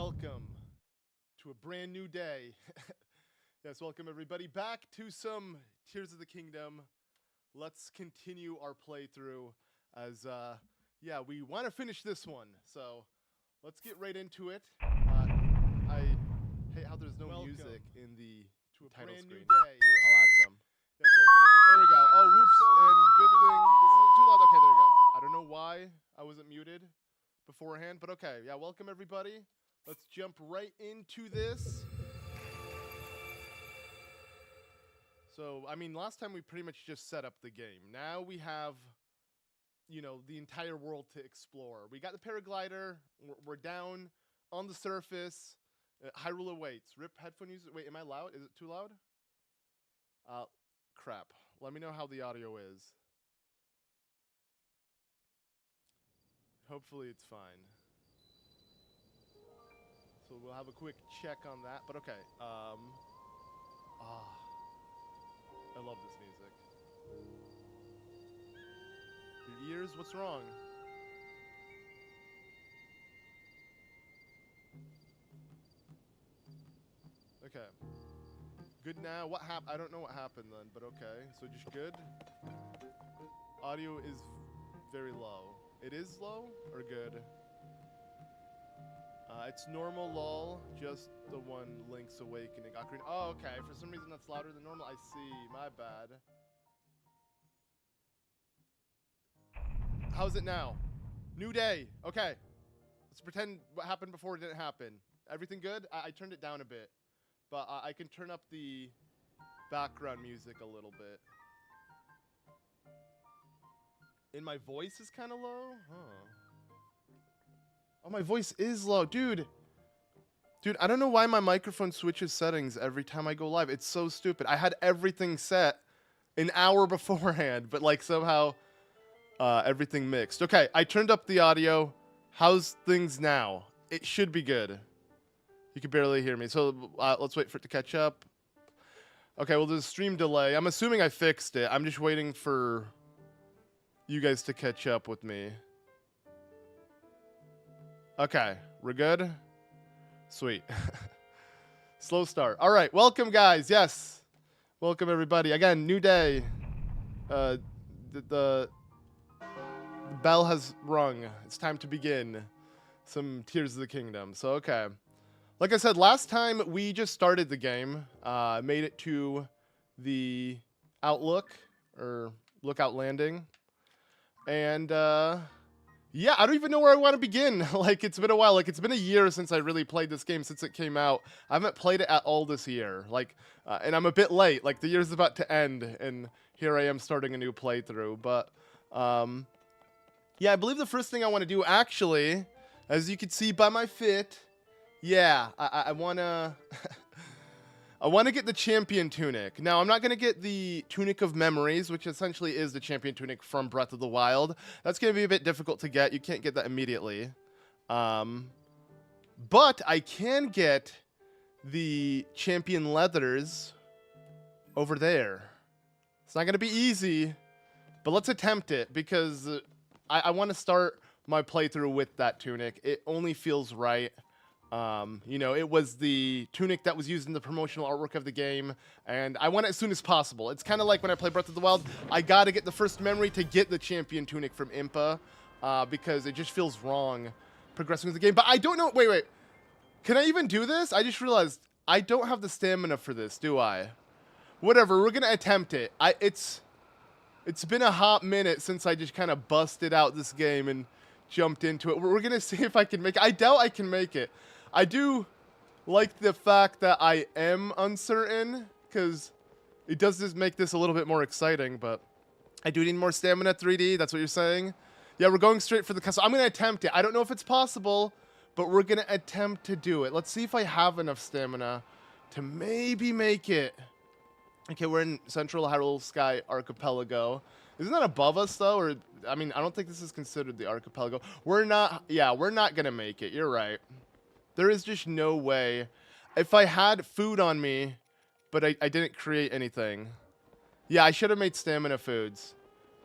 welcome to a brand new day. Yes, welcome everybody back to some Tears of the Kingdom. Let's continue our playthrough as, yeah, we want to finish this one. So, let's get right into it. I hate how there's no music in the title screen. Here, I'll add some. Yes, there we go. Oh, whoops, and good thing. This isn't too loud. Okay, there we go. I don't know why I wasn't muted beforehand, but okay. Yeah, welcome everybody. Let's jump right into this. So, I mean, last time we pretty much just set up the game. Now we have, you know, the entire world to explore. We got the paraglider. We're down on the surface. Hyrule awaits. Rip headphone user. Wait, am I loud? Is it too loud? Crap. Let me know how the audio is. Hopefully it's fine. So we'll have a quick check on that. But okay. I love this music. Your ears? What's wrong? Okay. Good now. What happened? I don't know what happened then, but okay. So just good. Audio is very low. It is low or good? It's normal, lol. Just the one Link's Awakening. Ocarina. Oh, okay. For some reason that's louder than normal. I see. My bad. How's it now? New day. Okay. Let's pretend what happened before didn't happen. Everything good? I turned it down a bit. But I can turn up the background music a little bit. And my voice is kind of low? Huh. Oh, my voice is low. Dude, I don't know why my microphone switches settings every time I go live. It's so stupid. I had everything set an hour beforehand, but like somehow everything mixed. Okay, I turned up the audio. How's things now? It should be good. You can barely hear me. So let's wait for it to catch up. Okay, well, there's a stream delay. I'm assuming I fixed it. I'm just waiting for you guys to catch up with me. Okay, we're good? Sweet. Slow start. All right, welcome, guys. Yes. Welcome, everybody. Again, new day. The bell has rung. It's time to begin some Tears of the Kingdom. So, okay. Like I said, last time we just started the game, made it to the Outlook, or Lookout Landing. And, yeah, I don't even know where I want to begin. Like, it's been a while. Like, it's been a year since I really played this game, since it came out. I haven't played it at all this year. Like, and I'm a bit late. Like, the year's about to end, and here I am starting a new playthrough. But, yeah, I believe the first thing I want to do, actually, as you can see by my fit, yeah, I want to... I want to get the Champion Tunic. Now, I'm not going to get the Tunic of Memories, which essentially is the Champion Tunic from Breath of the Wild. That's going to be a bit difficult to get. You can't get that immediately. But I can get the Champion Leathers over there. It's not going to be easy, but let's attempt it, because I want to start my playthrough with that tunic. It only feels right. You know, it was the tunic that was used in the promotional artwork of the game, and I want it as soon as possible. It's kind of like when I play Breath of the Wild. I gotta get the first memory to get the Champion Tunic from Impa, because it just feels wrong progressing with the game. But I don't know. Wait. Can I even do this? I just realized I don't have the stamina for this, do I? Whatever. We're gonna attempt it. It's been a hot minute since I just kind of busted out this game and jumped into it. We're gonna see if I can make it. I doubt I can make it. I do like the fact that I am uncertain, because it does just make this a little bit more exciting, but I do need more stamina. 3D, that's what you're saying? Yeah, we're going straight for the castle. I'm going to attempt it. I don't know if it's possible, but we're going to attempt to do it. Let's see if I have enough stamina to maybe make it. Okay, we're in Central Hyrule Sky Archipelago. Isn't that above us, though? Or, I mean, I don't think this is considered the archipelago. We're not going to make it. You're right. There is just no way. If I had food on me, but I didn't create anything. Yeah, I should have made stamina foods.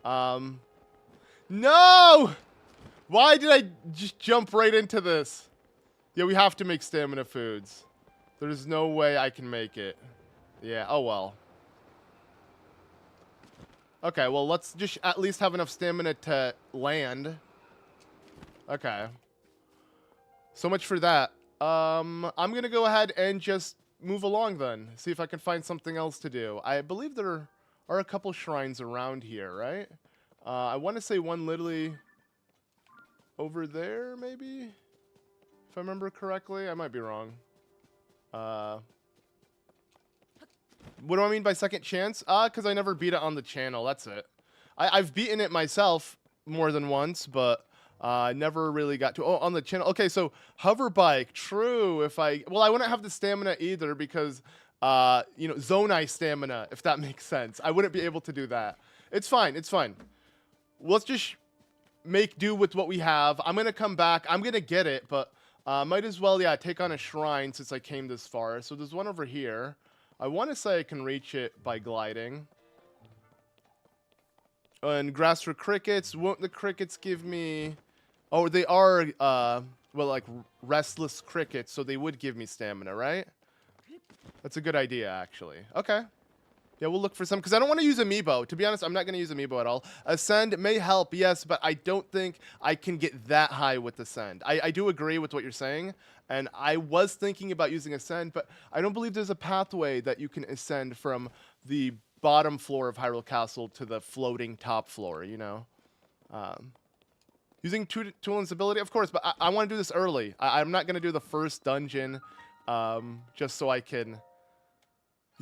No! Why did I just jump right into this? Yeah, we have to make stamina foods. There's no way I can make it. Yeah, oh well. Okay, well, let's just at least have enough stamina to land. Okay. So much for that. I'm going to go ahead and just move along then. See if I can find something else to do. I believe there are a couple shrines around here, right? I want to say one literally over there, maybe? If I remember correctly. I might be wrong. What do I mean by second chance? Because I never beat it on the channel. That's it. I've beaten it myself more than once, but never really got to. Oh, on the channel. Okay, so hover bike. True. Well, I wouldn't have the stamina either because, you know, Zonai stamina, if that makes sense. I wouldn't be able to do that. It's fine. It's fine. Let's just make do with what we have. I'm going to come back. I'm going to get it, but might as well, yeah, take on a shrine since I came this far. So there's one over here. I want to say I can reach it by gliding. And grass for crickets. Won't the crickets give me... Oh, they are, well, like, restless crickets, so they would give me stamina, right? That's a good idea, actually. Okay. Yeah, we'll look for some, because I don't want to use Amiibo. To be honest, I'm not going to use Amiibo at all. Ascend may help, yes, but I don't think I can get that high with Ascend. I do agree with what you're saying, and I was thinking about using Ascend, but I don't believe there's a pathway that you can ascend from the bottom floor of Hyrule Castle to the floating top floor, you know? Using Tulin's ability, of course, but I want to do this early. I'm not going to do the first dungeon just so I can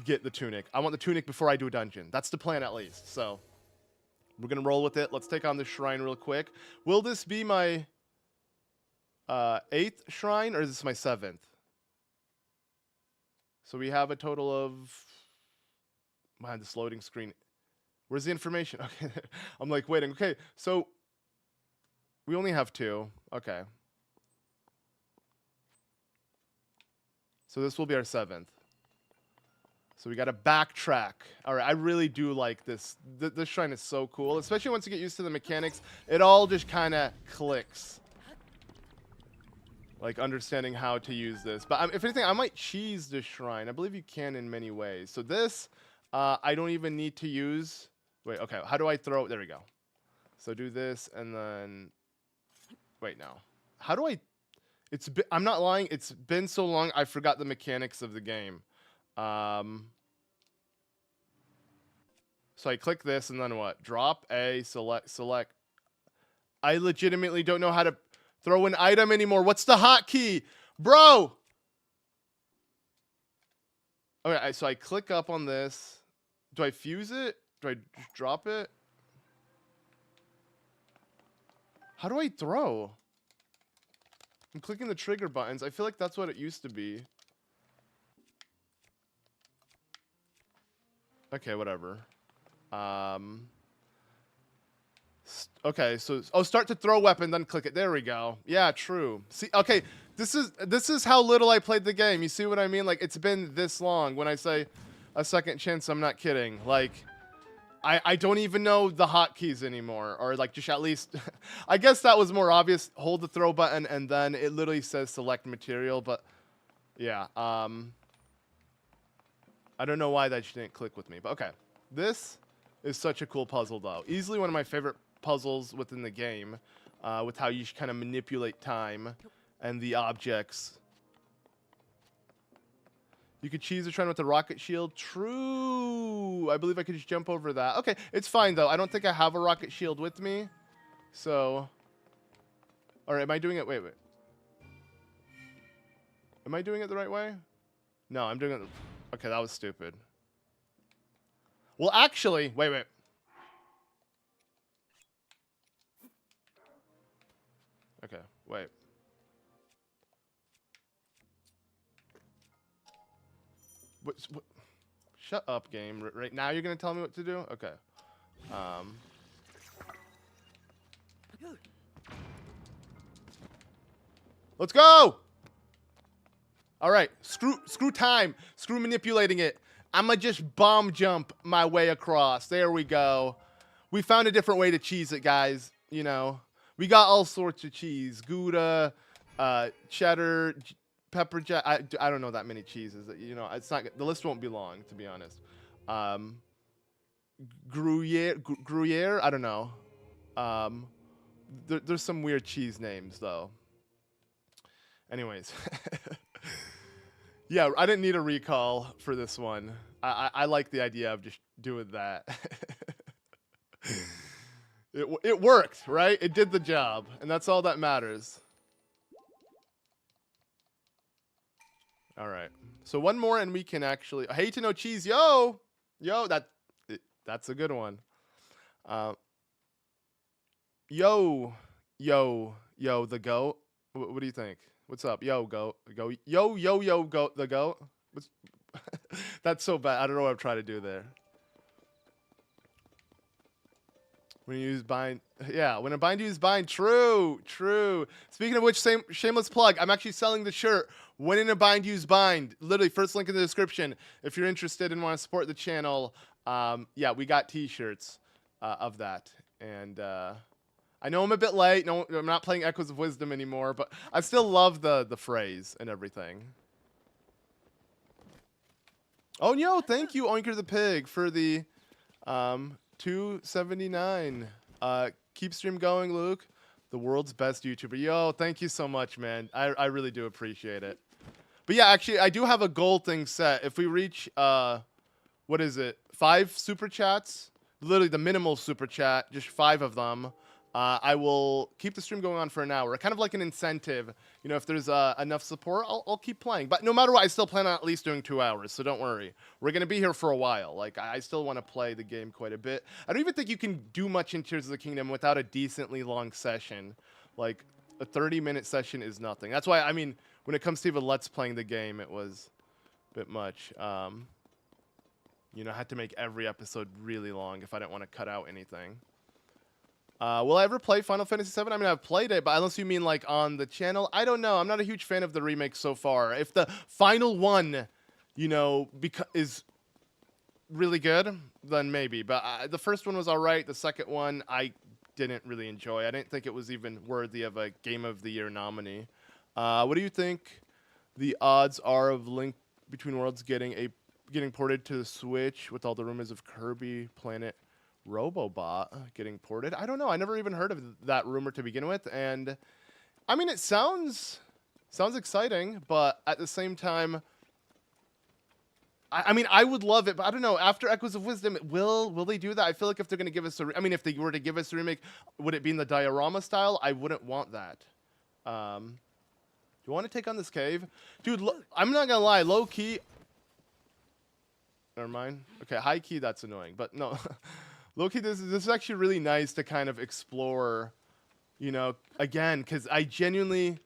get the tunic. I want the tunic before I do a dungeon. That's the plan, at least. So we're going to roll with it. Let's take on this shrine real quick. Will this be my 8th shrine, or is this my 7th? So we have a total of... Man, this loading screen. Where's the information? Okay, I'm like waiting. Okay, so... We only have 2. Okay. So this will be our 7th. So we got to backtrack. All right, I really do like this. This shrine is so cool, especially once you get used to the mechanics. It all just kind of clicks. Like understanding how to use this. But if anything, I might cheese this shrine. I believe you can in many ways. So this, I don't even need to use. Wait, okay. How do I throw? There we go. So do this and then... Wait, no. How do I... I'm not lying. It's been so long, I forgot the mechanics of the game. So I click this, and then what? Drop A, select. I legitimately don't know how to throw an item anymore. What's the hotkey? Bro! Okay, so I click up on this. Do I fuse it? Do I just drop it? How do I throw? I'm clicking the trigger buttons. I feel like that's what it used to be. Okay, whatever. Okay, so start to throw weapon, then click it. There we go. Yeah, true. See, okay, this is how little I played the game. You see what I mean? Like, it's been this long. When I say a second chance, I'm not kidding. Like, I don't even know the hotkeys anymore, or like just at least, I guess that was more obvious. Hold the throw button, and then it literally says select material. But yeah, I don't know why that just didn't click with me. But okay, this is such a cool puzzle, though. Easily one of my favorite puzzles within the game, with how you kind of manipulate time and the objects. You could cheese a shrine with the rocket shield. True. I believe I could just jump over that. Okay, it's fine, though. I don't think I have a rocket shield with me. So. All right, am I doing it? Wait. Am I doing it the right way? No, I'm doing it. Okay, that was stupid. Well, actually, wait. Okay, wait. What? Shut up, game. Right now you're going to tell me what to do? Okay. Let's go! All right. Screw time. Screw manipulating it. I'm going to just bomb jump my way across. There we go. We found a different way to cheese it, guys. You know. We got all sorts of cheese. Gouda, cheddar, pepper jack. I don't know that many cheeses. You know, it's not, the list won't be long, to be honest. Gruyere, I don't know. There's some weird cheese names though. Anyways, yeah, I didn't need a recall for this one. I like the idea of just doing that. It worked, right? It did the job, and that's all that matters. All right. So one more, and we can actually. I hate to know cheese, yo, that's a good one. Yo, the goat. What do you think? What's up, yo, goat, goat, the goat. What's that's so bad. I don't know what I'm trying to do there. When you use bind, yeah, when a bind you use bind, true. Speaking of which, shameless plug, I'm actually selling the shirt, when in a bind, use bind. Literally, first link in the description. If you're interested and want to support the channel, yeah, we got t-shirts of that. And I know I'm a bit late. No, I'm not playing Echoes of Wisdom anymore, but I still love the phrase and everything. Oh, no, thank you, Oinker the Pig, for the 279. Keep stream going, Luke. The world's best YouTuber. Yo, thank you so much, man. I really do appreciate it. But yeah, actually, I do have a goal thing set. If we reach, what is it, 5 super chats, literally the minimal super chat, just 5 of them, I will keep the stream going on for an hour. Kind of like an incentive. You know, if there's enough support, I'll keep playing. But no matter what, I still plan on at least doing 2 hours, so don't worry. We're going to be here for a while. Like, I still want to play the game quite a bit. I don't even think you can do much in Tears of the Kingdom without a decently long session. Like, a 30-minute session is nothing. That's why, I mean, when it comes to even Let's playing the game, it was a bit much. You know, I had to make every episode really long if I didn't want to cut out anything. Will I ever play Final Fantasy VII? I mean, I've played it, but unless you mean like on the channel, I don't know. I'm not a huge fan of the remake so far. If the final one, you know, is really good, then maybe. But the first one was all right. The second one, I didn't really enjoy. I didn't think it was even worthy of a Game of the Year nominee. What do you think the odds are of Link Between Worlds getting ported to the Switch with all the rumors of Kirby Planet Robobot getting ported? I don't know. I never even heard of that rumor to begin with, and I mean, it sounds exciting, but at the same time, I mean, I would love it, but I don't know. After Echoes of Wisdom, will they do that? I feel like if they're gonna give us I mean, if they were to give us a remake, would it be in the diorama style? I wouldn't want that. Do you want to take on this cave, dude? I'm not gonna lie, low key. Never mind. Okay, high key, that's annoying, but no. Low-key, this is actually really nice to kind of explore, you know, again, because I genuinely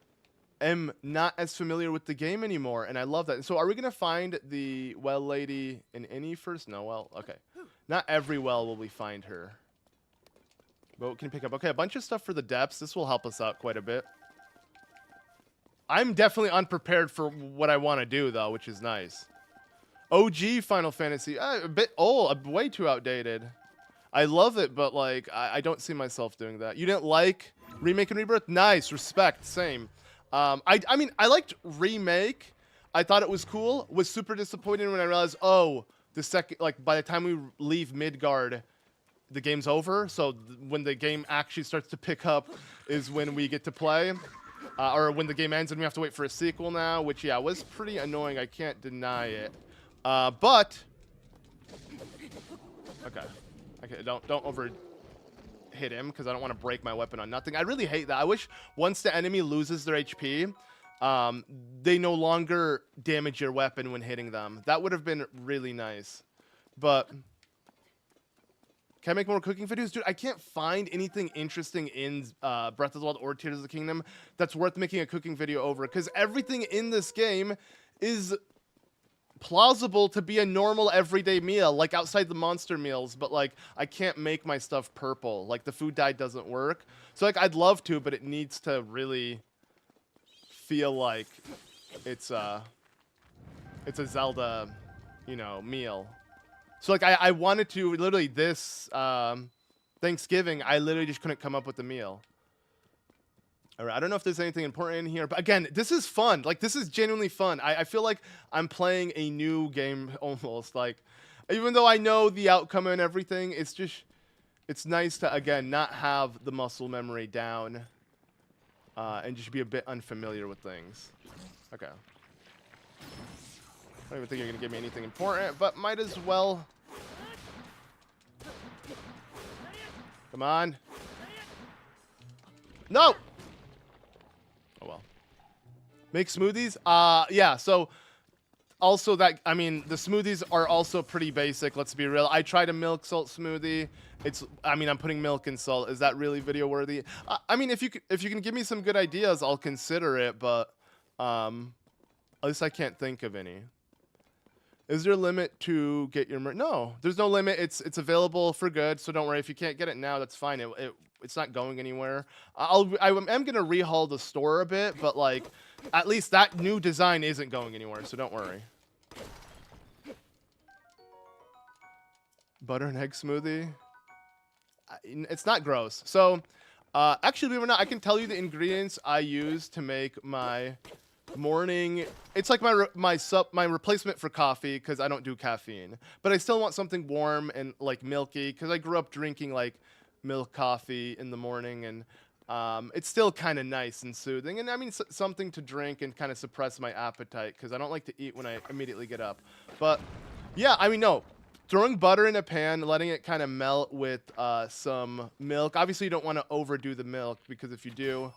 am not as familiar with the game anymore, and I love that. So are we going to find the well lady in any first? No, well, okay. Not every well will we find her. Boat can pick up. Okay, a bunch of stuff for the depths. This will help us out quite a bit. I'm definitely unprepared for what I want to do, though, which is nice. OG Final Fantasy, a bit old, way too outdated. I love it, but like I don't see myself doing that. You didn't like Remake and Rebirth? Nice, respect, same. I mean, I liked Remake. I thought it was cool. Was super disappointed when I realized, oh, the second, like by the time we leave Midgard, the game's over. So when the game actually starts to pick up is when we get to play. Or when the game ends and we have to wait for a sequel now, which, yeah, was pretty annoying. I can't deny it. But... Okay, don't over hit him, because I don't want to break my weapon on nothing. I really hate that. I wish once the enemy loses their HP, they no longer damage your weapon when hitting them. That would have been really nice. But... Can I make more cooking videos? Dude, I can't find anything interesting in Breath of the Wild or Tears of the Kingdom that's worth making a cooking video over, because everything in this game is plausible to be a normal everyday meal, like outside the monster meals, but like I can't make my stuff purple. Like the food dye doesn't work. So like I'd love to, but it needs to really feel like it's a Zelda, you know, meal. So, like, I wanted to, literally, this Thanksgiving, I literally just couldn't come up with a meal. All right, I don't know if there's anything important in here, but again, this is fun. Like, this is genuinely fun. I feel like I'm playing a new game almost. Like, even though I know the outcome and everything, it's just, it's nice to, again, not have the muscle memory down and just be a bit unfamiliar with things. Okay. I don't even think you're going to give me anything important, but might as well. Come on. No! Oh, well. Make smoothies? Yeah, so also that, I mean, the smoothies are also pretty basic, let's be real. I tried a milk salt smoothie. I'm putting milk and salt. Is that really video worthy? I mean, if you can give me some good ideas, I'll consider it, but at least I can't think of any. Is there a limit to get your no, there's no limit. It's available for good, so don't worry. If you can't get it now, that's fine. It's not going anywhere. I am gonna rehaul the store a bit, but like at least that new design isn't going anywhere, so don't worry. Butter and egg smoothie. It's not gross. So actually, believe it or not, I can tell you the ingredients I use to make my morning. It's like my replacement for coffee because I don't do caffeine, but I still want something warm and like milky because I grew up drinking like milk coffee in the morning, and it's still kind of nice and soothing, and I mean something to drink and kind of suppress my appetite because I don't like to eat when I immediately get up. But yeah, I mean, no, throwing butter in a pan, letting it kind of melt with some milk. Obviously you don't want to overdo the milk because if you do,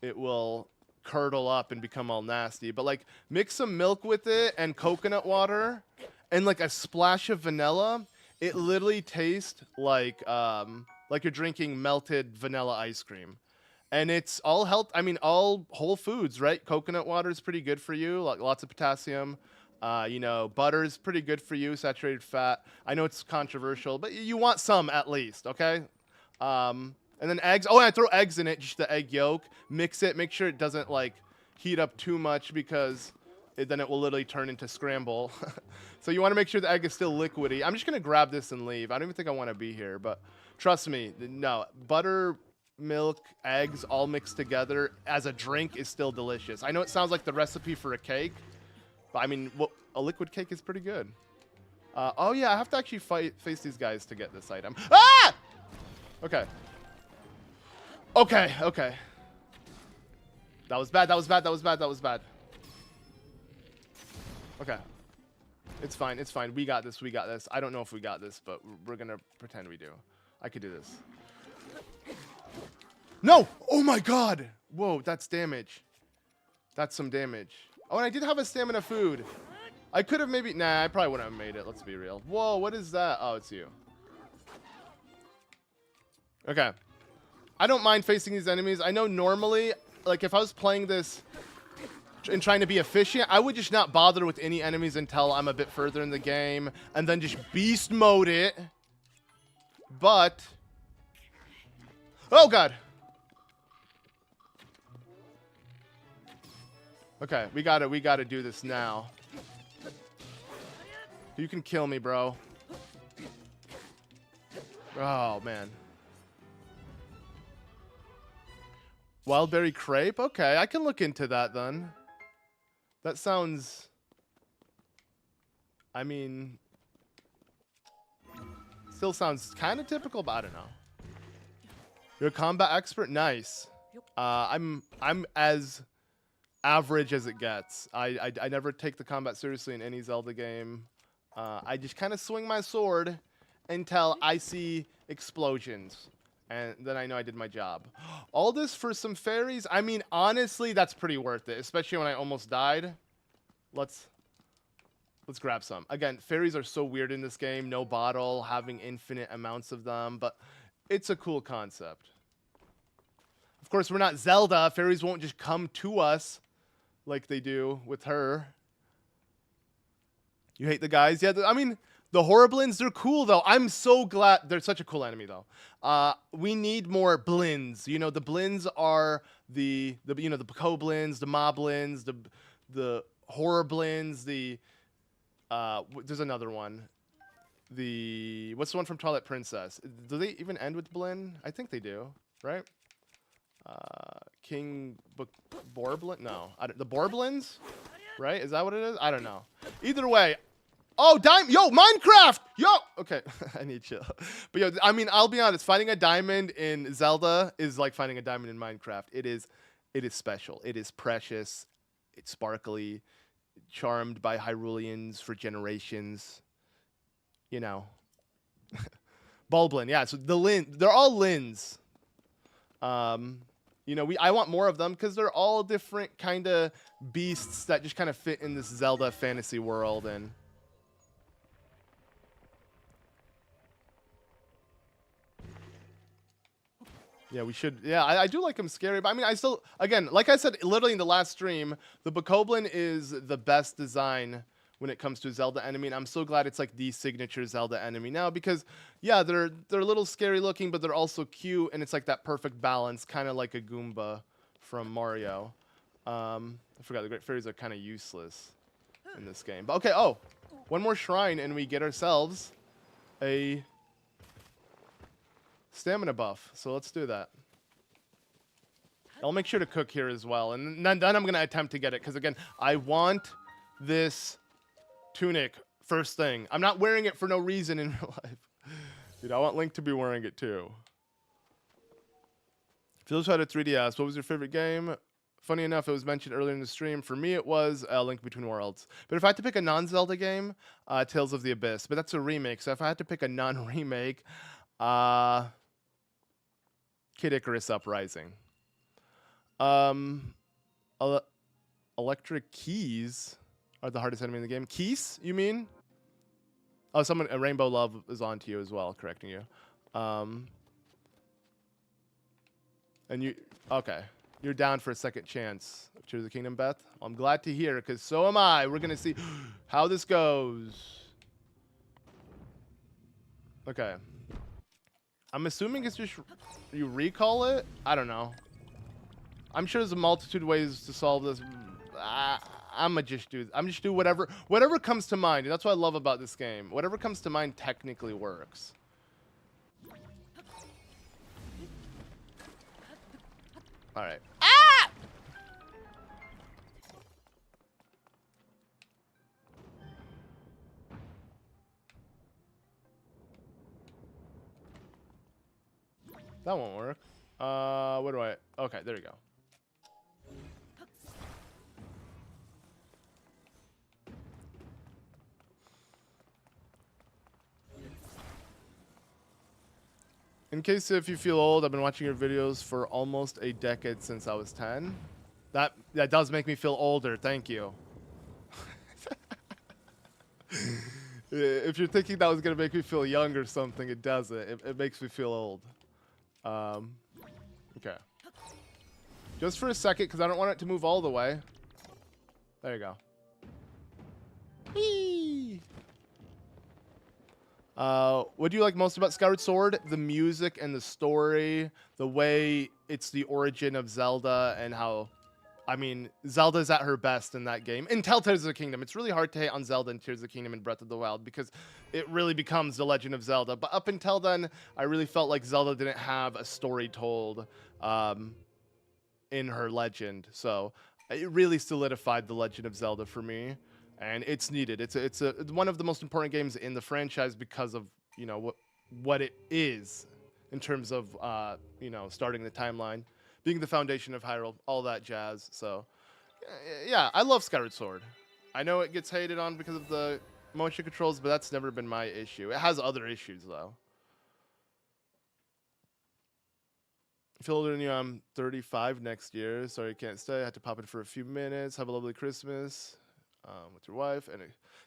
it will curdle up and become all nasty. But like mix some milk with it and coconut water and like a splash of vanilla. It literally tastes like you're drinking melted vanilla ice cream. And it's all health. I mean, all whole foods, right? Coconut water is pretty good for you. Lots of potassium. You know, butter is pretty good for you. Saturated fat. I know it's controversial, but you want some at least, okay? And then eggs. Oh, and I throw eggs in it, just the egg yolk. Mix it. Make sure it doesn't, like, heat up too much because then it will literally turn into scramble. So you want to make sure the egg is still liquidy. I'm just going to grab this and leave. I don't even think I want to be here, but trust me, no. Butter, milk, eggs all mixed together as a drink is still delicious. I know it sounds like the recipe for a cake, but, I mean, a liquid cake is pretty good. Oh, yeah, I have to actually face these guys to get this item. Ah! Okay. Okay, okay. That was bad, that was bad, that was bad, that was bad. Okay. It's fine, it's fine. We got this, we got this. I don't know if we got this, but we're gonna pretend we do. I could do this. No! Oh my god! Whoa, that's damage. That's some damage. Oh, and I did have a stamina food. I could have maybe... Nah, I probably wouldn't have made it. Let's be real. Whoa, what is that? Oh, it's you. Okay. I don't mind facing these enemies. I know normally, like, if I was playing this and trying to be efficient, I would just not bother with any enemies until I'm a bit further in the game and then just beast mode it. But... Oh, God. Okay, we gotta do this now. You can kill me, bro. Oh, man. Wildberry crepe? Okay, I can look into that then. That sounds... I mean... Still sounds kind of typical, but I don't know. You're a combat expert? Nice. I'm as average as it gets. I never take the combat seriously in any Zelda game. I just kind of swing my sword until I see explosions. And then I know I did my job. All this for some fairies? I mean, honestly, that's pretty worth it. Especially when I almost died. Let's grab some. Again, fairies are so weird in this game. No bottle, having infinite amounts of them. But it's a cool concept. Of course, we're not Zelda. Fairies won't just come to us like they do with her. You hate the guys? Yeah, I mean... The Horriblins, they're cool, though. I'm so glad. They're such a cool enemy, though. We need more blins. You know, the blins are the Koblins, the Moblins, the Horriblins, there's another one. What's the one from Twilight Princess? Do they even end with blin? I think they do, right? King Borblin? No, the Borblins, right? Is that what it is? I don't know. Either way. Oh, yo, Minecraft! Yo! Okay, I need chill. But yo, I mean, I'll be honest, finding a diamond in Zelda is like finding a diamond in Minecraft. It is special. It is precious. It's sparkly, charmed by Hyruleans for generations. You know. Bulblin, yeah, so they're all Lins. You know, I want more of them because they're all different kind of beasts that just kind of fit in this Zelda fantasy world. And yeah, we should. Yeah, I do like him scary, but I mean, I still, again, like I said, literally in the last stream, the Bokoblin is the best design when it comes to Zelda enemy, and I'm so glad it's like the signature Zelda enemy now because, yeah, they're a little scary looking, but they're also cute, and it's like that perfect balance, kind of like a Goomba from Mario. I forgot the Great Fairies are kind of useless in this game, but okay. Oh, one more shrine, and we get ourselves a stamina buff. So let's do that. I'll make sure to cook here as well, and then I'm gonna attempt to get it because again, I want this tunic first thing. I'm not wearing it for no reason in real life. Dude, I want Link to be wearing it too. Phil's had a 3DS. What was your favorite game? Funny enough, it was mentioned earlier in the stream. For me, it was Link Between Worlds. But if I had to pick a non-Zelda game, Tales of the Abyss. But that's a remake. So if I had to pick a non-remake, Kid Icarus Uprising. Electric keys are the hardest enemy in the game. Keys, you mean? Oh, a Rainbow Love is on to you as well, correcting you. And okay. You're down for a second chance of Tears of the Kingdom, Beth. I'm glad to hear, because so am I. We're going to see how this goes. Okay. I'm assuming it's just you recall it? I don't know. I'm sure there's a multitude of ways to solve this. I'm just do whatever comes to mind. And that's what I love about this game. Whatever comes to mind technically works. All right. Ah! That won't work. What do I? Okay, there you go. In case if you feel old, I've been watching your videos for almost a decade since I was 10. That does make me feel older. Thank you. If you're thinking that was gonna make me feel young or something, it doesn't. It makes me feel old. Okay. Just for a second, because I don't want it to move all the way. There you go. Whee! What do you like most about Skyward Sword? The music and the story, the way it's the origin of Zelda, and how, I mean, Zelda's at her best in that game. And Tears of the Kingdom. It's really hard to hate on Zelda and Tears of the Kingdom and Breath of the Wild because it really becomes the Legend of Zelda. But up until then, I really felt like Zelda didn't have a story told in her legend. So it really solidified the Legend of Zelda for me. And it's needed. It's one of the most important games in the franchise because of, you know, what it is in terms of, you know, starting the timeline, being the foundation of Hyrule, all that jazz. So, yeah, I love Skyward Sword. I know it gets hated on because of the motion controls, but that's never been my issue. It has other issues, though. I feel older than you. I'm 35 next year. Sorry I can't stay. I had to pop in for a few minutes. Have a lovely Christmas. With your wife, and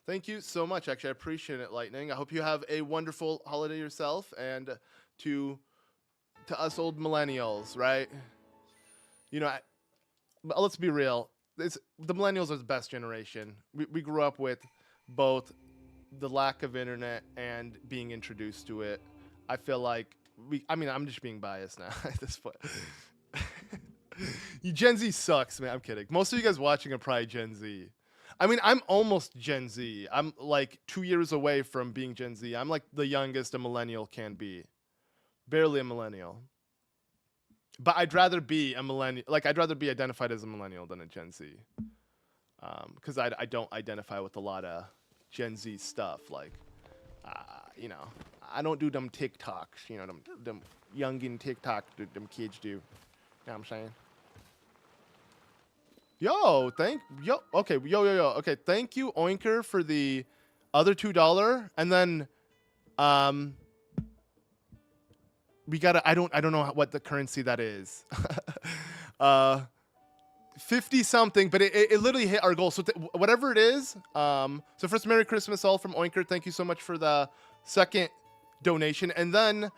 thank you so much. Actually, I appreciate it, Lightning. I hope you have a wonderful holiday yourself, and to us old millennials, right? You know, let's be real. The millennials are the best generation. We grew up with both the lack of internet and being introduced to it. I feel like I mean, I'm just being biased now at this point. Gen Z sucks, man. I'm kidding. Most of you guys watching are probably Gen Z. I mean, I'm almost Gen Z. I'm like 2 years away from being Gen Z. I'm like the youngest a millennial can be. Barely a millennial. But I'd rather be a millennial. Like, I'd rather be identified as a millennial than a Gen Z. Because I don't identify with a lot of Gen Z stuff. Like, you know, I don't do them TikToks. You know, them youngin TikTok them kids do. You know what I'm saying? Okay, thank you, Oinker, for the other $2. And then, we gotta. I don't know what the currency that is. 50 something, but it literally hit our goal. So whatever it is. So first, Merry Christmas all from Oinker. Thank you so much for the second donation, and then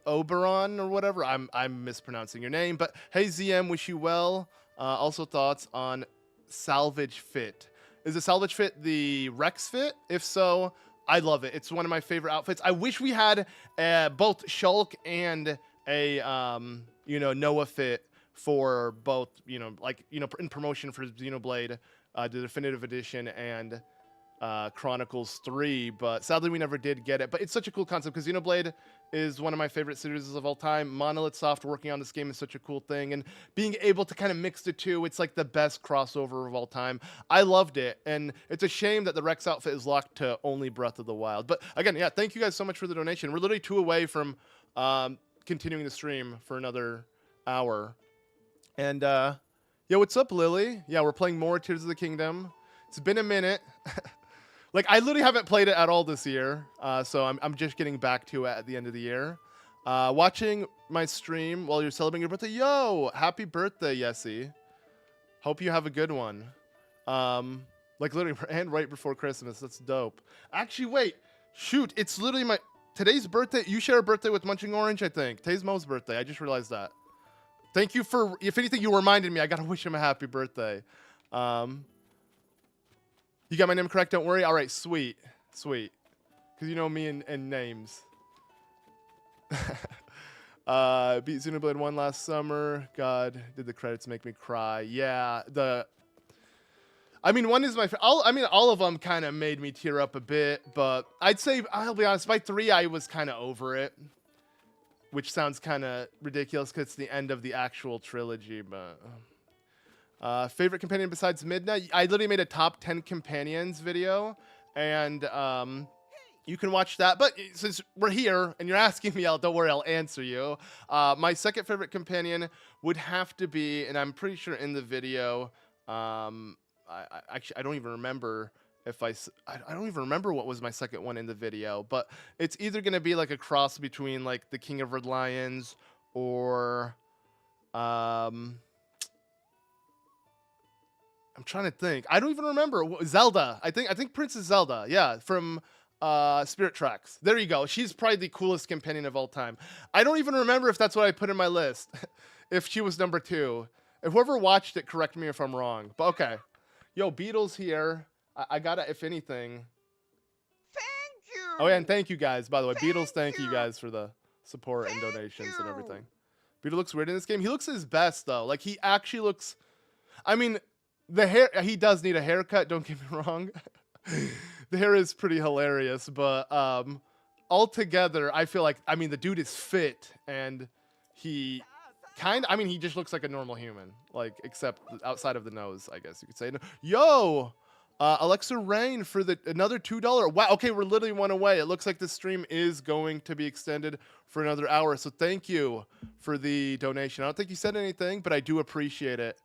Oberon or whatever. I'm mispronouncing your name, but hey ZM, wish you well. Also thoughts on Salvage Fit. Is the Salvage Fit the Rex Fit? If so, I love it. It's one of my favorite outfits. I wish we had both Shulk and a Noah Fit for both, in promotion for Xenoblade, the Definitive Edition and Chronicles 3, but sadly we never did get it. But it's such a cool concept because Xenoblade is one of my favorite series of all time. Monolith Soft working on this game is such a cool thing, and being able to kind of mix the two, it's like the best crossover of all time. I loved it, and it's a shame that the Rex outfit is locked to only Breath of the Wild. But again, yeah, thank you guys so much for the donation. We're literally 2 away from continuing the stream for another hour. And yeah, what's up, Lily? Yeah, we're playing more Tears of the Kingdom. It's been a minute. Like, I literally haven't played it at all this year, so I'm just getting back to it at the end of the year. Watching my stream while you're celebrating your birthday. Yo, happy birthday, Yessie. Hope you have a good one. Like, literally, and right before Christmas. That's dope. Actually, wait. Shoot, it's literally today's birthday. You share a birthday with Munching Orange, I think. Today's Mo's birthday. I just realized that. Thank you for, if anything, you reminded me. I gotta wish him a happy birthday. You got my name correct, don't worry. All right, sweet. Because you know me and names. Beat Xenoblade 1 last summer. God, did the credits make me cry? Yeah, one is my... all of them kind of made me tear up a bit, but I'd say, I'll be honest, by 3, I was kind of over it. Which sounds kind of ridiculous because it's the end of the actual trilogy, but... favorite companion besides Midna? I literally made a top 10 companions video, and you can watch that. But since we're here and you're asking me, don't worry, I'll answer you. My second favorite companion would have to be, and I'm pretty sure in the video, I don't even remember if I don't even remember what was my second one in the video, but it's either going to be like a cross between like the King of Red Lions or I'm trying to think. I don't even remember. Zelda. I think Princess Zelda. Yeah, from Spirit Tracks. There you go. She's probably the coolest companion of all time. I don't even remember if that's what I put in my list. If she was number 2. If whoever watched it, correct me if I'm wrong. But okay. Yo, Beatles here. I gotta, if anything. Thank you. Oh, yeah, and thank you guys, by the way. Beatles, thank you guys for the support and donations and everything. Beatles looks weird in this game. He looks his best, though. Like, he actually looks... the hair, he does need a haircut, don't get me wrong. The hair is pretty hilarious, but altogether, I feel like, the dude is fit, and he he just looks like a normal human, like, except outside of the nose, I guess you could say. Yo! Alexa Rain for another $2. Wow, okay, we're literally 1 away. It looks like the stream is going to be extended for another hour, so thank you for the donation. I don't think you said anything, but I do appreciate it.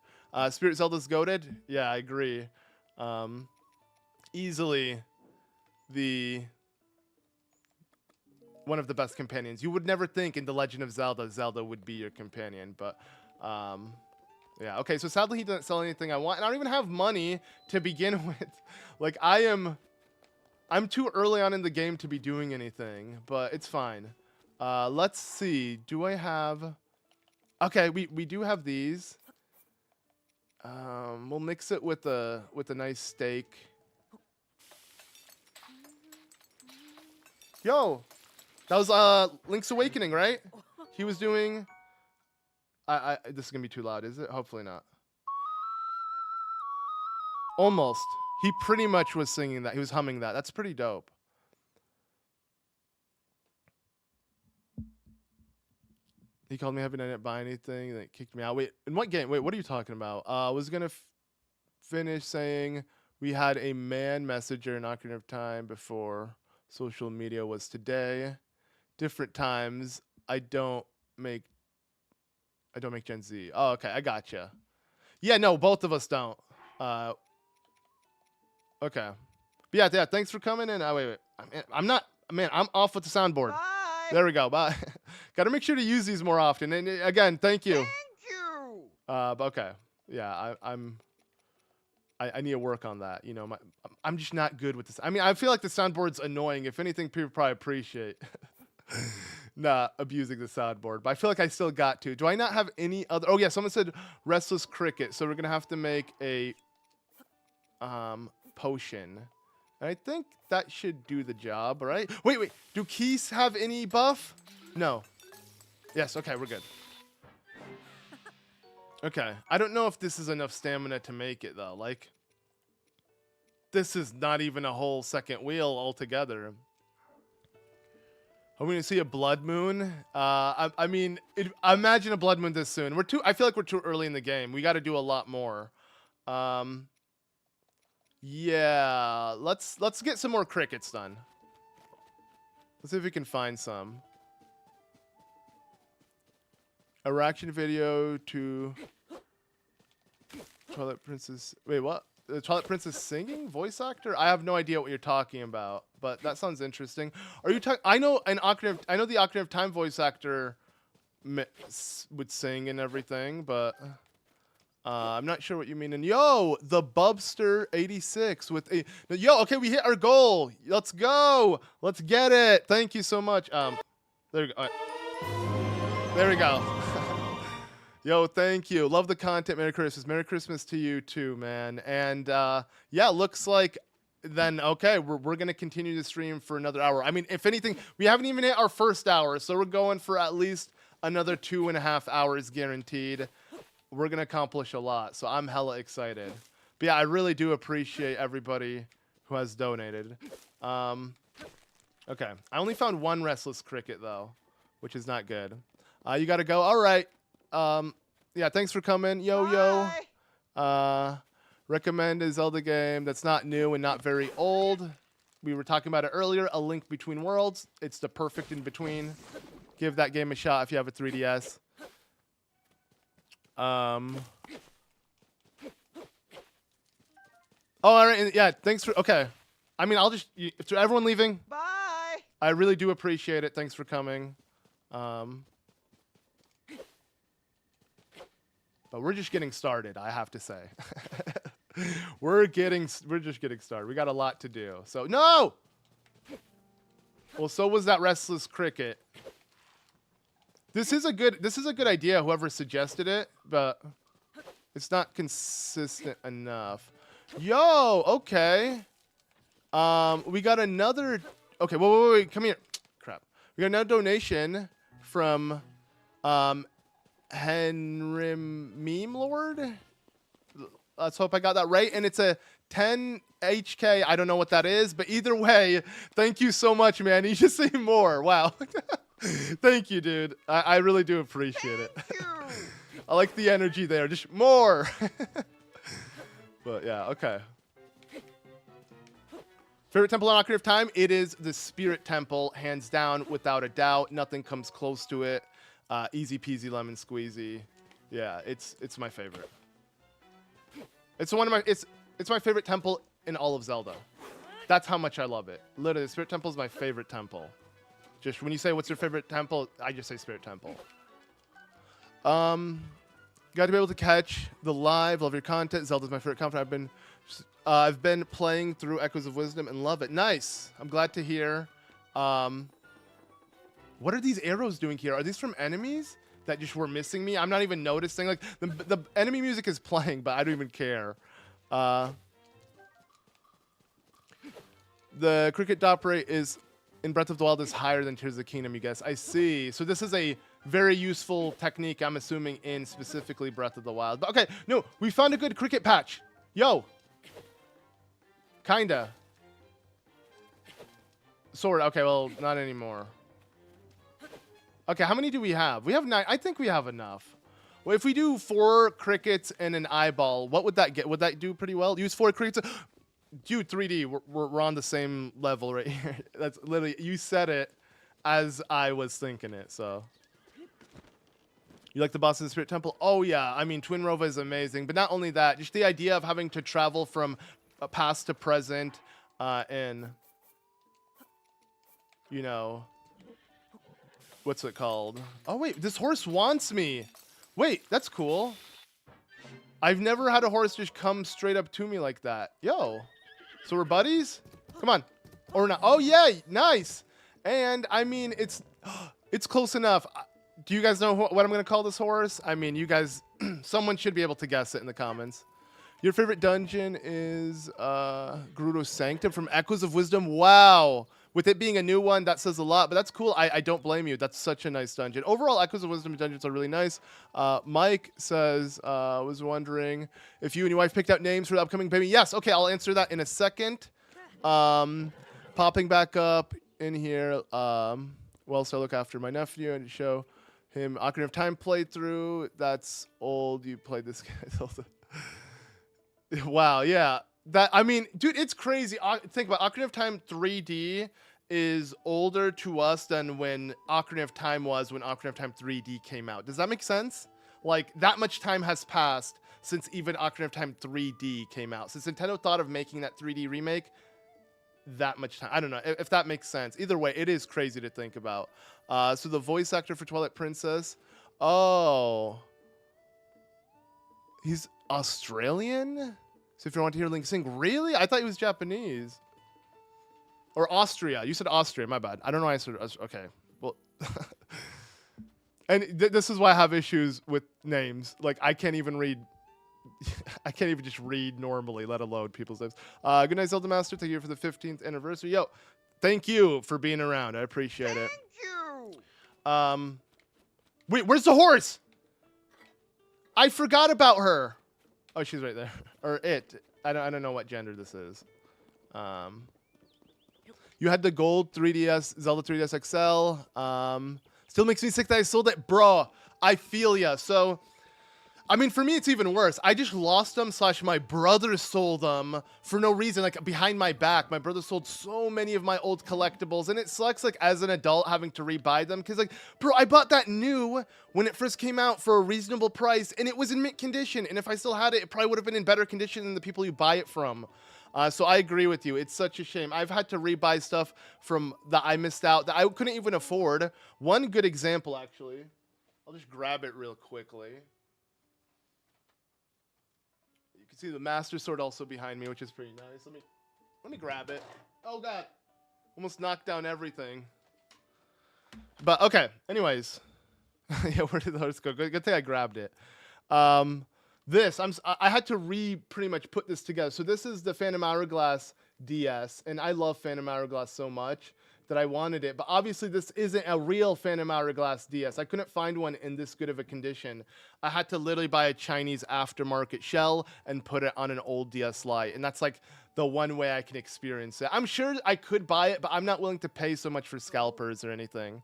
Spirit Zelda's goated? Yeah, I agree. Easily one of the best companions. You would never think in The Legend of Zelda would be your companion, but yeah. Okay, so sadly he doesn't sell anything I want, and I don't even have money to begin with. Like, I'm too early on in the game to be doing anything, but it's fine. Let's see. Do I have... Okay, we do have these. We'll mix it with a nice steak. Yo, that was Link's Awakening, right? He was doing. This is gonna be too loud, is it? Hopefully not. Almost. He pretty much was singing that. He was humming that. That's pretty dope. He called me happy and I didn't buy anything. That kicked me out. Wait, in what game? Wait, what are you talking about? I was gonna finish saying we had a man messenger in Ocarina of Time before social media was today. Different times. I don't make Gen Z. Oh, okay, I gotcha. Yeah, no, both of us don't. Okay. But yeah, thanks for coming in. Wait. I'm not, man, I'm off with the soundboard. Bye. There we go. Bye. Got to make sure to use these more often. And again, thank you. Thank you. But okay. Yeah, I need to work on that. You know, I'm just not good with this. I mean, I feel like the soundboard's annoying. If anything, people probably appreciate not abusing the soundboard. But I feel like I still got to. Do I not have any other? Oh yeah, someone said restless cricket. So we're gonna have to make a potion. And I think that should do the job, all right? Wait. Do keys have any buff? No. Yes, okay, we're good. Okay. I don't know if this is enough stamina to make it, though. Like, this is not even a whole second wheel altogether. Are we going to see a blood moon? I mean, I imagine a blood moon this soon. I feel like we're too early in the game. We got to do a lot more. Yeah, let's get some more crickets done. Let's see if we can find some. A reaction video to Twilight Princess. Wait, what? The Twilight Princess singing? Voice actor? I have no idea what you're talking about, but that sounds interesting. Are you talking? I know the Ocarina of Time voice actor would sing and everything, but I'm not sure what you mean. And yo, the Bubster 86 with a okay, we hit our goal. Let's go. Let's get it. Thank you so much. There we go. All right. There we go. Yo, thank you. Love the content. Merry Christmas. Merry Christmas to you too, man. And yeah, looks like then okay, we're gonna continue to stream for another hour. I mean, if anything, we haven't even hit our first hour, so we're going for at least another 2.5 hours guaranteed. We're gonna accomplish a lot, so I'm hella excited. But yeah, I really do appreciate everybody who has donated. Okay, I only found one restless cricket though, which is not good. You gotta go. All right. Yeah, thanks for coming. Yo. Recommend a Zelda game that's not new and not very old. We were talking about it earlier. A Link Between Worlds. It's the perfect in between. Give that game a shot if you have a 3DS. Oh, all right. Yeah, thanks for. Okay. I mean, I'll just. To everyone leaving. Bye. I really do appreciate it. Thanks for coming. But we're just getting started, I have to say. We're just getting started. We got a lot to do. So no. Well, so was that restless cricket. This is a good idea. Whoever suggested it, but it's not consistent enough. Yo, okay. We got another. Okay, wait. Come here. Crap. We got another donation from Henry Meme Lord. Let's hope I got that right. And it's a 10 HK. I don't know what that is, but either way, thank you so much, man. You should say more. Wow. Thank you, dude. I really do appreciate it. I like the energy there. Just more. But yeah, okay. Favorite temple on Ocarina of Time? It is the Spirit Temple, hands down, without a doubt. Nothing comes close to it. Easy peasy lemon squeezy. Yeah, it's my favorite. It's my favorite temple in all of Zelda. That's how much I love it. Literally, the Spirit Temple is my favorite temple. Just when you say what's your favorite temple, I just say Spirit Temple. Got to be able to catch the live. Love your content. Zelda's my favorite content. I've been playing through Echoes of Wisdom and love it. Nice. I'm glad to hear. What are these arrows doing here? Are these from enemies that just were missing me? I'm not even noticing. Like the enemy music is playing, but I don't even care. The cricket dot rate is in Breath of the Wild is higher than Tears of the Kingdom, you guess. I see. So this is a very useful technique, I'm assuming, in specifically Breath of the Wild. But okay, no, we found a good cricket patch. Yo. Kinda. Sword. Okay, well, not anymore. Okay, how many do we have? We have 9. I think we have enough. Well, if we do 4 crickets and an eyeball, what would that get? Would that do pretty well? Use 4 crickets. Dude, 3D, we're on the same level right here. That's literally, you said it as I was thinking it, so. You like the boss of the Spirit Temple? Oh, yeah. I mean, Twin Rova is amazing. But not only that, just the idea of having to travel from past to present and, you know, what's it called? Oh, wait, this horse wants me. Wait, that's cool. I've never had a horse just come straight up to me like that. Yo. So we're buddies? Come on. Or not. Oh, yeah. Nice. And, I mean, it's close enough. Do you guys know what I'm going to call this horse? I mean, you guys, someone should be able to guess it in the comments. Your favorite dungeon is Gerudo's Sanctum from Echoes of Wisdom. Wow. With it being a new one, that says a lot, but that's cool. I don't blame you. That's such a nice dungeon. Overall, Echoes of Wisdom dungeons are really nice. Mike says, was wondering if you and your wife picked out names for the upcoming baby. Yes. Okay, I'll answer that in a second. Popping back up in here. Whilst I look after my nephew and show him Ocarina of Time playthrough. That's old. You played this guy. Wow, yeah. That, I mean, dude, it's crazy. Think about Ocarina of Time 3D is older to us than when Ocarina of Time was when Ocarina of Time 3D came out. Does that make sense? Like, that much time has passed since even Ocarina of Time 3D came out. Since Nintendo thought of making that 3D remake, that much time. I don't know if that makes sense. Either way, it is crazy to think about. So the voice actor for Twilight Princess. Oh. He's Australian? So if you want to hear Link sing, really? I thought he was Japanese. Or Austria. You said Austria, my bad. I don't know why I said Austria. Okay, well. And this is why I have issues with names. Like, I can't even read. I can't even just read normally, let alone people's names. Good night, ZeldaMaster. Thank you for the 15th anniversary. Yo, thank you for being around. I appreciate it. Thank you. Wait, where's the horse? I forgot about her. Oh, she's right there. Or it. I don't know what gender this is. You had the gold 3DS, Zelda 3DS XL. Still makes me sick that I sold it. Bro, I feel ya. So, I mean, for me, it's even worse. I just lost them / my brother sold them for no reason, like behind my back. My brother sold so many of my old collectibles, and it sucks, like, as an adult having to rebuy them. Because, like, bro, I bought that new when it first came out for a reasonable price, and it was in mint condition. And if I still had it, it probably would have been in better condition than the people you buy it from. So I agree with you. It's such a shame. I've had to rebuy stuff from that I missed out that I couldn't even afford. One good example, actually. I'll just grab it real quickly. You can see the Master Sword also behind me, which is pretty nice. Let me grab it. Oh, God. Almost knocked down everything. But, okay. Anyways. Yeah, where did the horse go? Good thing I grabbed it. I had to pretty much put this together. So this is the Phantom Hourglass DS, and I love Phantom Hourglass so much that I wanted it. But obviously this isn't a real Phantom Hourglass DS. I couldn't find one in this good of a condition. I had to literally buy a Chinese aftermarket shell and put it on an old DS Lite, and that's like the one way I can experience it. I'm sure I could buy it, but I'm not willing to pay so much for scalpers or anything.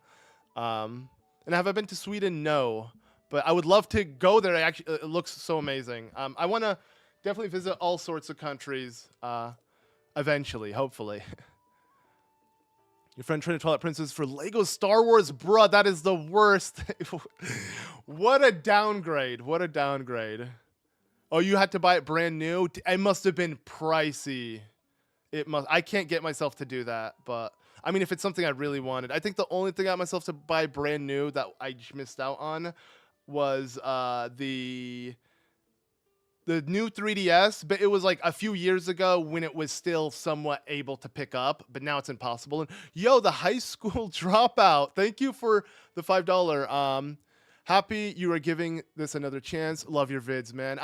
And have I been to Sweden? No. But I would love to go there. It looks so amazing. I want to definitely visit all sorts of countries eventually, hopefully. Your friend traded Twilight Princess for Lego Star Wars? Bruh, that is the worst. What a downgrade. What a downgrade. Oh, you had to buy it brand new? It must have been pricey. I can't get myself to do that, but I mean, if it's something I really wanted. I think the only thing I got myself to buy brand new that I just missed out on was the new 3DS, but it was like a few years ago when it was still somewhat able to pick up, but now it's impossible. And yo, the high school dropout, thank you for the $5. Happy you are giving this another chance. Love your vids, man.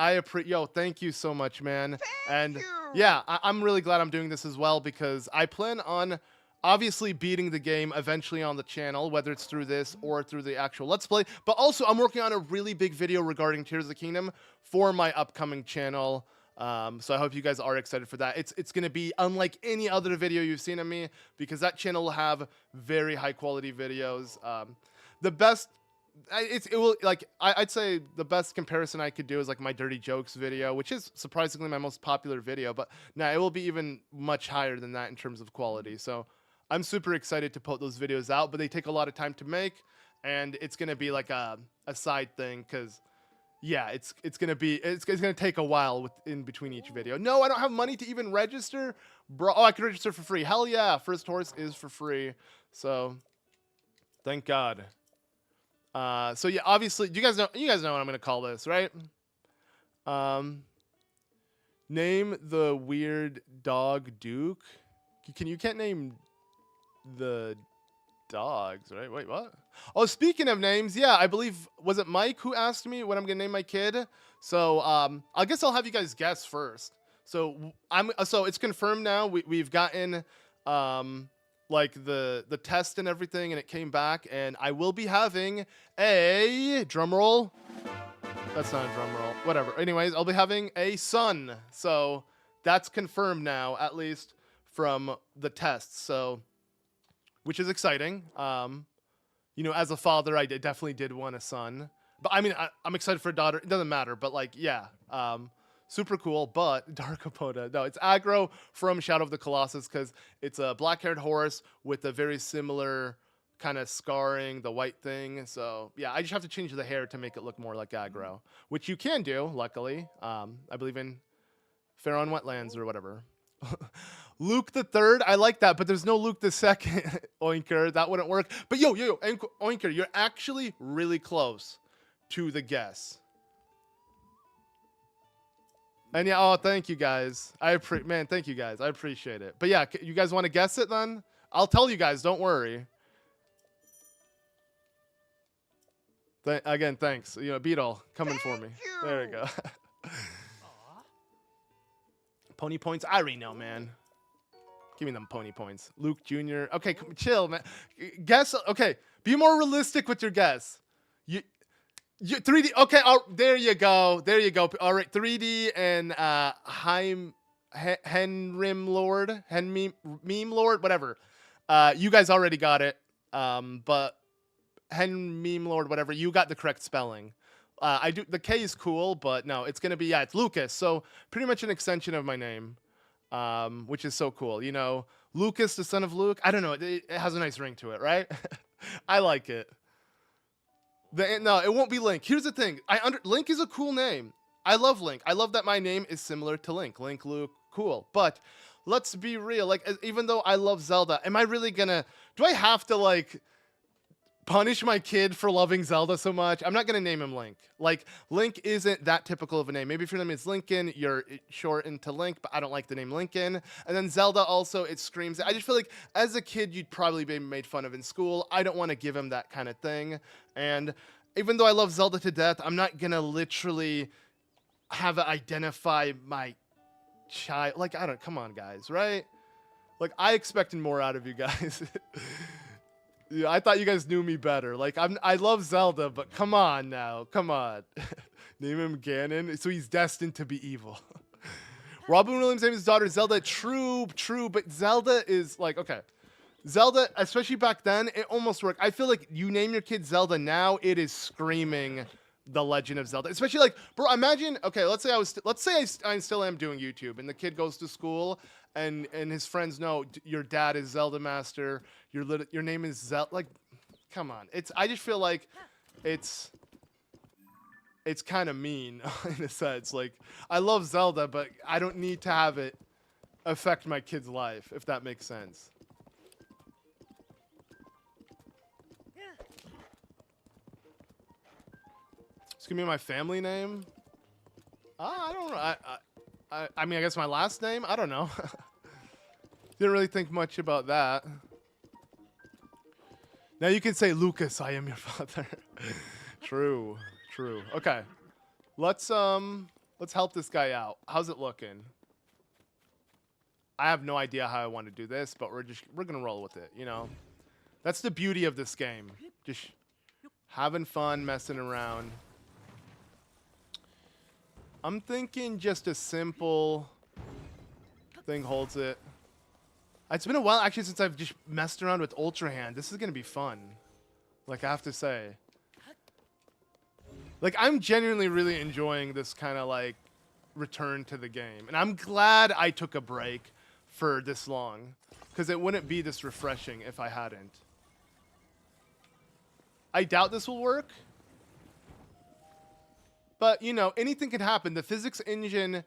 Yo, thank you so much, man. Thank you. Yeah, I'm really glad I'm doing this as well, because I plan on obviously beating the game eventually on the channel, whether it's through this or through the actual Let's Play. But also, I'm working on a really big video regarding Tears of the Kingdom for my upcoming channel. So I hope you guys are excited for that. It's going to be unlike any other video you've seen of me, because that channel will have very high quality videos. the best. It will like I'd say the best comparison I could do is like my dirty jokes video, which is surprisingly my most popular video. But now it will be even much higher than that in terms of quality. So I'm super excited to put those videos out, but they take a lot of time to make, and it's gonna be like a side thing because. Yeah, it's gonna take a while in between each video. No, I don't have money to even register, bro. Oh, I can register for free. Hell yeah, first horse is for free. So, thank God. So yeah, obviously, you guys know what I'm gonna call this, right? Name the weird dog Duke. You can't name the dogs, right? Wait, what? Oh, speaking of names, yeah, I believe, was it Mike who asked me what I'm gonna name my kid? So I guess I'll have you guys guess first. So so it's confirmed now. We've gotten like the test and everything, and it came back, and I will be having a drum roll. That's not a drum roll. Whatever. Anyways, I'll be having a son. So that's confirmed now, at least from the tests. So which is exciting. You know, as a father, I definitely did want a son. But I mean, I'm excited for a daughter. It doesn't matter. But like, yeah, super cool. But Dark Apoda, no, it's aggro from Shadow of the Colossus because it's a black-haired horse with a very similar kind of scarring, the white thing. So yeah, I just have to change the hair to make it look more like aggro, which you can do, luckily. I believe in Pharaoh Wetlands or whatever. Luke the Third, I like that, but there's no Luke the Second. Oinker, that wouldn't work. But yo, Oinker, you're actually really close to the guess. And yeah, oh, thank you guys. Man, thank you guys. I appreciate it. But yeah, you guys want to guess it then? I'll tell you guys. Don't worry. Again, thanks. You know, Beetle, coming for me. There we go. Pony points. I already know, man. Give me them pony points. Luke Jr. Okay, chill, man. Guess. Okay, be more realistic with your guess. You 3D. Okay, oh, there you go. There you go. All right, 3D and Henrim Lord, Meme Lord, whatever. You guys already got it. But Meme Lord, whatever. You got the correct spelling. I do. The K is cool, but no, it's gonna be it's Lucas. So pretty much an extension of my name, which is so cool. You know, Lucas, the son of Luke. I don't know. It has a nice ring to it, right? I like it. No, it won't be Link. Here's the thing. Link is a cool name. I love Link. I love that my name is similar to Link. Link, Luke, cool. But let's be real. Like, even though I love Zelda, am I really gonna? Do I have to like punish my kid for loving Zelda so much? I'm not gonna name him Link. Like, Link isn't that typical of a name. Maybe if your name is Lincoln, you're shortened to Link, but I don't like the name Lincoln. And then Zelda also, it screams. I just feel like as a kid, you'd probably be made fun of in school. I don't want to give him that kind of thing. And even though I love Zelda to death, I'm not gonna literally have it identify my child. Like, come on, guys, right? Like, I expected more out of you guys. Yeah, I thought you guys knew me better. Like, I love Zelda, but come on now. Come on. Name him Ganon. So he's destined to be evil. Robin Williams named his daughter Zelda. True. But Zelda is like, okay. Zelda, especially back then, it almost worked. I feel like you name your kid Zelda now, it is screaming The Legend of Zelda. Especially like, bro, imagine, okay, let's say I still am doing YouTube, and the kid goes to school, and his friends know your dad is ZeldaMaster. Your name is Zelda. Like, come on. I just feel like it's kind of mean in a sense. Like, I love Zelda, but I don't need to have it affect my kid's life, if that makes sense. It's gonna be my family name. I don't know. I mean, I guess my last name. I don't know. Didn't really think much about that. Now you can say, Lucas, I am your father. True. Okay, let's help this guy out. How's it looking? I have no idea how I want to do this, but we're gonna roll with it. You know, that's the beauty of this game. Just having fun, messing around. I'm thinking just a simple thing holds it. It's been a while, actually, since I've just messed around with Ultra Hand. This is going to be fun. Like, I have to say. Like, I'm genuinely really enjoying this kind of, like, return to the game. And I'm glad I took a break for this long. Because it wouldn't be this refreshing if I hadn't. I doubt this will work. But, you know, anything can happen. The physics engine,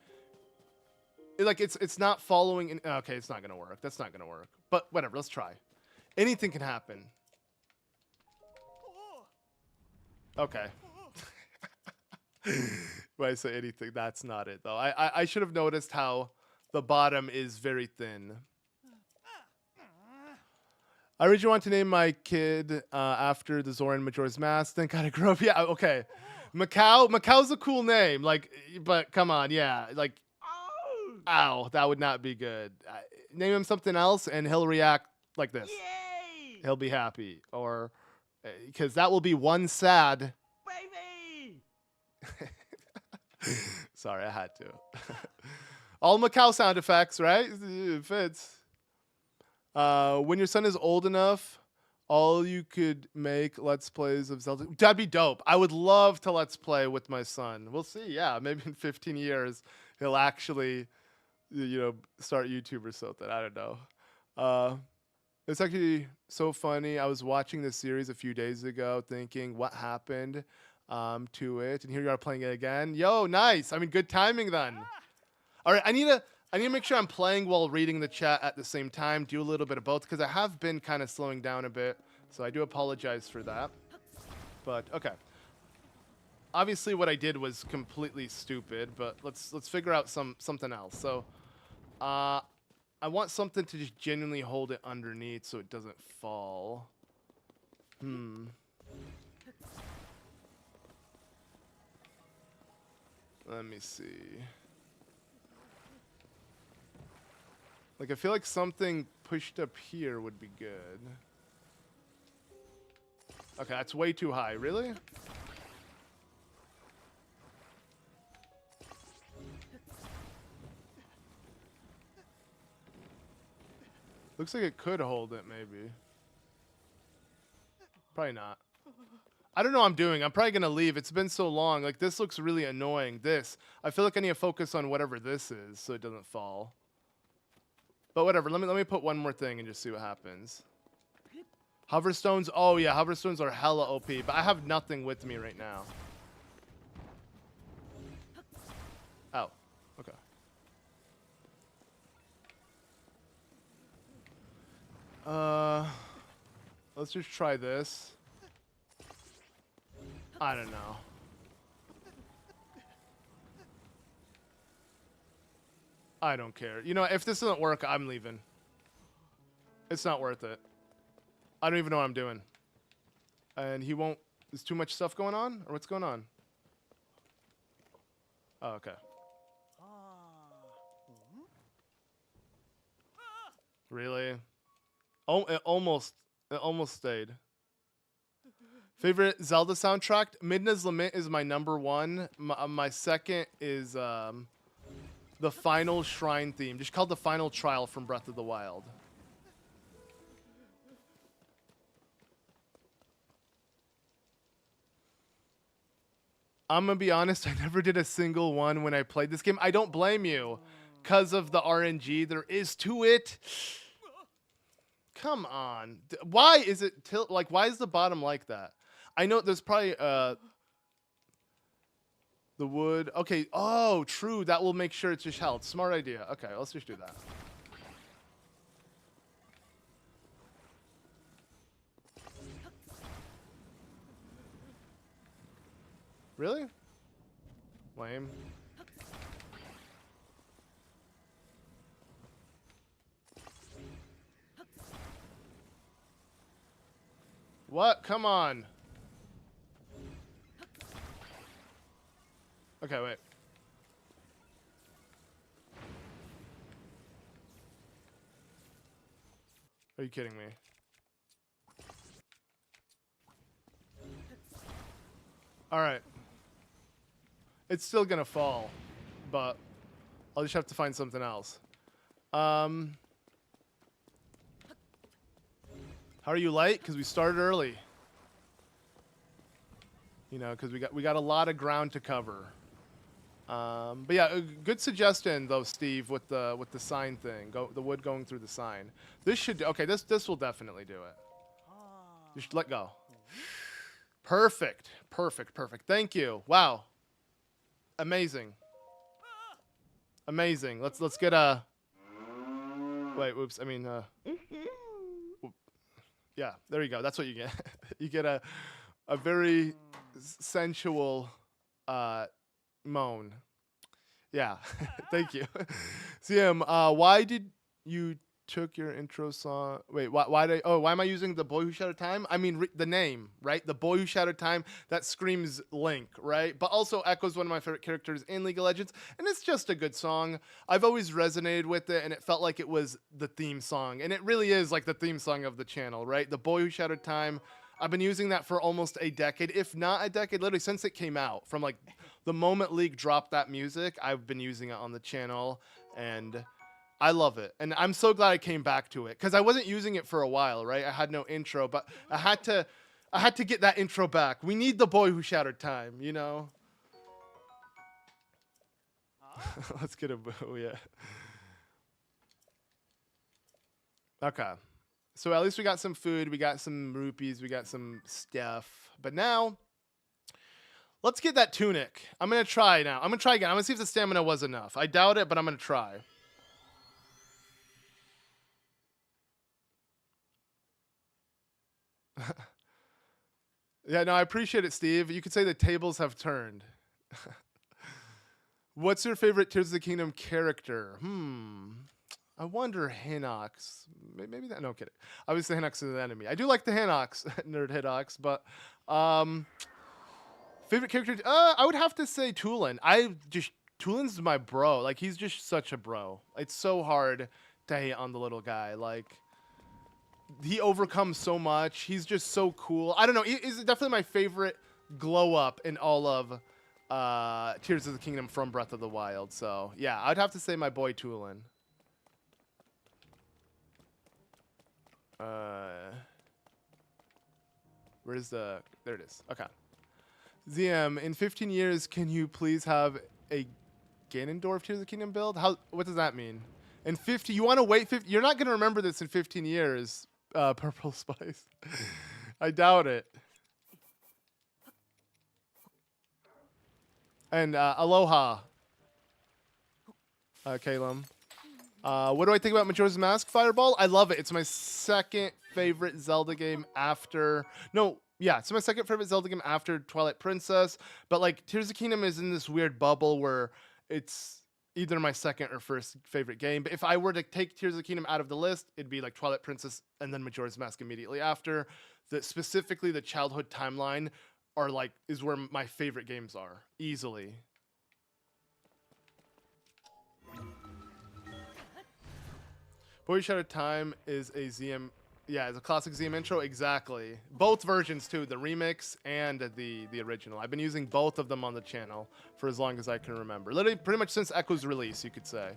like, it's not following... okay, it's not going to work. That's not going to work. But whatever, let's try. Anything can happen. Okay. When I say anything, that's not it, though. I should have noticed how the bottom is very thin. I originally want to name my kid after the Zoran Majora's Mask. Then gotta grow up. Yeah, okay. Macau's a cool name. Like, but come on, yeah. Like, ow, that would not be good. Name him something else, and he'll react like this. Yay! He'll be happy, or because that will be one sad. Baby! Sorry, I had to. All Macau sound effects, right? It fits. When your son is old enough, all you could make Let's Plays of Zelda. That'd be dope. I would love to Let's Play with my son. We'll see. Yeah, maybe in 15 years, he'll actually, you know, start YouTube or something. I don't know. It's actually so funny. I was watching this series a few days ago thinking what happened to it. And here you are playing it again. Yo, nice. I mean, good timing then. All right, I need to make sure I'm playing while reading the chat at the same time. Do a little bit of both because I have been kind of slowing down a bit. So I do apologize for that. But okay. Obviously what I did was completely stupid, but let's figure out something else. So I want something to just genuinely hold it underneath so it doesn't fall. Let me see. Like, I feel like something pushed up here would be good. Okay, that's way too high. Really? Looks like it could hold it, maybe. Probably not. I don't know what I'm doing. I'm probably going to leave. It's been so long. Like, this looks really annoying. This. I feel like I need to focus on whatever this is so it doesn't fall. But whatever, let me put one more thing and just see what happens. Hoverstones, oh yeah, hoverstones are hella OP, but I have nothing with me right now. Oh, okay. Let's just try this. I don't know. I don't care. You know, if this doesn't work, I'm leaving. It's not worth it. I don't even know what I'm doing. And he won't... Is too much stuff going on? Or what's going on? Oh, okay. Really? Oh, it almost stayed. Favorite Zelda soundtrack? Midna's Lament is my #1. My second is... the final shrine theme, just called the final trial from Breath of the Wild. I'm gonna be honest, I never did a single one when I played this game. I don't blame you, because of the RNG there is to it. Come on, why is it like? Why is the bottom like that? I know there's probably the wood. Okay. Oh, true. That will make sure it's just held. Smart idea. Okay, let's just do that. Really? Lame. What? Come on. Okay, wait. Are you kidding me? All right. It's still gonna fall, but I'll just have to find something else. How are you late? Because we started early. You know, because we got a lot of ground to cover. But yeah, a good suggestion though, Steve, with the sign thing. The wood going through the sign. This should okay. This will definitely do it. Just let go. Perfect. Perfect. Perfect. Thank you. Wow. Amazing. Amazing. Let's get a. Wait. Whoops. I mean. Yeah. There you go. That's what you get. You get a very sensual moan. Yeah. Thank you. CM, why did you took your intro song? Wait, why am I using The Boy Who Shattered Time? I mean, the name, right? The Boy Who Shattered Time, that screams Link, right? But also echoes one of my favorite characters in League of Legends, and it's just a good song. I've always resonated with it, and it felt like it was the theme song, and it really is like the theme song of the channel, right? The Boy Who Shattered Time. I've been using that for almost a decade, if not a decade, literally since it came out. From like the moment League dropped that music, I've been using it on the channel, and I love it. And I'm so glad I came back to it, because I wasn't using it for a while, right? I had no intro, but I had to get that intro back. We need The Boy Who Shattered Time, you know? Let's get a boo, yeah. Okay. So at least we got some food, we got some rupees, we got some stuff. But now, let's get that tunic. I'm going to try now. I'm going to try again. I'm going to see if the stamina was enough. I doubt it, but I'm going to try. Yeah, no, I appreciate it, Steve. You could say the tables have turned. What's your favorite Tears of the Kingdom character? I wonder Hinox. Maybe that. No, kidding. Obviously, Hinox is an enemy. I do like the Hinox, Nerd Hinox, but favorite character. I would have to say Tulin. Tulin's my bro. Like, he's just such a bro. It's so hard to hate on the little guy. Like, he overcomes so much. He's just so cool. I don't know. He's definitely my favorite glow up in all of Tears of the Kingdom from Breath of the Wild. So yeah, I'd have to say my boy Tulin. Where's the? There it is. Okay. ZM, in 15 years, can you please have a Ganondorf Tears of the Kingdom build? What does that mean? In 50, you want to wait 50? You're not going to remember this in 15 years. Purple Spice. I doubt it. And aloha, Calum. What do I think about Majora's Mask Fireball? I love it. It's my second favorite Zelda game after... No, yeah, it's my second favorite Zelda game after Twilight Princess. But, like, Tears of the Kingdom is in this weird bubble where it's either my second or first favorite game. But if I were to take Tears of the Kingdom out of the list, it'd be, like, Twilight Princess and then Majora's Mask immediately after. Specifically, the childhood timeline is where my favorite games are, easily. Boy Shattered Time is a ZM, yeah, it's a classic ZM intro, exactly. Both versions too, the remix and the original. I've been using both of them on the channel for as long as I can remember. Literally, pretty much since Echo's release, you could say.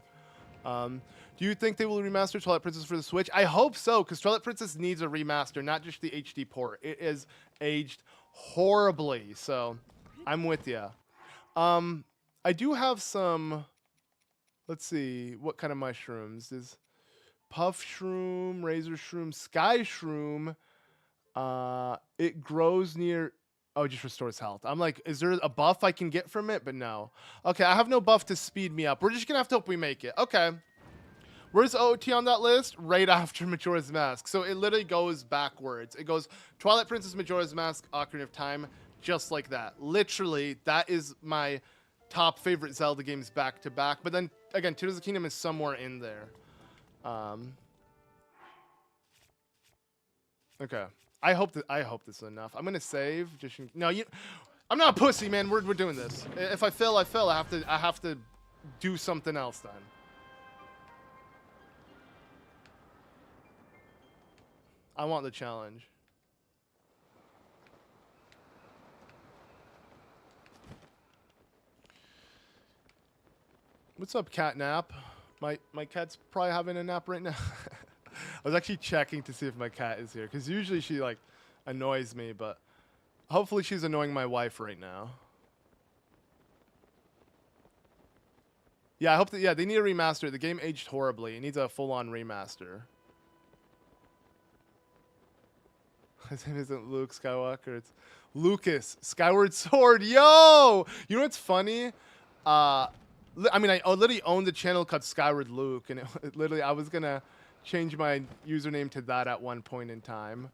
Do you think they will remaster Twilight Princess for the Switch? I hope so, because Twilight Princess needs a remaster, not just the HD port. It is aged horribly, so I'm with you. I do have some, let's see, what kind of mushrooms? Is Puff Shroom, Razor Shroom, Sky Shroom. It grows near, oh, it just restores health. I'm like, is there a buff I can get from it? But no. Okay, I have no buff to speed me up. We're just gonna have to hope we make it. Okay. Where's OT on that list? Right after Majora's Mask. So it literally goes backwards. It goes Twilight Princess, Majora's Mask, Ocarina of Time, just like that. Literally, that is my top favorite Zelda games back to back. But then, again, Tears of the Kingdom is somewhere in there. Okay. I hope this is enough. I'm gonna save. I'm not a pussy, man. We're doing this. If I fail, I fail. I have to do something else then. I want the challenge. What's up, cat nap? My cat's probably having a nap right now. I was actually checking to see if my cat is here, because usually she like annoys me, but Hopefully she's annoying my wife right now. Yeah, I hope that, yeah, they need a remaster. The game aged horribly. It needs a full-on remaster. His name isn't Luke Skywalker. It's Lucas Skyward Sword. Yo! You know what's funny? I mean, I literally owned the channel called Skyward Luke, and it literally, I was going to change my username to that at one point in time.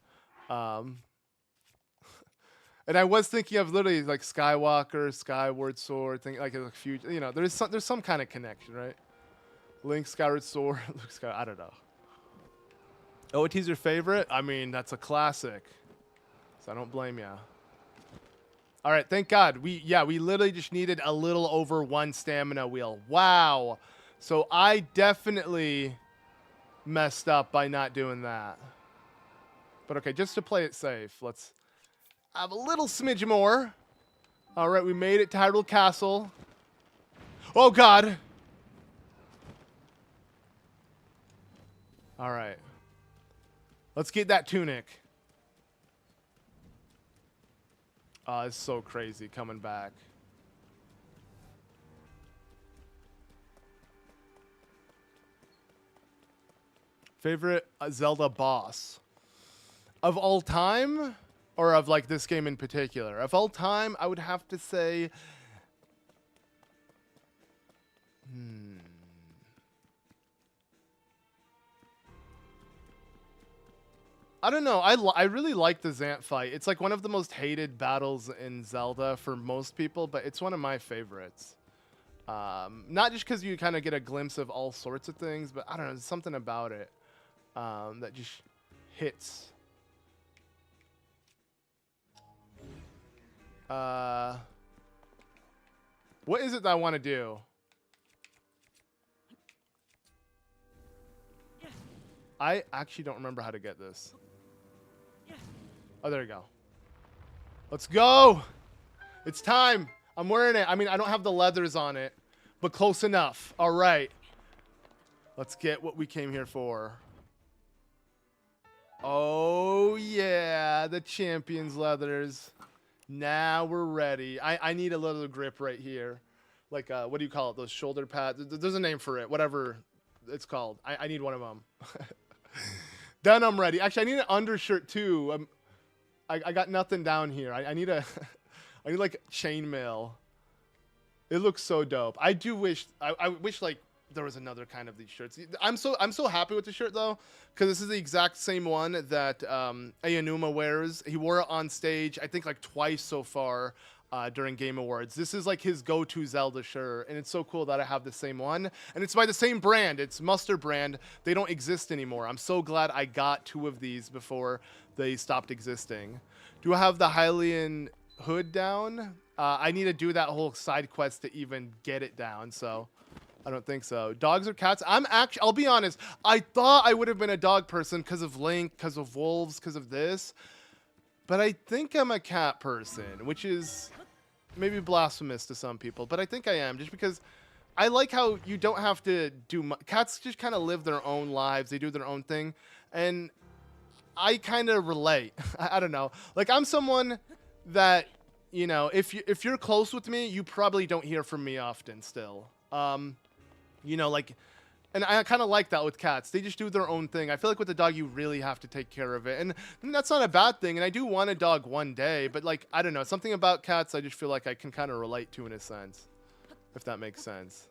And I was thinking of literally like Skywalker, Skyward Sword, thing like a future. You know, there's some kind of connection, right? Link, Skyward Sword, Luke Skyward. I don't know. OOT's your favorite? I mean, that's a classic. So I don't blame ya. All right, thank God. We literally just needed a little over 1 stamina wheel. Wow. So I definitely messed up by not doing that. But okay, just to play it safe, let's have a little smidge more. All right, we made it to Hyrule Castle. Oh, God. All right. Let's get that tunic. Oh, it's so crazy coming back. Favorite Zelda boss? Of all time? Or of like this game in particular? Of all time, I would have to say... I don't know. I really like the Zant fight. It's like one of the most hated battles in Zelda for most people, but it's one of my favorites. Not just because you kind of get a glimpse of all sorts of things, but I don't know. There's something about it that just hits. What is it that I want to do? I actually don't remember how to get this. Oh, there we go. Let's go. It's time. I'm wearing it. I mean, I don't have the leathers on it, but close enough. All right. Let's get what we came here for. Oh, yeah. The champion's leathers. Now we're ready. I need a leather grip right here. Like, what do you call it? Those shoulder pads. There's a name for it. Whatever it's called. I need one of them. Then I'm ready. Actually, I need an undershirt, too. I got nothing down here. I need a... I need, like, chainmail. It looks so dope. I do wish... I wish, like, there was another kind of these shirts. I'm so happy with the shirt, though, because this is the exact same one that Aonuma wears. He wore it on stage, I think, like, twice so far during Game Awards. This is, like, his go-to Zelda shirt, and it's so cool that I have the same one. And it's by the same brand. It's Mustard brand. They don't exist anymore. I'm so glad I got 2 of these before they stopped existing. Do I have the Hylian hood down? I need to do that whole side quest to even get it down, so I don't think so. Dogs or cats? I'll be honest, I thought I would have been a dog person because of Link, because of wolves, because of this, but I think I'm a cat person, which is maybe blasphemous to some people, but I think I am, just because I like how you don't have to do much. Cats just kind of live their own lives, they do their own thing, and I kind of relate. I don't know. Like, I'm someone that, you know, if you're close with me, you probably don't hear from me often still. You know, like, and I kind of like that with cats. They just do their own thing. I feel like with a dog, you really have to take care of it. And that's not a bad thing. And I do want a dog one day, but like, I don't know, something about cats I just feel like I can kind of relate to in a sense, if that makes sense.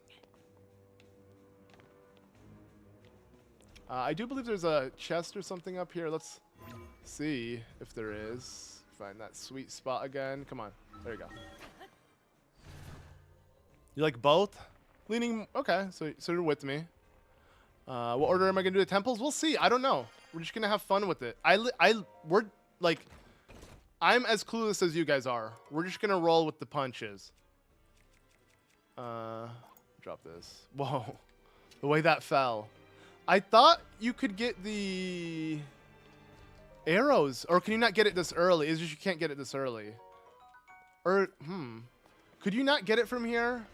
I do believe there's a chest or something up here. Let's see if there is. Find that sweet spot again. Come on. There you go. You like both? Leaning. Okay, so you're with me. What order am I going to do the temples? We'll see. I don't know. We're just going to have fun with it. We're like, I'm as clueless as you guys are. We're just going to roll with the punches. Drop this. Whoa. The way that fell. I thought you could get the arrows, or can you not get it this early? It's just you can't get it this early. Or, could you not get it from here?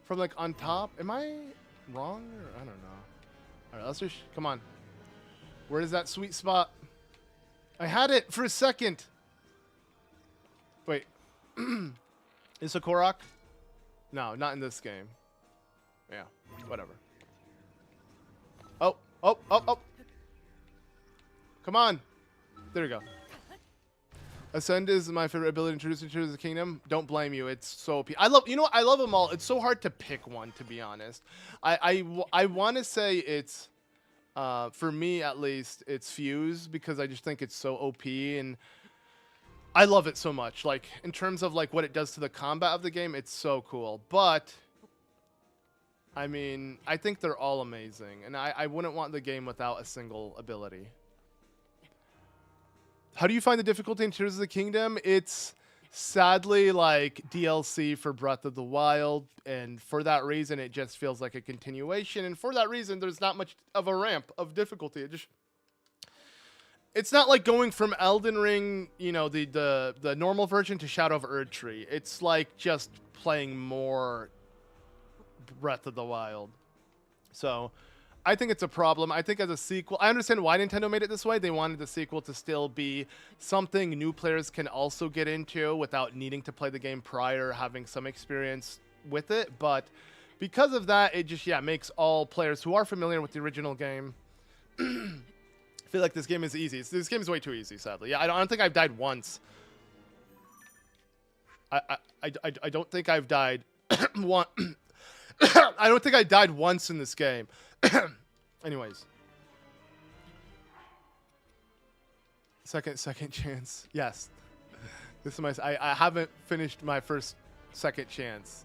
From, like, on top? Am I wrong? Or I don't know. All right, let's just, come on. Where is that sweet spot? I had it for a second. Is a Korok? No, not in this game. Yeah, whatever. Oh, oh, oh, oh. Come on. There we go. Ascend is my favorite ability to introduce into the kingdom. Don't blame you. It's so OP. I love, you know what? I love them all. It's so hard to pick one, to be honest. I want to say it's, for me at least, it's Fuse because I just think it's so OP and I love it so much. Like, in terms of like what it does to the combat of the game, it's so cool. But, I mean, I think they're all amazing. And I wouldn't want the game without a single ability. How do you find the difficulty in Tears of the Kingdom? It's sadly like DLC for Breath of the Wild, and for that reason, it just feels like a continuation. And for that reason, there's not much of a ramp of difficulty. It's not like going from Elden Ring, you know, the normal version to Shadow of Erdtree. It's like just playing more Breath of the Wild. So I think it's a problem. I think as a sequel, I understand why Nintendo made it this way. They wanted the sequel to still be something new players can also get into without needing to play the game prior, having some experience with it. But because of that, it just, yeah, makes all players who are familiar with the original game feel like this game is easy. This game is way too easy, sadly. Yeah, I don't think I've died once. I don't think I've died one. I don't think I died once in this game. Anyways. Second chance. Yes. This is my I haven't finished my first second chance.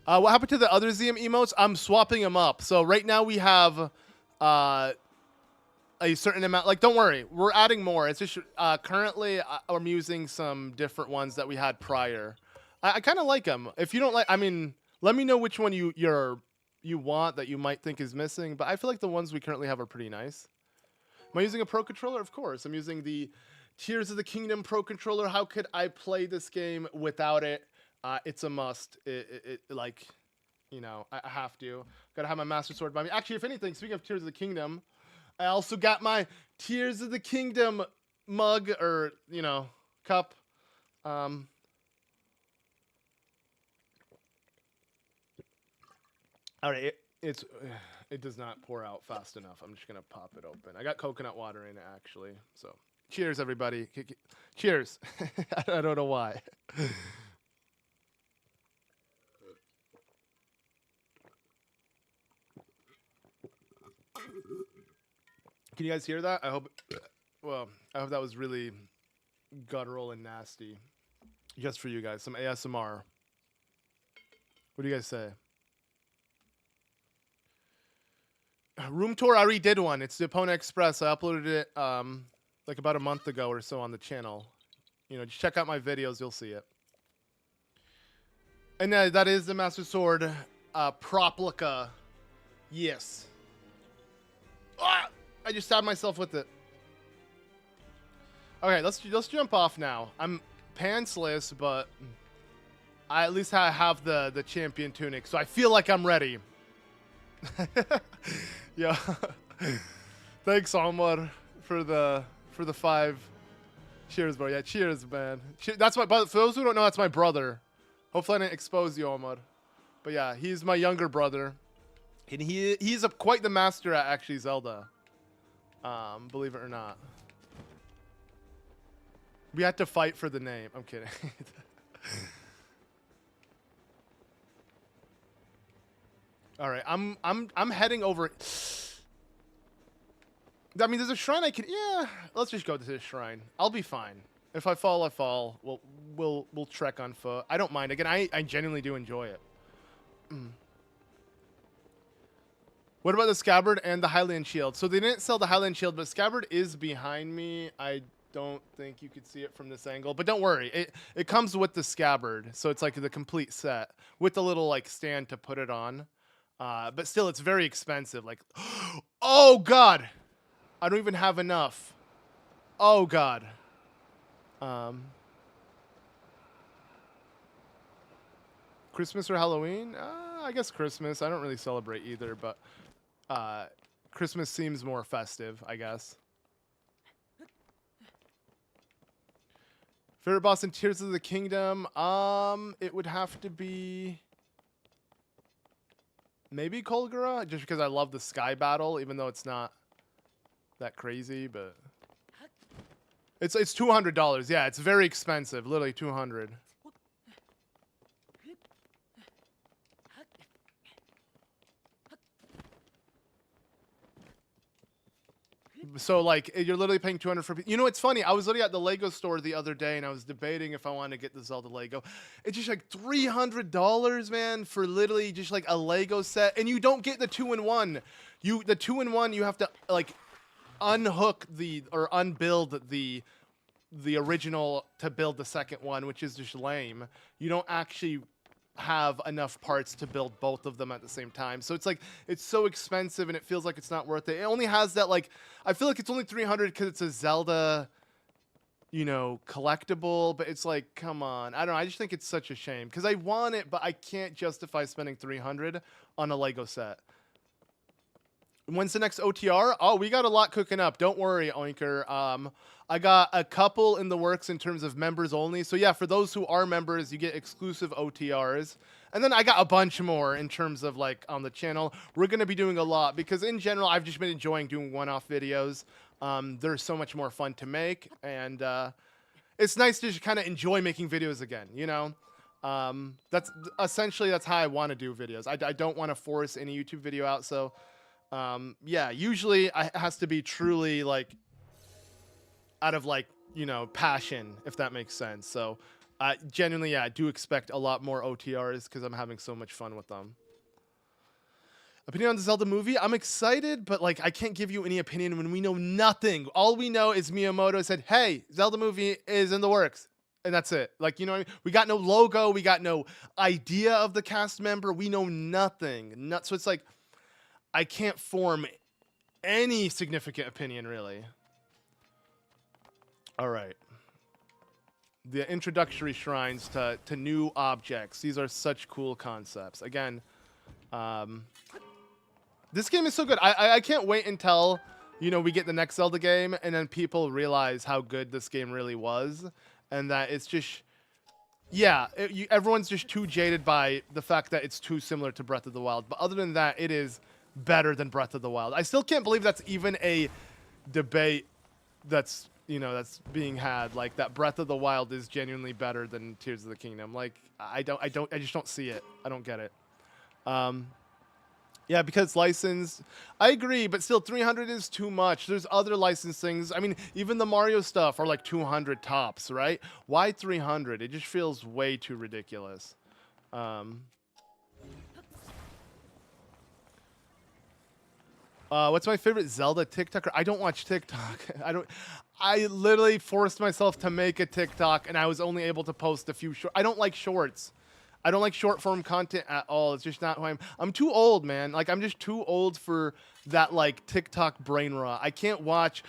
What happened to the other ZM emotes? I'm swapping them up. So right now we have a certain amount. Like, don't worry, we're adding more. It's just currently I'm using some different ones that we had prior. I kind of like them. If you don't like, I mean, let me know which one you want that you might think is missing. But I feel like the ones we currently have are pretty nice. Am I using a Pro Controller? Of course. I'm using the Tears of the Kingdom Pro Controller. How could I play this game without it? It's a must. It like, you know, I have to. Gotta have my Master Sword by me. Actually, if anything, speaking of Tears of the Kingdom, I also got my Tears of the Kingdom mug or, you know, cup. All right, it does not pour out fast enough. I'm just gonna pop it open. I got coconut water in it actually. So, cheers, everybody. Cheers. I don't know why. Can you guys hear that? I hope. Well, I hope that was really guttural and nasty. Just for you guys, some ASMR. What do you guys say? Room tour, I already did one. It's the Epona Express. I uploaded it like about a month ago or so on the channel. You know, just check out my videos. You'll see it. And that is the Master Sword Proplica. Yes. Ah, I just stabbed myself with it. Okay, let's jump off now. I'm pantsless, but I at least have the champion tunic, so I feel like I'm ready. Yeah. Thanks, Omar, for the 5. Cheers, bro. Yeah, cheers, man. That's my. But for those who don't know, that's my brother. Hopefully, I didn't expose you, Omar. But yeah, he's my younger brother, and he's quite the master at actually Zelda. Believe it or not. We had to fight for the name. I'm kidding. All right, I'm heading over. I mean, there's a shrine I can. Yeah, let's just go to this shrine. I'll be fine. If I fall, I fall. We'll trek on foot. I don't mind. Again, I genuinely do enjoy it. What about the scabbard and the Highland shield? So they didn't sell the Highland shield, but scabbard is behind me. I don't think you could see it from this angle, but don't worry. It comes with the scabbard, so it's like the complete set with the little like stand to put it on. But still, it's very expensive. Like, oh God, I don't even have enough. Oh God. Christmas or Halloween? I guess Christmas. I don't really celebrate either, but Christmas seems more festive, I guess. Favorite boss in Tears of the Kingdom? It would have to be maybe Kolgara, just because I love the sky battle, even though it's not that crazy, but it's $200. Yeah, it's very expensive, literally 200. So like you're literally paying 200 for. You know, it's funny. I was literally at the Lego store the other day, and I was debating if I wanted to get the Zelda Lego. It's just like $300, man, for literally just like a Lego set, and you don't get the 2-in-1. The 2-in-1, you have to like unhook or unbuild the original to build the second one, which is just lame. You don't actually have enough parts to build both of them at the same time. So it's like, it's so expensive and it feels like it's not worth it. It only has that, like, I feel like it's only 300 because it's a Zelda, you know, collectible, but it's like, come on. I don't know. I just think it's such a shame because I want it, but I can't justify spending 300 on a Lego set. When's the next OTR? Oh, we got a lot cooking up. Don't worry, Oinker. I got a couple in the works in terms of members only. So yeah, for those who are members, you get exclusive OTRs. And then I got a bunch more in terms of like on the channel. We're going to be doing a lot because in general, I've just been enjoying doing one-off videos. They're so much more fun to make. And it's nice to just kind of enjoy making videos again, you know? That's how I want to do videos. I don't want to force any YouTube video out. So yeah, usually it has to be truly like out of like, you know, passion, if that makes sense. So genuinely, yeah, I do expect a lot more OTRs because I'm having so much fun with them. Opinion on the Zelda movie? I'm excited, but like I can't give you any opinion when we know nothing. All we know is Miyamoto said, hey, Zelda movie is in the works. And that's it. Like, you know what I mean? We got no logo. We got no idea of the cast member. We know nothing. So it's like, I can't form any significant opinion, really. All right. The introductory shrines to new objects. These are such cool concepts. Again, this game is so good. I can't wait until, you know, we get the next Zelda game and then people realize how good this game really was. And that it's just, yeah, everyone's just too jaded by the fact that it's too similar to Breath of the Wild. But other than that, it is better than Breath of the Wild. I still can't believe that's even a debate that's, you know, that's being had, like that Breath of the Wild is genuinely better than Tears of the Kingdom. Like I just don't see it. I don't get it. Yeah, because licensed, I agree, but still 300 is too much. There's other licensed things. I mean, even the Mario stuff are like 200 tops, right? Why 300? It just feels way too ridiculous. What's my favorite Zelda TikToker? I don't watch TikTok. I literally forced myself to make a TikTok and I was only able to post a few short. I don't like shorts. I don't like short form content at all. It's just not who I am. I'm too old, man. Like I'm just too old for that like TikTok brain rot. I can't watch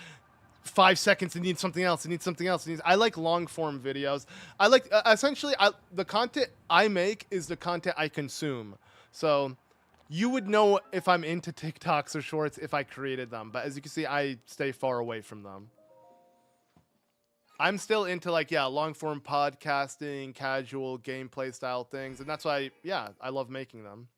5 seconds and need something else. I need something else. I like long form videos. I like essentially the content I make is the content I consume. So you would know if I'm into TikToks or shorts if I created them. But as you can see, I stay far away from them. I'm still into like, yeah, long form podcasting, casual gameplay style things. And that's why, yeah, I love making them.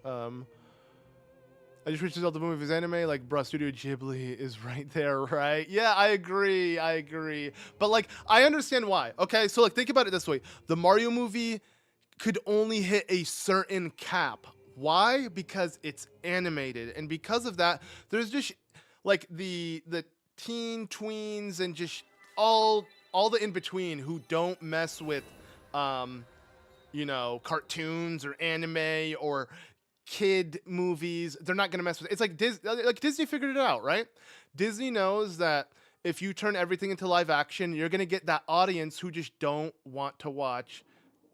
I just wish the Zelda movie was anime. Like, bruh, Studio Ghibli is right there, right? Yeah, I agree. I agree. But like, I understand why. Okay, so like, think about it this way. The Mario movie could only hit a certain cap. Why? Because it's animated. And because of that, there's just like the teen tweens and just all the in-between who don't mess with, you know, cartoons or anime or kid movies. They're not going to mess with it. It's like Disney figured it out, right? Disney knows that if you turn everything into live action, you're going to get that audience who just don't want to watch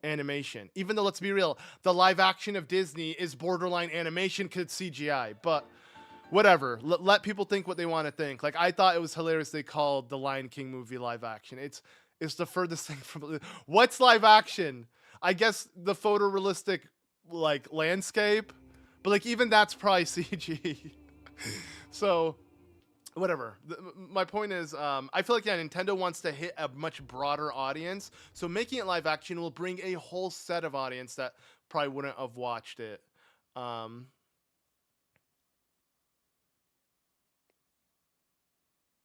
animation. Even though, let's be real, the live action of Disney is borderline animation because it's CGI, but whatever. Let people think what they want to think. Like, I thought it was hilarious they called the Lion King movie live action. It's the furthest thing from what's live action. I guess the photorealistic like landscape, but like even that's probably CG. So whatever. My point is, I feel like yeah, Nintendo wants to hit a much broader audience, so making it live action will bring a whole set of audience that probably wouldn't have watched it. Um,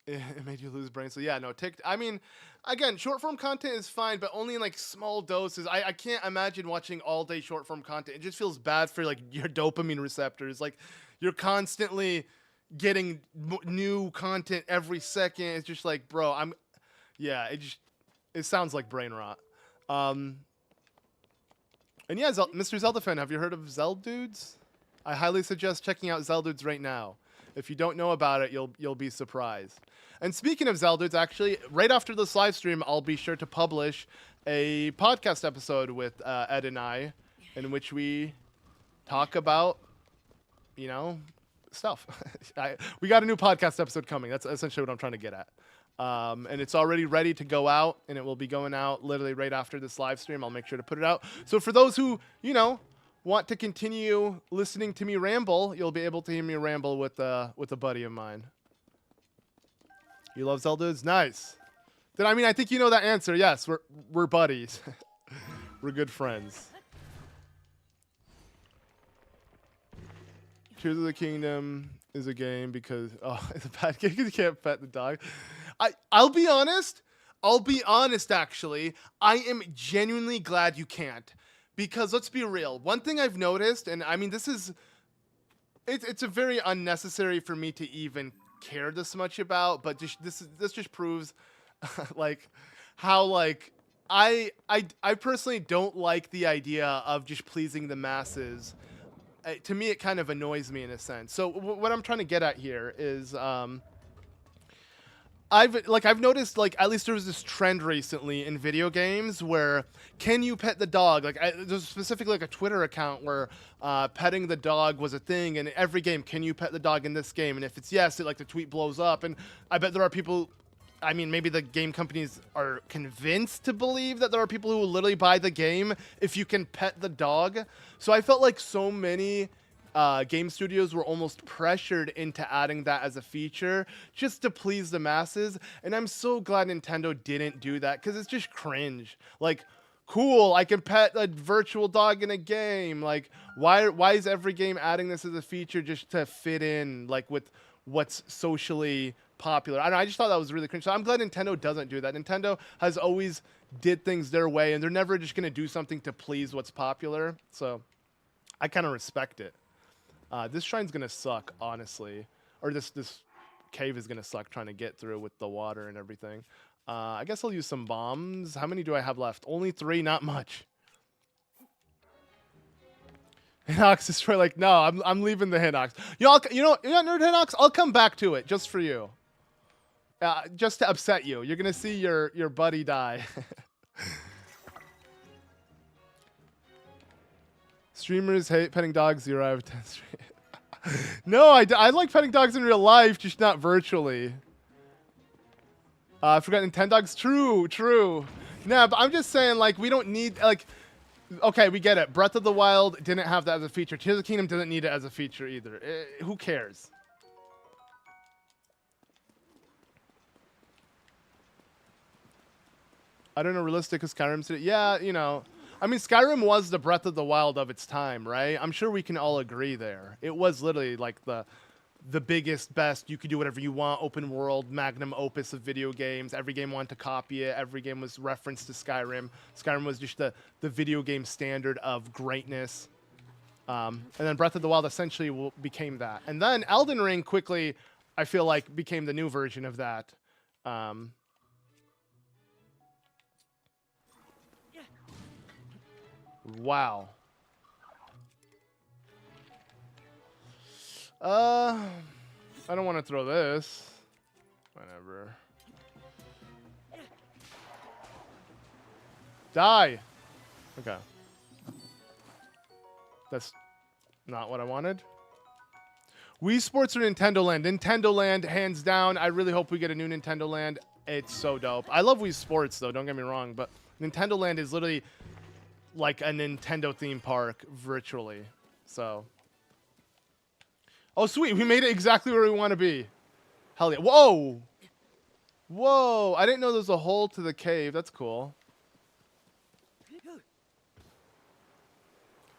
it made you lose brain. So yeah, no, I mean, again, short form content is fine, but only in like small doses. I can't imagine watching all day short form content. It just feels bad for like your dopamine receptors. Like you're constantly getting new content every second. It's just like, bro, yeah, it sounds like brain rot. Um, and yeah, Mr. Zelda fan, have you heard of Zeldudes? I highly suggest checking out Zeldudes right now. If you don't know about it, you'll be surprised. And speaking of Zeldudes, actually, right after this live stream, I'll be sure to publish a podcast episode with Ed and I, in which we talk about, you know, stuff. We got a new podcast episode coming. That's essentially what I'm trying to get at. And it's already ready to go out, and it will be going out literally right after this live stream. I'll make sure to put it out. So for those who, you know, want to continue listening to me ramble, you'll be able to hear me ramble with a buddy of mine. You love Zeldas? Nice. Then I mean, I think you know that answer. Yes, we're buddies. We're good friends. Tears of the Kingdom is a game because it's a bad game because you can't pet the dog. I'll be honest. Actually, I am genuinely glad you can't, because let's be real. One thing I've noticed, and I mean it's a very unnecessary for me to even care this much about, but this just proves like how like I personally don't like the idea of just pleasing the masses. To me, it kind of annoys me in a sense. So what I'm trying to get at here is I've noticed, like, at least there was this trend recently in video games where can you pet the dog? Like there's specifically like a Twitter account where petting the dog was a thing, and every game, can you pet the dog in this game? And if it's yes, the tweet blows up. And I bet there are people, I mean, maybe the game companies are convinced to believe that there are people who will literally buy the game if you can pet the dog. So I felt like so many game studios were almost pressured into adding that as a feature just to please the masses. And I'm so glad Nintendo didn't do that, because it's just cringe. Like, cool, I can pet a virtual dog in a game. Like, why is every game adding this as a feature just to fit in, like, with what's socially popular? I don't know, I just thought that was really cringe. So I'm glad Nintendo doesn't do that. Nintendo has always did things their way, and they're never just going to do something to please what's popular. So I kind of respect it. This shrine's going to suck, honestly. Or this cave is going to suck trying to get through with the water and everything. I guess I'll use some bombs. How many do I have left? Only 3, not much. Hinox is like, no, I'm leaving the Hinox. You know, Nerd Hinox, I'll come back to it just for you. Just to upset you. You're going to see your buddy die. Streamers hate petting dogs. 0 out of 10. No, I like petting dogs in real life, just not virtually. I forgot Nintendogs. True. Nah, but I'm just saying, like, we don't need, like, okay, we get it. Breath of the Wild didn't have that as a feature. Tears of the Kingdom doesn't need it as a feature either. Who cares? I don't know, realistic as Skyrim today. Yeah, you know. I mean, Skyrim was the Breath of the Wild of its time, right? I'm sure we can all agree there. It was literally like the biggest, best, you could do whatever you want, open world, magnum opus of video games. Every game wanted to copy it. Every game was referenced to Skyrim. Skyrim was just the video game standard of greatness. And then Breath of the Wild essentially became that. And then Elden Ring quickly, I feel like, became the new version of that. Wow. I don't want to throw this. Whatever. Die. Okay. That's not what I wanted. Wii Sports or Nintendo Land? Nintendo Land, hands down. I really hope we get a new Nintendo Land. It's so dope. I love Wii Sports, though. Don't get me wrong. But Nintendo Land is literally like a Nintendo theme park virtually. So. Oh, sweet. We made it exactly where we want to be. Hell yeah. Whoa! Whoa! I didn't know there was a hole to the cave. That's cool.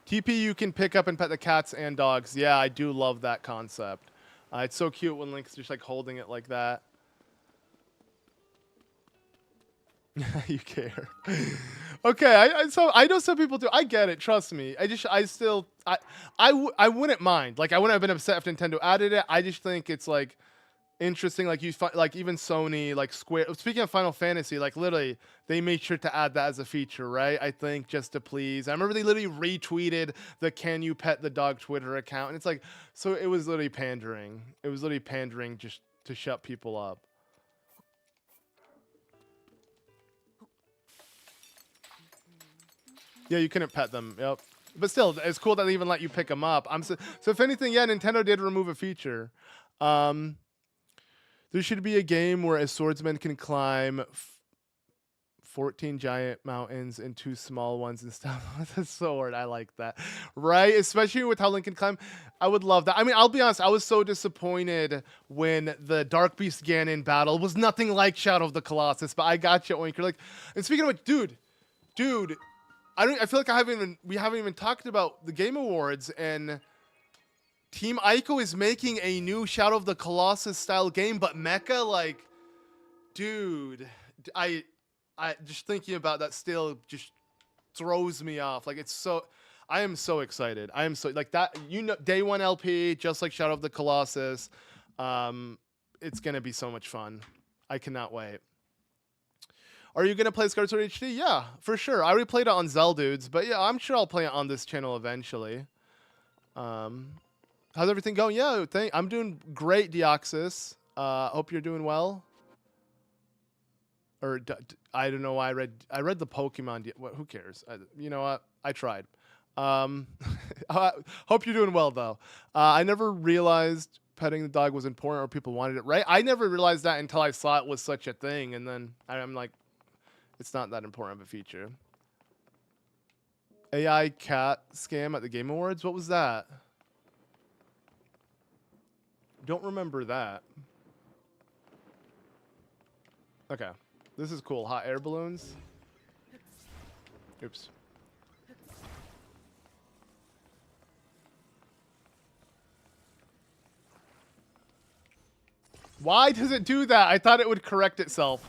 TP you can pick up and pet the cats and dogs. Yeah, I do love that concept. It's so cute when Link's just like holding it like that. You care. Okay, so I know some people do. I get it. Trust me. I wouldn't mind. Like I wouldn't have been upset if Nintendo added it. I just think it's like interesting. Like like even Sony, like Square. Speaking of Final Fantasy, like literally they made sure to add that as a feature, right? I think just to please. I remember they literally retweeted the "Can you pet the dog" Twitter account, and it's like, so it was literally pandering. It was literally pandering just to shut people up. Yeah, you couldn't pet them. Yep. But still, it's cool that they even let you pick them up. So if anything, yeah, Nintendo did remove a feature. There should be a game where a swordsman can climb 14 giant mountains and 2 small ones and stuff with a sword. I like that. Right? Especially with how Link can climb. I would love that. I mean, I'll be honest. I was so disappointed when the Dark Beast Ganon battle was nothing like Shadow of the Colossus. But I got you, Oinker. Like, and speaking of which, dude. I feel like we haven't even talked about the Game Awards, and Team Ico is making a new Shadow of the Colossus style game, but mecha, like, dude, I just thinking about that still just throws me off. Like, I am so excited. I am so, like, that, day one LP, just like Shadow of the Colossus. It's gonna be so much fun. I cannot wait. Are you going to play Skyward Sword HD? Yeah, for sure. I already played it on Zeldudes, but yeah, I'm sure I'll play it on this channel eventually. How's everything going? Yeah, I'm doing great, Deoxys. Hope you're doing well. Or I don't know why I read the Pokemon. Who cares? You know what? I tried. Hope you're doing well, though. I never realized petting the dog was important or people wanted it, right? I never realized that until I saw it was such a thing, and then I'm like, it's not that important of a feature. AI cat scam at the Game Awards? What was that? Don't remember that. Okay. This is cool. Hot air balloons. Oops. Why does it do that? I thought it would correct itself.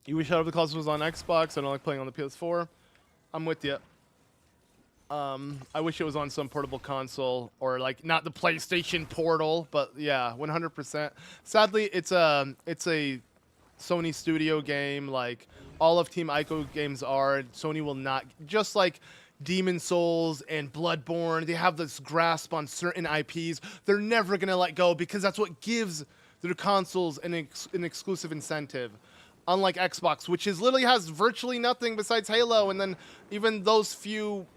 You wish Shadow of the Colossus was on Xbox. I don't like playing on the PS4. I'm with you. I wish it was on some portable console or like not the PlayStation Portal, but yeah, 100%. Sadly, it's a Sony studio game. Like all of Team Ico games are. Sony will not, just like Demon Souls and Bloodborne. They have this grasp on certain IPs. They're never gonna let go because that's what gives their consoles an exclusive incentive. Unlike Xbox, which literally has virtually nothing besides Halo, and then even those few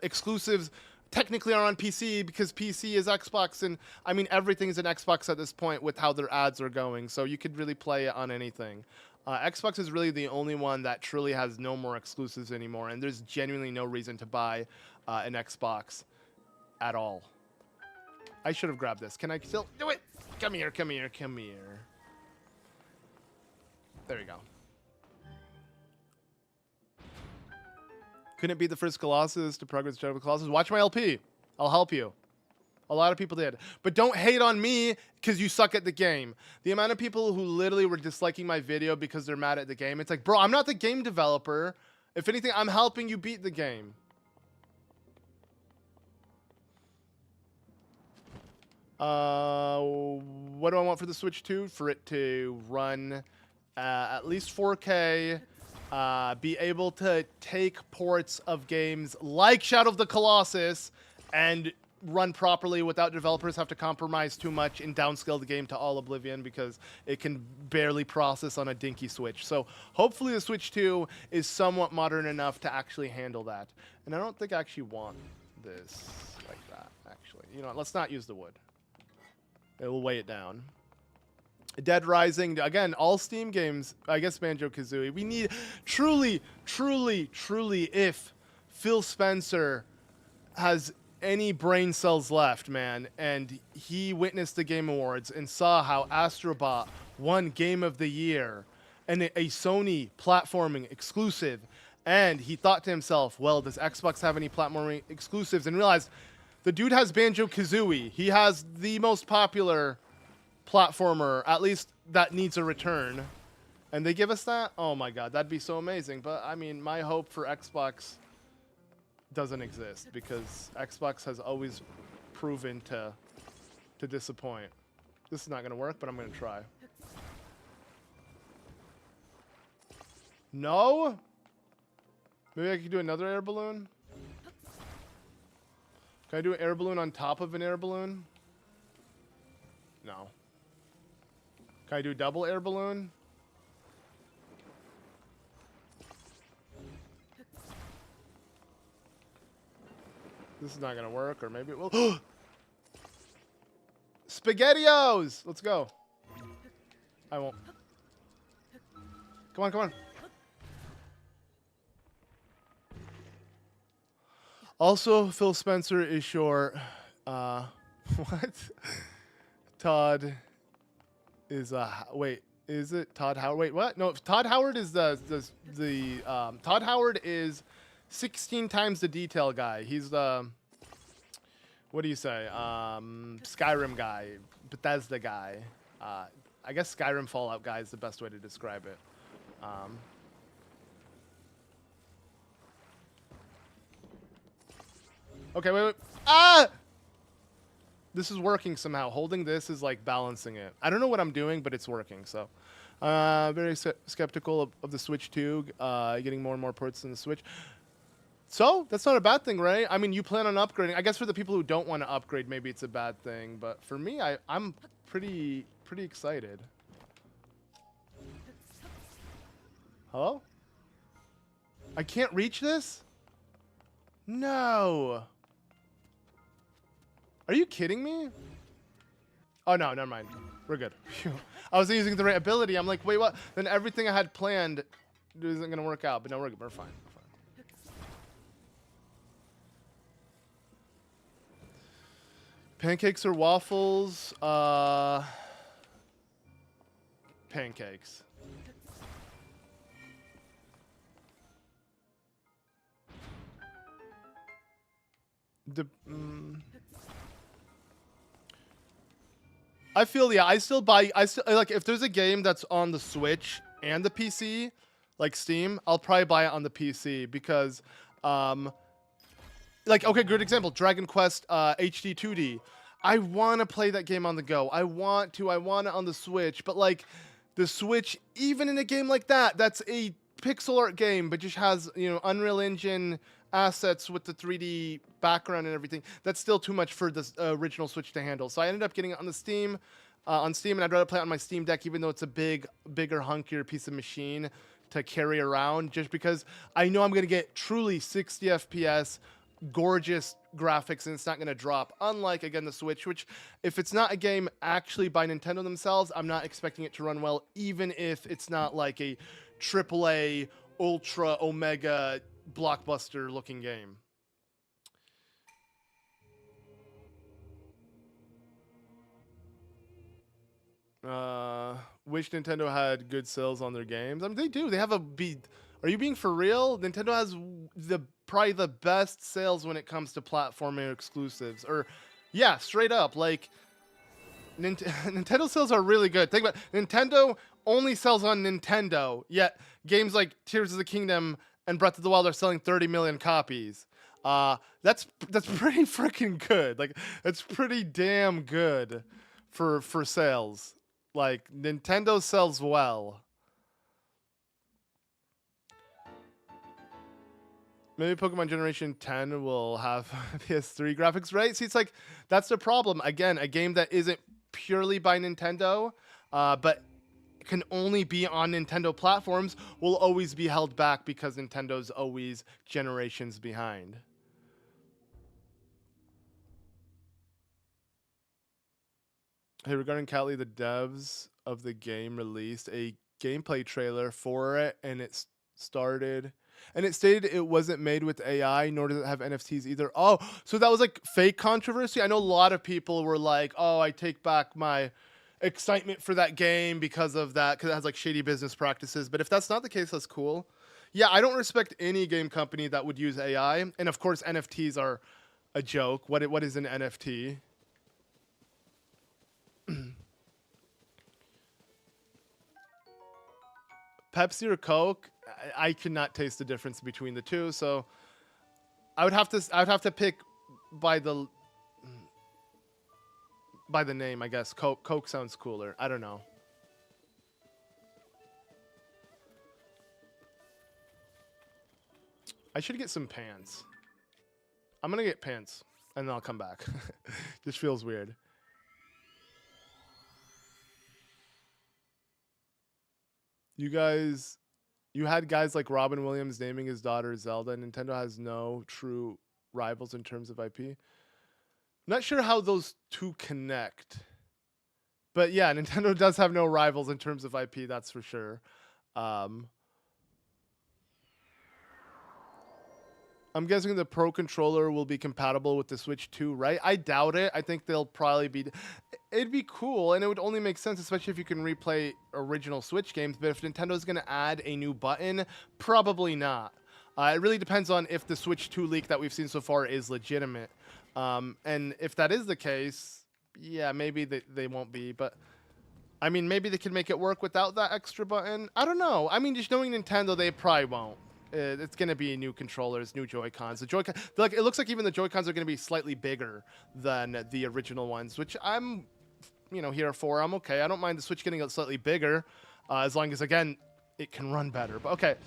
exclusives technically are on PC because PC is Xbox, and I mean everything is an Xbox at this point with how their ads are going, so you could really play it on anything. Xbox is really the only one that truly has no more exclusives anymore, and there's genuinely no reason to buy an Xbox at all. I should have grabbed this. Can I still do it? Come here, come here, come here. There you go. Couldn't be the first Colossus to progress Shadow of the Colossus. Watch my LP. I'll help you. A lot of people did. But don't hate on me because you suck at the game. The amount of people who literally were disliking my video because they're mad at the game. It's like, bro, I'm not the game developer. If anything, I'm helping you beat the game. What do I want for the Switch 2? For it to run at least 4K, be able to take ports of games like Shadow of the Colossus and run properly without developers have to compromise too much and downscale the game to all oblivion because it can barely process on a dinky Switch. So hopefully the Switch 2 is somewhat modern enough to actually handle that. And I don't think I actually want this like that, actually. You know what, let's not use the wood. It will weigh it down. Dead Rising, again, all Steam games, I guess Banjo-Kazooie. We need, truly, if Phil Spencer has any brain cells left, man. And he witnessed the Game Awards and saw how Astrobot won Game of the Year and a Sony platforming exclusive. And he thought to himself, well, does Xbox have any platforming exclusives? And realized the dude has Banjo-Kazooie. He has the most popular platformer, at least that needs a return. And they give us that? Oh my god, that'd be so amazing. But I mean, my hope for Xbox doesn't exist because Xbox has always proven to disappoint. This is not going to work, but I'm going to try. No? Maybe I could do another air balloon? Can I do an air balloon on top of an air balloon? No. Can I do double air balloon? This is not gonna work, or maybe it will. SpaghettiOs! Let's go. I won't. Come on, come on. Also, Phil Spencer is short. What? Todd is wait, is it Todd Howard? Wait, what? No, Todd Howard is the Todd Howard is 16 times the detail guy. He's the, what do you say? Skyrim guy, Bethesda guy. I guess Skyrim Fallout guy is the best way to describe it. Okay, wait. Ah! This is working somehow. Holding this is like balancing it. I don't know what I'm doing, but it's working. So, very skeptical of the Switch 2, getting more and more ports in the Switch. So, that's not a bad thing, right? I mean, you plan on upgrading. I guess for the people who don't want to upgrade, maybe it's a bad thing. But for me, I'm pretty excited. Hello? I can't reach this? No. Are you kidding me? Oh, no, never mind. We're good. I was using the right ability. I'm like, wait, what? Then everything I had planned isn't going to work out. But no, we're good. We're fine. We're fine. Pancakes or waffles? Pancakes. I feel, yeah, I still like, if there's a game that's on the Switch and the PC, like Steam, I'll probably buy it on the PC because, like, okay, good example, Dragon Quest HD 2D. I want to play that game on the go. I want it on the Switch, but like, the Switch, even in a game like that, that's a pixel art game, but just has, you know, Unreal Engine assets with the 3D background and everything. That's still too much for the original Switch to handle. So I ended up getting it on the Steam, and I'd rather play it on my Steam Deck, even though it's a bigger, hunkier piece of machine to carry around, just because I know I'm going to get truly 60 FPS, gorgeous graphics, and it's not going to drop. Unlike, again, the Switch, which, if it's not a game actually by Nintendo themselves, I'm not expecting it to run well, even if it's not like a AAA, ultra, omega, blockbuster looking game. Wish Nintendo had good sales on their games. I mean, they do. They have a Are you being for real? Nintendo has probably the best sales when it comes to platforming exclusives. Or, yeah, straight up. Like, Nintendo sales are really good. Think about it. Nintendo only sells on Nintendo, yet games like Tears of the Kingdom and Breath of the Wild are selling 30 million copies. That's pretty freaking good. Like, that's pretty damn good for sales. Like, Nintendo sells well. Maybe Pokemon Generation 10 will have PS3 graphics, right? See, it's like, that's the problem. Again, a game that isn't purely by Nintendo, but can only be on Nintendo platforms, will always be held back because Nintendo's always generations behind. Hey, regarding Cali, the devs of the game released a gameplay trailer for it, and it started. And it stated it wasn't made with AI, nor does it have NFTs either. Oh, so that was like fake controversy. I know a lot of people were like, "Oh, I take back my excitement for that game because of that, because it has like shady business practices." But if that's not the case, that's cool. Yeah, I don't respect any game company that would use AI, and of course, NFTs are a joke. What is an NFT? Pepsi or Coke? I cannot taste the difference between the two, so I would have to pick by the name, I guess. Coke sounds cooler. I don't know. I should get some pants. I'm gonna get pants, and then I'll come back. Just feels weird. You had guys like Robin Williams naming his daughter Zelda. Nintendo has no true rivals in terms of IP. Not sure how those two connect. But yeah, Nintendo does have no rivals in terms of IP, that's for sure. I'm guessing the Pro Controller will be compatible with the Switch 2, right? I doubt it. I think they'll probably be... It'd be cool, and it would only make sense, especially if you can replay original Switch games. But if Nintendo's going to add a new button, probably not. It really depends on if the Switch 2 leak that we've seen so far is legitimate. And if that is the case, yeah, maybe they won't be. But, I mean, maybe they can make it work without that extra button. I don't know. I mean, just knowing Nintendo, they probably won't. It's going to be new controllers, new Joy-Cons. It looks like even the Joy-Cons are going to be slightly bigger than the original ones, which I'm, here for. I'm okay. I don't mind the Switch getting slightly bigger, as long as, again, it can run better. But okay,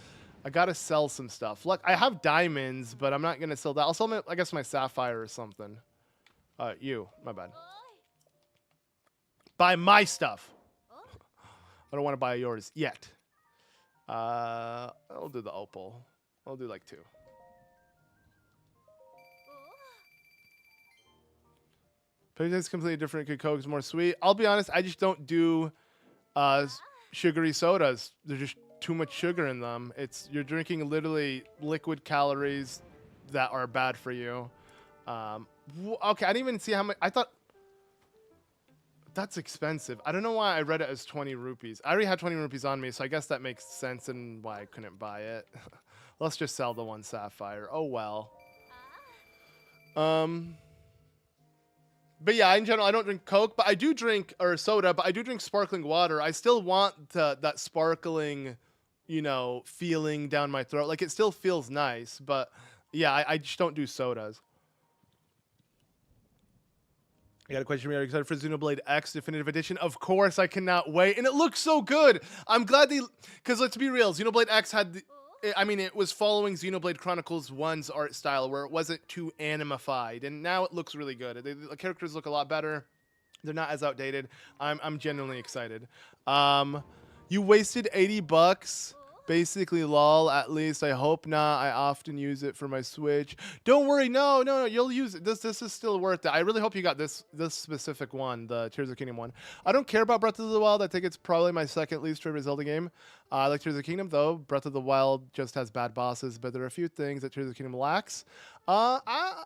I got to sell some stuff. Look, I have diamonds, but I'm not going to sell that. I'll sell, I guess, my sapphire or something. My bad. Buy my stuff. I don't want to buy yours yet. I'll do the opal. I'll do like 2. Pepsi's completely different. Coke's more sweet. I'll be honest, I just don't do sugary sodas. There's just too much sugar in them. You're drinking literally liquid calories that are bad for you. Okay, I didn't even see how much. I thought that's expensive. I don't know why I read it as 20 rupees. I already had 20 rupees on me, so I guess that makes sense and why I couldn't buy it. Let's just sell the one sapphire. Oh, well. But yeah, in general, I don't drink Coke, but I do drink, or soda, but I do drink sparkling water. I still want that sparkling, feeling down my throat. Like, it still feels nice, but yeah, I just don't do sodas. I got a question. Are you excited for Xenoblade X Definitive Edition? Of course, I cannot wait. And it looks so good. I'm glad because let's be real, Xenoblade X had, it was following Xenoblade Chronicles 1's art style where it wasn't too animified. And now it looks really good. The characters look a lot better. They're not as outdated. I'm genuinely excited. You wasted $80. Basically, lol, at least. I hope not. I often use it for my Switch. Don't worry. No. You'll use it. This is still worth it. I really hope you got this specific one, the Tears of the Kingdom one. I don't care about Breath of the Wild. I think it's probably my second least favorite Zelda game. I like Tears of the Kingdom, though. Breath of the Wild just has bad bosses, but there are a few things that Tears of the Kingdom lacks. I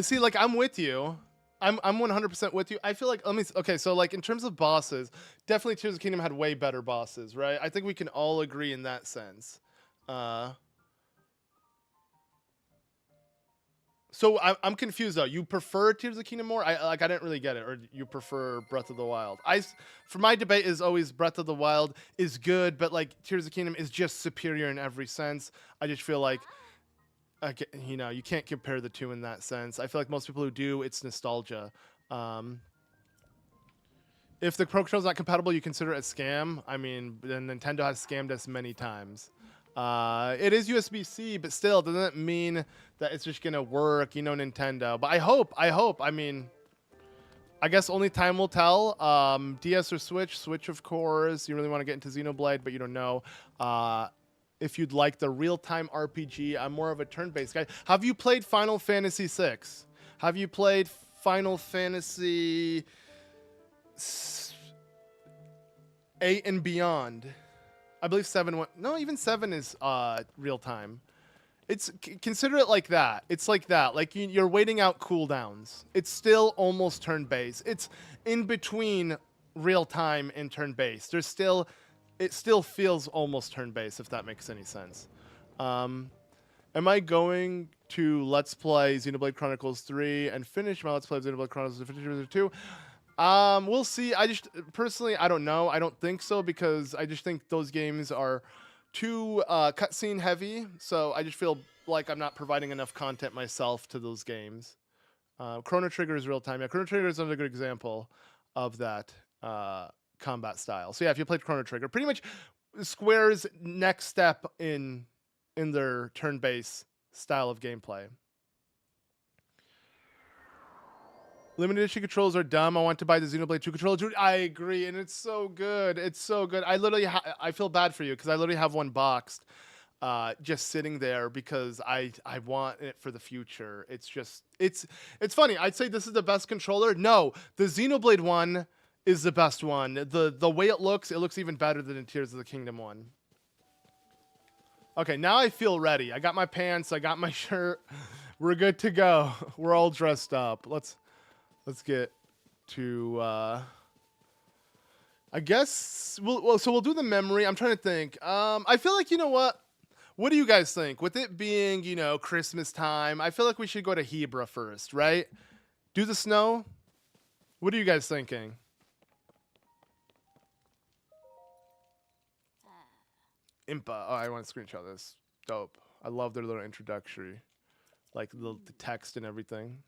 see, like, I'm with you. I'm 100% with you. I feel like, okay, so like in terms of bosses, definitely Tears of the Kingdom had way better bosses, right? I think we can all agree in that sense. So I'm confused though. You prefer Tears of the Kingdom more? I didn't really get it. Or you prefer Breath of the Wild? For my debate is always Breath of the Wild is good, but like Tears of the Kingdom is just superior in every sense. I just feel like, you can't compare the two in that sense. I feel like most people who do, it's nostalgia. If the Pro Controller's not compatible, you consider it a scam. I mean, then Nintendo has scammed us many times. It is USB-C, but still, doesn't mean that it's just gonna work, Nintendo. But I hope. I mean, I guess only time will tell. DS or Switch? Switch, of course. You really want to get into Xenoblade, but you don't know. If you'd like the real-time RPG, I'm more of a turn-based guy. Have you played Final Fantasy VI? Have you played Final Fantasy 8 and beyond. I believe 7 no, even 7 is real time. It's consider it like that. It's like that. Like you're waiting out cooldowns. It's still almost turn-based. It's in between real time and turn-based. It still feels almost turn-based, if that makes any sense. Am I going to Let's Play Xenoblade Chronicles 3 and finish my Let's Play of Xenoblade Chronicles 2? We'll see. I just personally, I don't know. I don't think so, because I just think those games are too cutscene heavy. So I just feel like I'm not providing enough content myself to those games. Chrono Trigger is real time. Yeah, Chrono Trigger is another good example of that combat style. So yeah, if you played Chrono Trigger, pretty much Square's next step in their turn-based style of gameplay. Limited edition controls are dumb. I want to buy the Xenoblade 2 controller. Dude, I agree, and it's so good. It's so good. I literally, I feel bad for you because I literally have one boxed, just sitting there because I want it for the future. It's just, it's funny. I'd say this is the best controller. No, the Xenoblade one is the best one. The way it looks even better than the Tears of the Kingdom one. Okay, now I feel ready. I got my pants. I got my shirt. We're good to go. We're all dressed up. Let's get to, I guess, we'll do the memory. I'm trying to think. I feel like, you know what? What do you guys think? With it being, you know, Christmas time, I feel like we should go to Hebra first, right? Do the snow? What are you guys thinking? Impa. Oh, I want to screenshot this. Dope. I love their little introductory. Like the text and everything.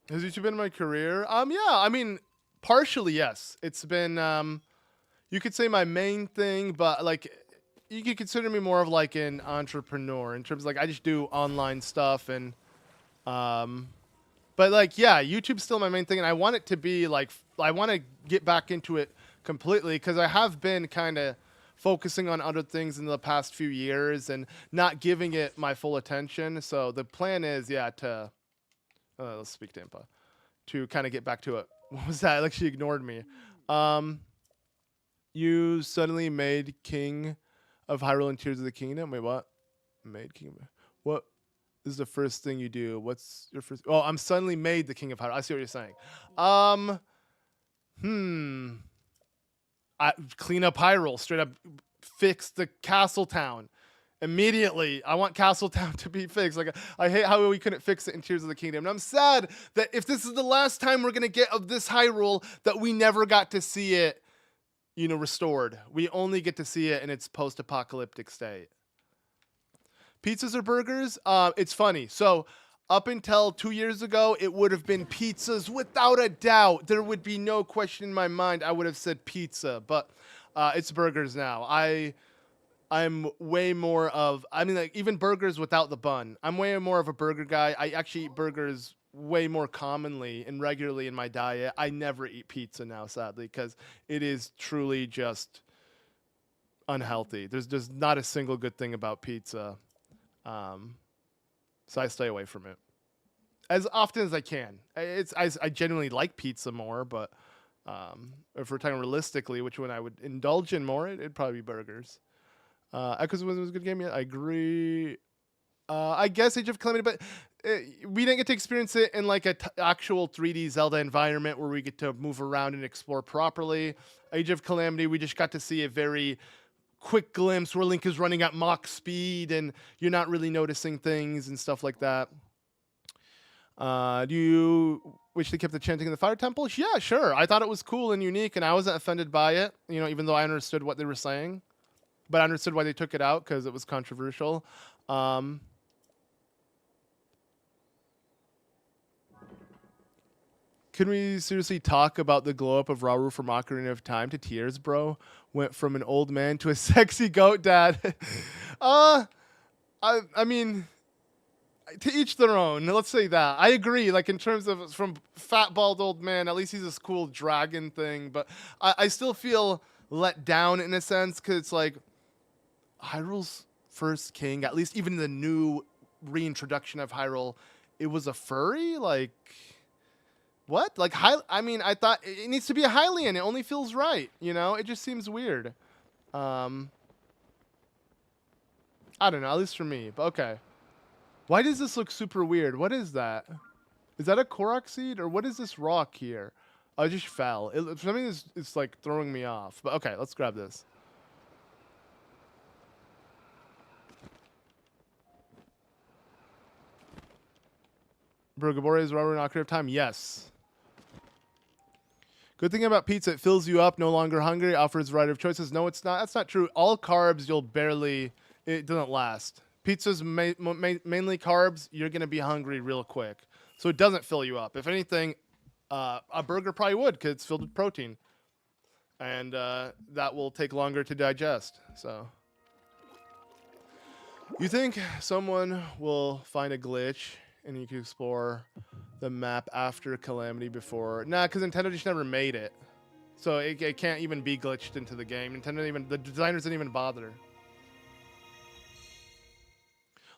Has YouTube been my career? Yeah, I mean, partially, yes. It's been, you could say my main thing, but like, you could consider me more of like an entrepreneur in terms of like, I just do online stuff and, but like, yeah, YouTube's still my main thing, and I want it to be like, I want to get back into it completely because I have been kind of focusing on other things in the past few years and not giving it my full attention. So the plan is, yeah, to, let's speak to Impa, to kind of get back to it. What was that? Like she ignored me. You suddenly made King of Hyrule and Tears of the Kingdom? Wait, what? Made King of... What is the first thing you do? What's your first... Oh, I'm suddenly made the King of Hyrule. I see what you're saying. I clean up Hyrule. Straight up fix the Castle Town. Immediately, I want Castle Town to be fixed. Like, I hate how we couldn't fix it in Tears of the Kingdom. And I'm sad that if this is the last time we're going to get of this Hyrule, that we never got to see it, you know, restored. We only get to see it in its post-apocalyptic state. Pizzas or burgers? It's funny. So up until 2 years ago, it would have been pizzas without a doubt. There would be no question in my mind. I would have said pizza, but it's burgers now. I'm way more of, I mean, like even burgers without the bun. I'm way more of a burger guy. I actually eat burgers way more commonly and regularly in my diet. I never eat pizza now, sadly, because it is truly just unhealthy. There's just not a single good thing about pizza. So I stay away from it as often as I can. I genuinely like pizza more, but if we're talking realistically, which one I would indulge in more, it'd probably be burgers. Echoes was a good game. Yeah, I agree. I guess Age of Calamity, but we didn't get to experience it in like a actual 3D Zelda environment where we get to move around and explore properly. Age of Calamity, we just got to see a very quick glimpse where Link is running at Mach speed and you're not really noticing things and stuff like that. Do you wish they kept the chanting in the Fire Temple? Yeah, sure. I thought it was cool and unique, and I wasn't offended by it, you know, even though I understood what they were saying. But I understood why they took it out, because it was controversial. Can we seriously talk about the glow up of Rauru from Ocarina of Time to tears, bro? Went from an old man to a sexy goat dad. I mean, to each their own. Let's say that. I agree. Like in terms of from fat bald old man, at least he's this cool dragon thing. But I still feel let down in a sense, because it's like Hyrule's first king, at least even the new reintroduction of Hyrule, it was a furry? Like, what? Like, I mean, I thought it needs to be a Hylian. It only feels right, you know? It just seems weird. I don't know, at least for me, but okay. Why does this look super weird? What is that? Is that a Korok seed, or what is this rock here? Oh, it just fell. For some reason, it's like throwing me off. But okay, let's grab this. Burgabore is rubber knocker of time. Yes. Good thing about pizza, it fills you up, no longer hungry, offers a variety of choices. No, it's not. That's not true. All carbs, you'll barely, it doesn't last. Pizza's mainly carbs, you're going to be hungry real quick. So it doesn't fill you up. If anything, a burger probably would, because it's filled with protein. And that will take longer to digest. So, you think someone will find a glitch and you can explore the map after Calamity before? Nah, because Nintendo just never made it. So it can't even be glitched into the game. The designers didn't even bother.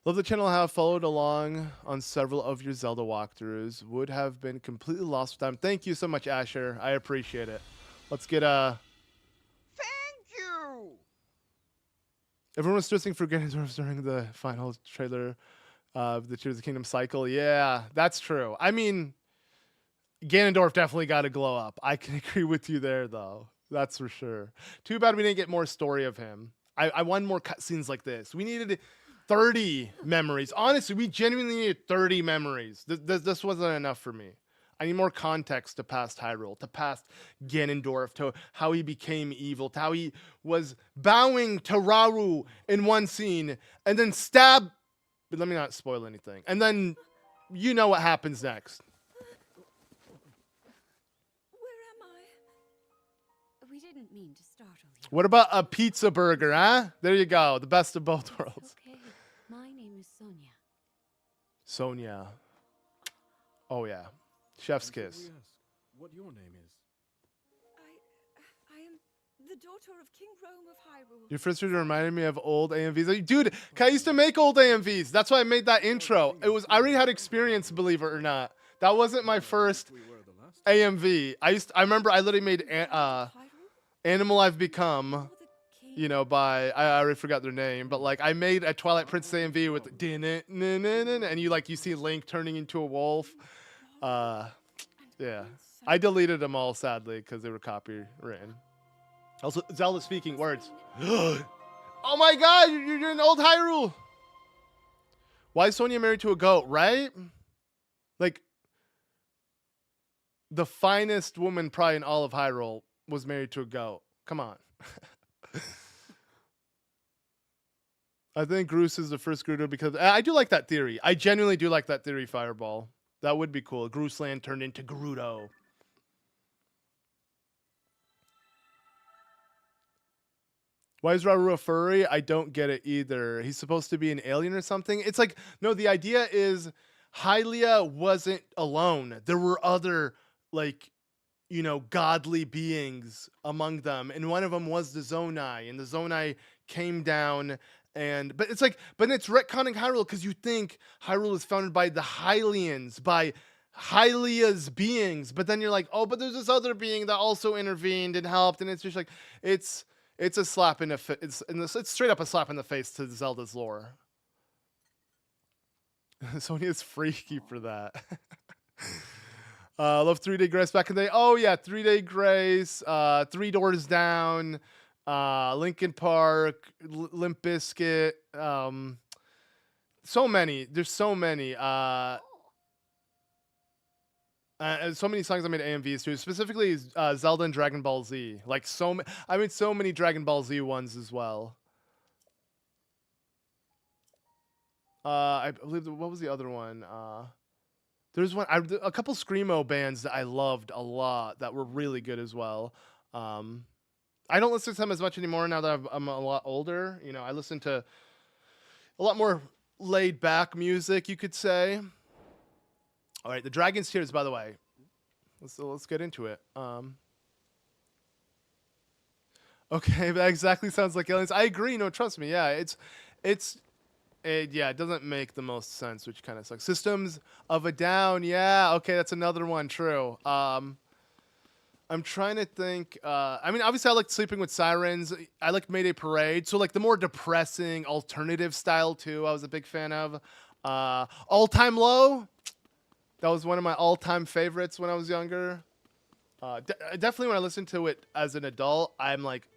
Love the channel. Have followed along on several of your Zelda walkthroughs. Would have been completely lost with time. Thank you so much, Asher. I appreciate it. Let's get Thank you. Everyone was stressing for Ganondorf during the final trailer of the Tears of the Kingdom cycle. Yeah, that's true. I mean, Ganondorf definitely got to glow up. I can agree with you there, though. That's for sure. Too bad we didn't get more story of him. I want more cutscenes like this. We needed 30 memories. Honestly, we genuinely needed 30 memories. This wasn't enough for me. I need more context to past Hyrule, to past Ganondorf, to how he became evil, to how he was bowing to Rauru in one scene and then stab. But let me not spoil anything. And then you know what happens next. Where am I? We didn't mean to startle you. What about a pizza burger, huh? There you go. The best of both worlds. Okay, my name is Sonia. Sonia. Oh, yeah. Chef's kiss. We ask what your name is? I am the daughter of King Rome of Hyrule. Your first video reminded me of old AMVs. Dude, I used to make old AMVs. That's why I made that intro. I already had experience, believe it or not. That wasn't my first We were the last. AMV. I remember I literally made Animal I've Become, you know, by I already forgot their name, but like I made a Twilight Princess AMV with and you see Link turning into a wolf. Yeah. I deleted them all sadly because they were copywritten. Also, Zelda speaking words. Oh my god, you're in old Hyrule. Why is Sonya married to a goat, right? Like, the finest woman probably in all of Hyrule was married to a goat. Come on. I think Groose is the first Gerudo because I do like that theory. I genuinely do like that theory, Fireball. That would be cool. Groose Land turned into Gerudo. Why is Rauru a furry? I don't get it either. He's supposed to be an alien or something. It's like, no, the idea is Hylia wasn't alone. There were other, like, you know, godly beings among them. And one of them was the Zonai. And the Zonai came down and, but it's retconning Hyrule because you think Hyrule is founded by the Hylians, by Hylia's beings. But then you're like, oh, but there's this other being that also intervened and helped. And it's just like, it's a slap in the face. It's straight up a slap in the face to Zelda's lore. Sonya's freaky for that. Love 3 Day Grace back in the day. Oh yeah, 3 Day Grace. 3 Doors Down. Linkin Park. Limp Bizkit. So many. There's so many. So many songs I made AMVs to, specifically Zelda and Dragon Ball Z. Like I made so many Dragon Ball Z ones as well. I believe what was the other one? There's one. A couple screamo bands that I loved a lot that were really good as well. I don't listen to them as much anymore now that I'm a lot older. You know, I listen to a lot more laid back music, you could say. All right, the Dragon's Tears, by the way. Let's get into it. Okay, that exactly sounds like aliens. I agree. No, trust me. Yeah, it's Yeah, it doesn't make the most sense, which kind of sucks. Systems of a Down, yeah, okay, that's another one, true. I'm trying to think. I mean, obviously, I liked Sleeping with Sirens. I liked Mayday Parade. So, like, the more depressing alternative style, too, I was a big fan of. All Time Low. That was one of my all-time favorites when I was younger. Definitely when I listened to it as an adult, I'm like,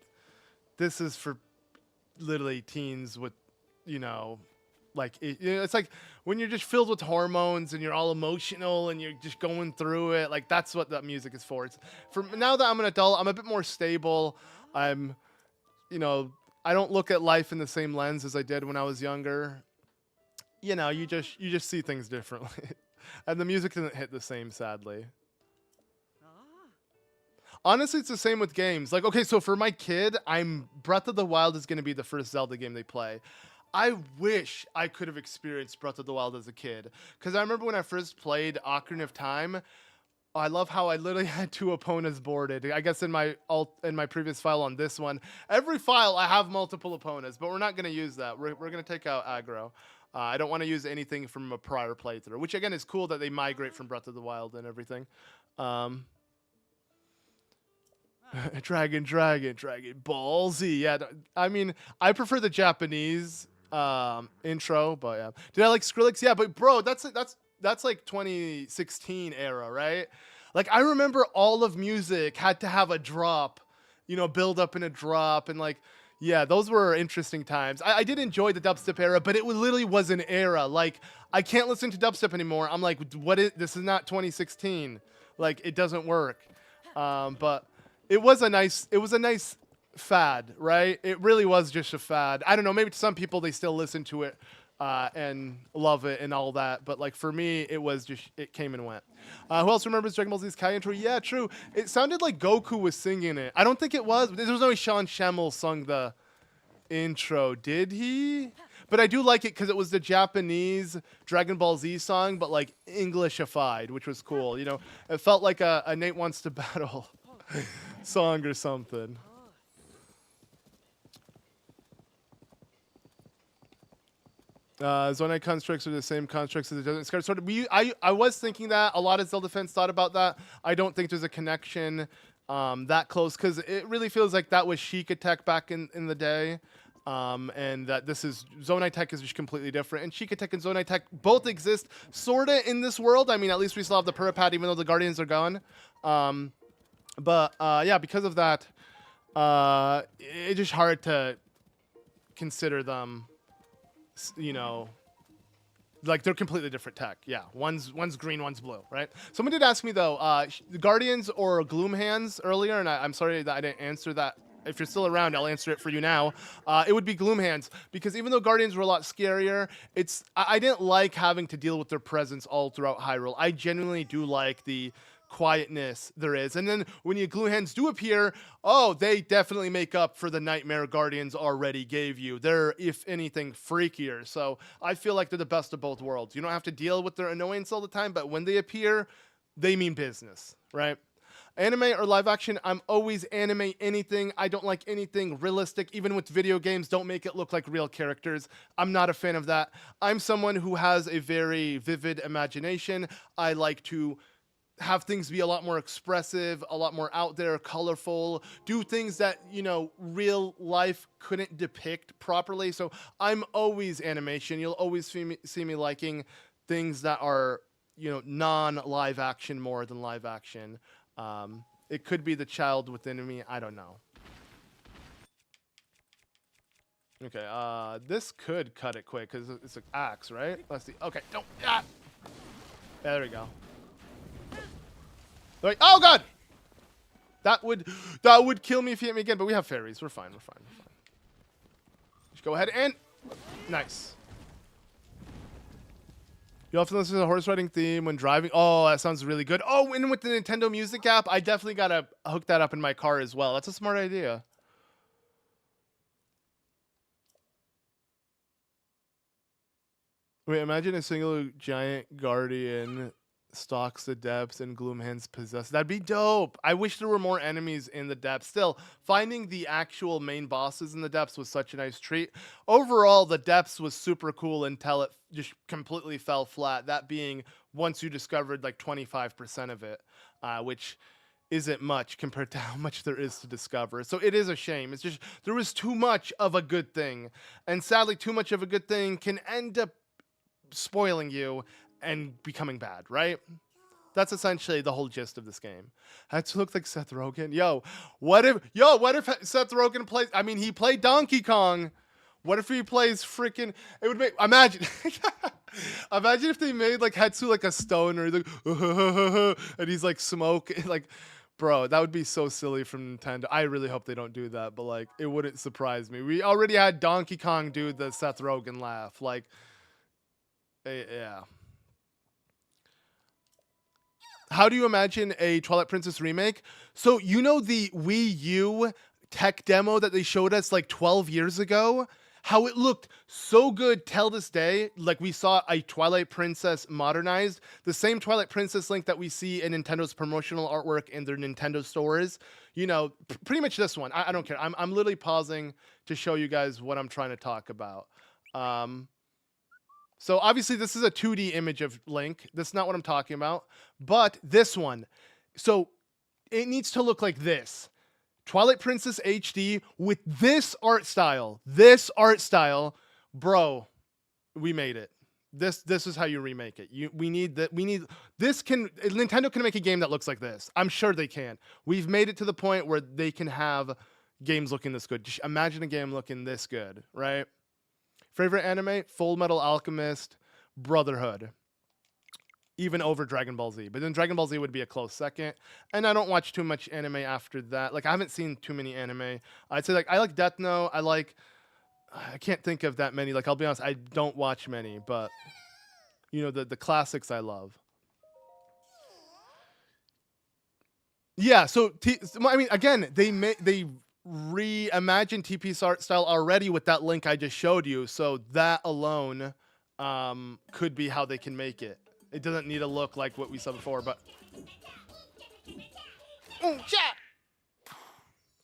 this is for literally teens with, you know, like it's like when you're just filled with hormones and you're all emotional and you're just going through it. Like that's what that music is for. It's for now that I'm an adult, I'm a bit more stable. I'm, you know, I don't look at life in the same lens as I did when I was younger. You know, you just see things differently, and the music doesn't hit the same, sadly. Honestly, it's the same with games. Like, okay, so for my kid, Breath of the Wild is going to be the first Zelda game they play. I wish I could have experienced Breath of the Wild as a kid. Because I remember when I first played Ocarina of Time, I love how I literally had 2 opponents boarded. I guess in my previous file on this one, every file I have multiple opponents, but we're not going to use that. We're going to take out aggro. I don't want to use anything from a prior playthrough, which again is cool that they migrate from Breath of the Wild and everything. Dragon Ball Z. Yeah, I mean, I prefer the Japanese intro, but yeah. Did I like Skrillex? Yeah, but bro, that's like 2016 era, right? Like I remember all of music had to have a drop, you know, build up in a drop, and like, yeah, those were interesting times. I did enjoy the dubstep era, but it literally was an era. Like I can't listen to dubstep anymore. I'm like, this is not 2016. Like it doesn't work. But it was a nice fad, right? It really was just a fad. I don't know, maybe to some people they still listen to it and love it and all that, but like for me, it came and went. Who else remembers Dragon Ball Z's Kai intro? Yeah, true. It sounded like Goku was singing it. I don't think it was. There was no way Sean Shamel sung the intro, did he? But I do like it because it was the Japanese Dragon Ball Z song, but like Englishified, which was cool. You know, it felt like a Nate Wants to Battle song or something. Zonite constructs are the same constructs as the Desert Scar. Sort of, I was thinking that. A lot of Zelda fans thought about that. I don't think there's a connection that close because it really feels like that was Sheikah Tech back in the day. And that this is Zonite Tech is just completely different. And Sheikah Tech and Zonite Tech both exist sorta in this world. I mean, at least we still have the Purapad even though the Guardians are gone. But yeah, because of that, it's just hard to consider them, you know, like they're completely different tech. Yeah, one's green, one's blue, right? Someone did ask me though, the Guardians or Gloom Hands earlier, and I'm sorry that I didn't answer that. If you're still around, I'll answer it for you now. It would be Gloom Hands, because even though Guardians were a lot scarier, I didn't like having to deal with their presence all throughout Hyrule. I genuinely do like the quietness there is. And then when your Gloom Hands do appear, oh, they definitely make up for the nightmare Guardians already gave you. They're, if anything, freakier. So I feel like they're the best of both worlds. You don't have to deal with their annoyance all the time, but when they appear, they mean business, right? Anime or live action, I'm always anime anything. I don't like anything realistic. Even with video games, don't make it look like real characters. I'm not a fan of that. I'm someone who has a very vivid imagination. I like to have things be a lot more expressive, a lot more out there, colorful, do things that, you know, real life couldn't depict properly. So I'm always animation. You'll always see me liking things that are, you know, non-live action more than live action. It could be the child within me. I don't know. Okay, this could cut it quick because it's an axe, right? Let's see. Okay, don't. Ah! There we go. Like, oh god! That would kill me if he hit me again, but we have fairies. We're fine. Just go ahead and nice. You often listen to the horse riding theme when driving. Oh, that sounds really good. Oh, and with the Nintendo Music app, I definitely gotta hook that up in my car as well. That's a smart idea. Wait, imagine a single giant guardian stalks the depths and Gloomhand's possess. That'd be dope. I wish there were more enemies in the depths. Still, finding the actual main bosses in the depths was such a nice treat. Overall, the depths was super cool until it just completely fell flat. That being once you discovered like 25% of it, which isn't much compared to how much there is to discover. So it is a shame. It's just there was too much of a good thing. And sadly, too much of a good thing can end up spoiling you and becoming bad, right? That's essentially the whole gist of this game. Had to look like Seth Rogen. What if Seth Rogen plays, I mean, he played Donkey Kong. What if he plays freaking, it would make, imagine imagine if they made like Hetsu like a stoner, like, and he's like smoke, like, bro, that would be so silly from Nintendo. I really hope they don't do that, but like, it wouldn't surprise me. We already had Donkey Kong do the Seth Rogen laugh, like, yeah. How do you imagine a Twilight Princess remake? So, you know the Wii U tech demo that they showed us like 12 years ago? How it looked so good till this day. Like we saw a Twilight Princess modernized. The same Twilight Princess link that we see in Nintendo's promotional artwork in their Nintendo stores. You know, pretty much this one. I don't care. I'm literally pausing to show you guys what I'm trying to talk about. So obviously this is a 2D image of Link. That's not what I'm talking about. But this one. So it needs to look like this. Twilight Princess HD with this art style. This art style. Bro, we made it. This is how you remake it. Nintendo can make a game that looks like this. I'm sure they can. We've made it to the point where they can have games looking this good. Just imagine a game looking this good, right? Favorite anime? Full Metal Alchemist, Brotherhood. Even over Dragon Ball Z. But then Dragon Ball Z would be a close second. And I don't watch too much anime after that. Like, I haven't seen too many anime. I'd say, like, I like Death Note. I can't think of that many. Like, I'll be honest, I don't watch many. But, you know, the classics I love. Yeah, so, I mean, again, they reimagined TP's art style already with that link I just showed you. So that alone could be how they can make it. It doesn't need to look like what we saw before, but...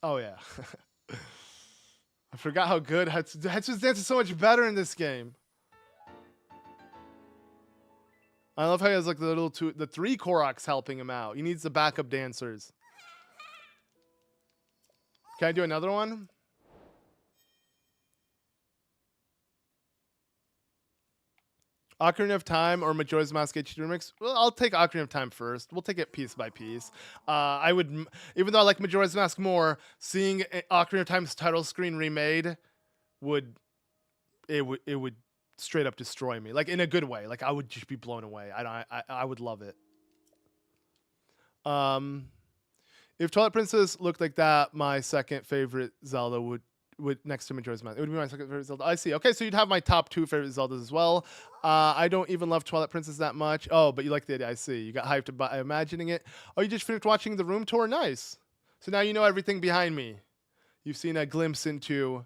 Oh, yeah. I forgot how good Hetsu's dance is so much better in this game. I love how he has like the 3 Koroks helping him out. He needs the backup dancers. Can I do another one? Ocarina of Time or Majora's Mask HD Remix? Well, I'll take Ocarina of Time first. We'll take it piece by piece. I would, even though I like Majora's Mask more, seeing Ocarina of Time's title screen remade would straight up destroy me. Like in a good way. Like I would just be blown away. I would love it. If Twilight Princess looked like that, my second favorite Zelda would next to Majora's Mask. It would be my second favorite Zelda. I see. Okay, so you'd have my top 2 favorite Zeldas as well. I don't even love Twilight Princess that much. Oh, but you like the idea. I see. You got hyped by imagining it. Oh, you just finished watching the room tour? Nice. So now you know everything behind me. You've seen a glimpse into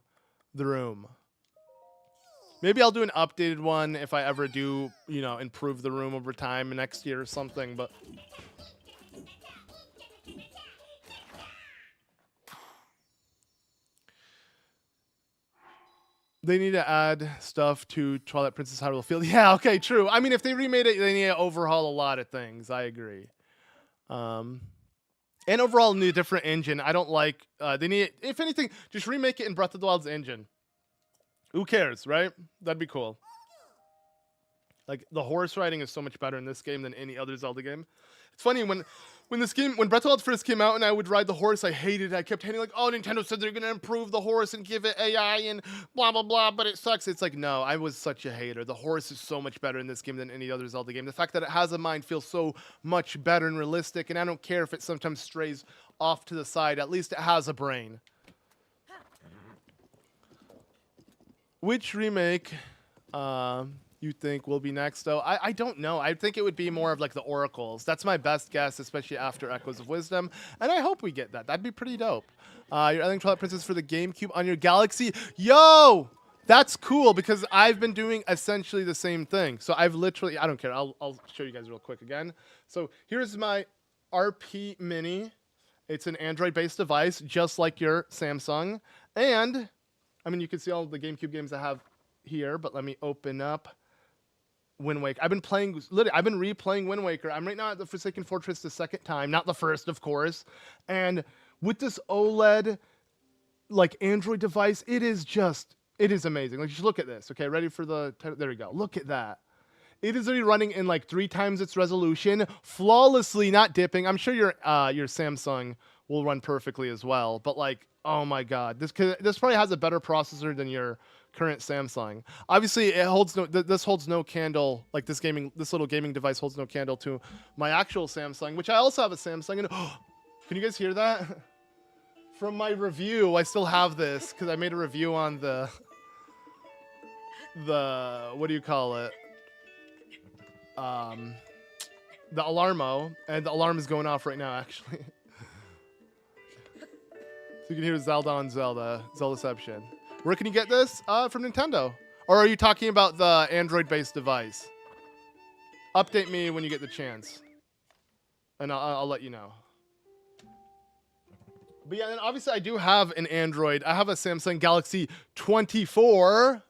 the room. Maybe I'll do an updated one if I ever do, you know, improve the room over time next year or something, but... They need to add stuff to Twilight Princess Hyrule Field. Yeah, okay, true. I mean, if they remade it, they need to overhaul a lot of things. I agree. And overall, need a different engine. I don't like... they need... If anything, just remake it in Breath of the Wild's engine. Who cares, right? That'd be cool. Like, the horse riding is so much better in this game than any other Zelda game. It's funny, when Breath of the Wild first came out and I would ride the horse, I hated it. I kept hating, like, oh, Nintendo said they're going to improve the horse and give it AI and blah, blah, blah, but it sucks. It's like, no, I was such a hater. The horse is so much better in this game than any other Zelda game. The fact that it has a mind feels so much better and realistic, and I don't care if it sometimes strays off to the side. At least it has a brain. Which remake you think will be next, though? I don't know. I think it would be more of like the Oracles. That's my best guess, especially after Echoes of Wisdom. And I hope we get that. That'd be pretty dope. You're adding Twilight Princess for the GameCube on your Galaxy. Yo! That's cool because I've been doing essentially the same thing. So I've literally, I don't care. I'll show you guys real quick again. So here's my RP Mini. It's an Android-based device, just like your Samsung. And, I mean, you can see all the GameCube games I have here, but let me open up Wind Waker. I've been replaying Wind Waker. I'm right now at the Forsaken Fortress the second time, not the first, of course. And with this OLED, like, Android device, it is amazing. Like, just look at this. Okay, ready for the title? There we go. Look at that. It is already running in like 3 times its resolution, flawlessly, not dipping. I'm sure your Samsung will run perfectly as well. But like, oh my God, this probably has a better processor than your current Samsung. Obviously, this holds no candle. Like this little gaming device holds no candle to my actual Samsung, which I also have a Samsung. And can you guys hear that? From my review, I still have this because I made a review on the what do you call it? The Alarmo, and the alarm is going off right now, actually. So you can hear Zelda on Zeldaception. Where can you get this? From Nintendo. Or are you talking about the Android-based device? Update me when you get the chance, and I'll let you know. But yeah, and obviously I do have an Android. I have a Samsung Galaxy 24.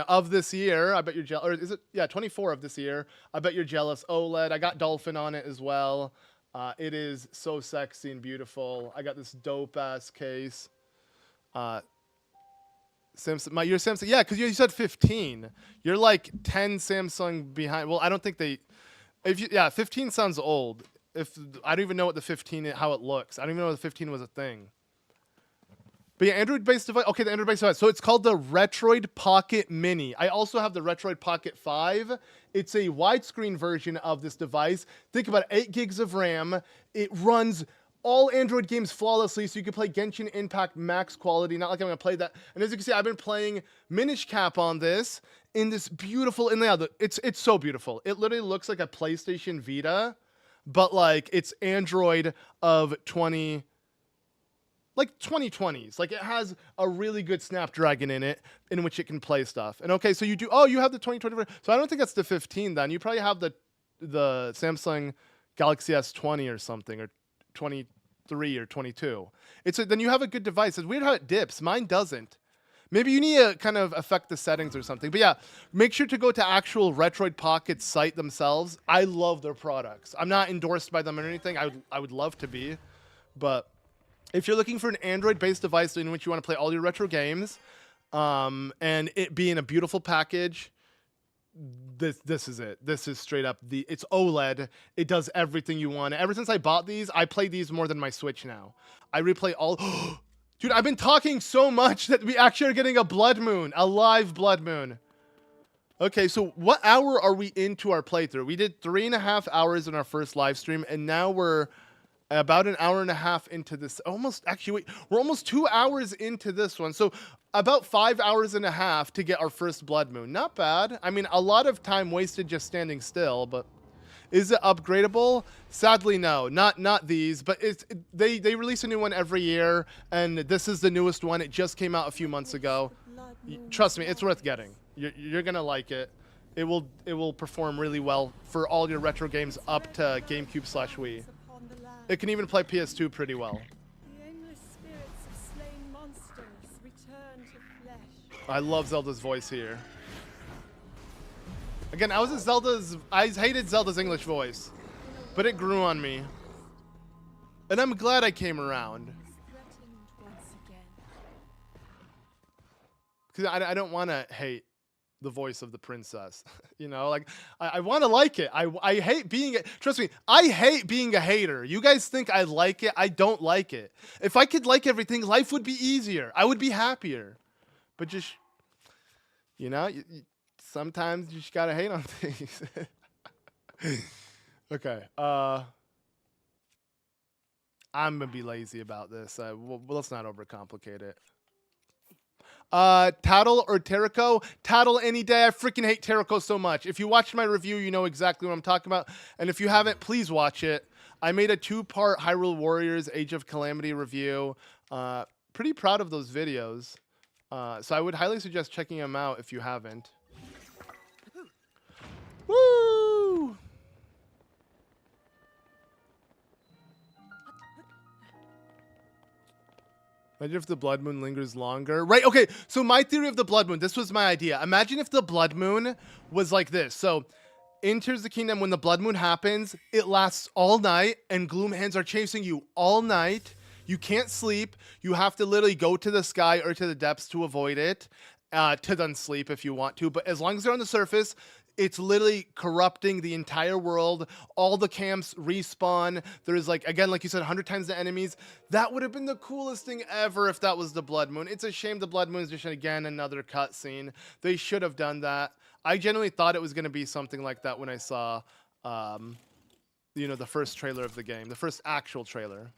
Of this year. I bet you're jealous. Or is it? Yeah, 24 of this year. I bet you're jealous. OLED. I got Dolphin on it as well. It is so sexy and beautiful. I got this dope-ass case. Samsung. Your Samsung. Yeah, because you said 15. You're like 10 Samsung behind. Well, I don't think they... 15 sounds old. I don't even know what the 15, how it looks. I don't even know if the 15 was a thing. But yeah, Android-based device. Okay, the Android-based device. So it's called the Retroid Pocket Mini. I also have the Retroid Pocket 5. It's a widescreen version of this device. Think about it, 8 gigs of RAM. It runs all Android games flawlessly, so you can play Genshin Impact max quality. Not like I'm going to play that. And as you can see, I've been playing Minish Cap on this in this beautiful... it's so beautiful. It literally looks like a PlayStation Vita, but like it's Android of 2020s. Like it has a really good Snapdragon in it in which it can play stuff. And okay, so you have the 2020. So I don't think that's the 15 then. You probably have the Samsung Galaxy S20 or something, or 23 or 22. Then you have a good device. It's weird how it dips. Mine doesn't. Maybe you need to kind of affect the settings or something. But yeah, make sure to go to actual Retroid Pocket site themselves. I love their products. I'm not endorsed by them or anything. I would love to be, but if you're looking for an Android-based device in which you want to play all your retro games, and it being a beautiful package, this is it. This is straight up it's OLED. It does everything you want. Ever since I bought these, I play these more than my Switch now. I replay all... Dude, I've been talking so much that we actually are getting a blood moon, a live blood moon. Okay, so what hour are we into our playthrough? We did 3.5 hours in our first live stream, and now we're about an hour and a half into this. We're almost 2 hours into this one. So about 5 hours and a half to get our first blood moon. Not bad. I mean, a lot of time wasted just standing still, but is it upgradable? Sadly, no. Not these, but they release a new one every year, and this is the newest one. It just came out a few months ago. Trust me, it's worth getting. You're gonna like it. It will perform really well for all your retro games up to GameCube/Wii. It can even play PS2 pretty well. The endless spirits of slain monsters return to flesh. I love Zelda's voice here. Again, I hated Zelda's English voice, but it grew on me. And I'm glad I came around. Threatened once again. Because I don't want to hate the voice of the princess. Like I want to like it. I hate being trust me, I hate being a hater. You guys think I like it? I don't like it. If I could like everything, life would be easier. I would be happier. But just sometimes you just gotta hate on things. Okay. I'm gonna be lazy about this. Let's not overcomplicate it. Tattle or Terrico? Tattle any day. I freaking hate Terrico so much. If you watched my review, you know exactly what I'm talking about. And if you haven't, please watch it. I made a 2-part Hyrule Warriors Age of Calamity review. Pretty proud of those videos. So I would highly suggest checking them out if you haven't. Woo! Imagine if the blood moon lingers longer. Right, okay, so my theory of the blood moon, this was my idea. Imagine if the blood moon was like this. So, in Tears of the Kingdom, when the blood moon happens, it lasts all night, and gloom hands are chasing you all night. You can't sleep. You have to literally go to the sky or to the depths to avoid it, to then sleep if you want to. But as long as they're on the surface, it's literally corrupting the entire world. All the camps respawn. There's like, again, like you said, 100 times the enemies. That would have been the coolest thing ever if that was the blood moon. It's a shame the blood moon is just, again, another cutscene. They should have done that. I genuinely thought it was going to be something like that when I saw, you know, the first trailer of the game, the first actual trailer.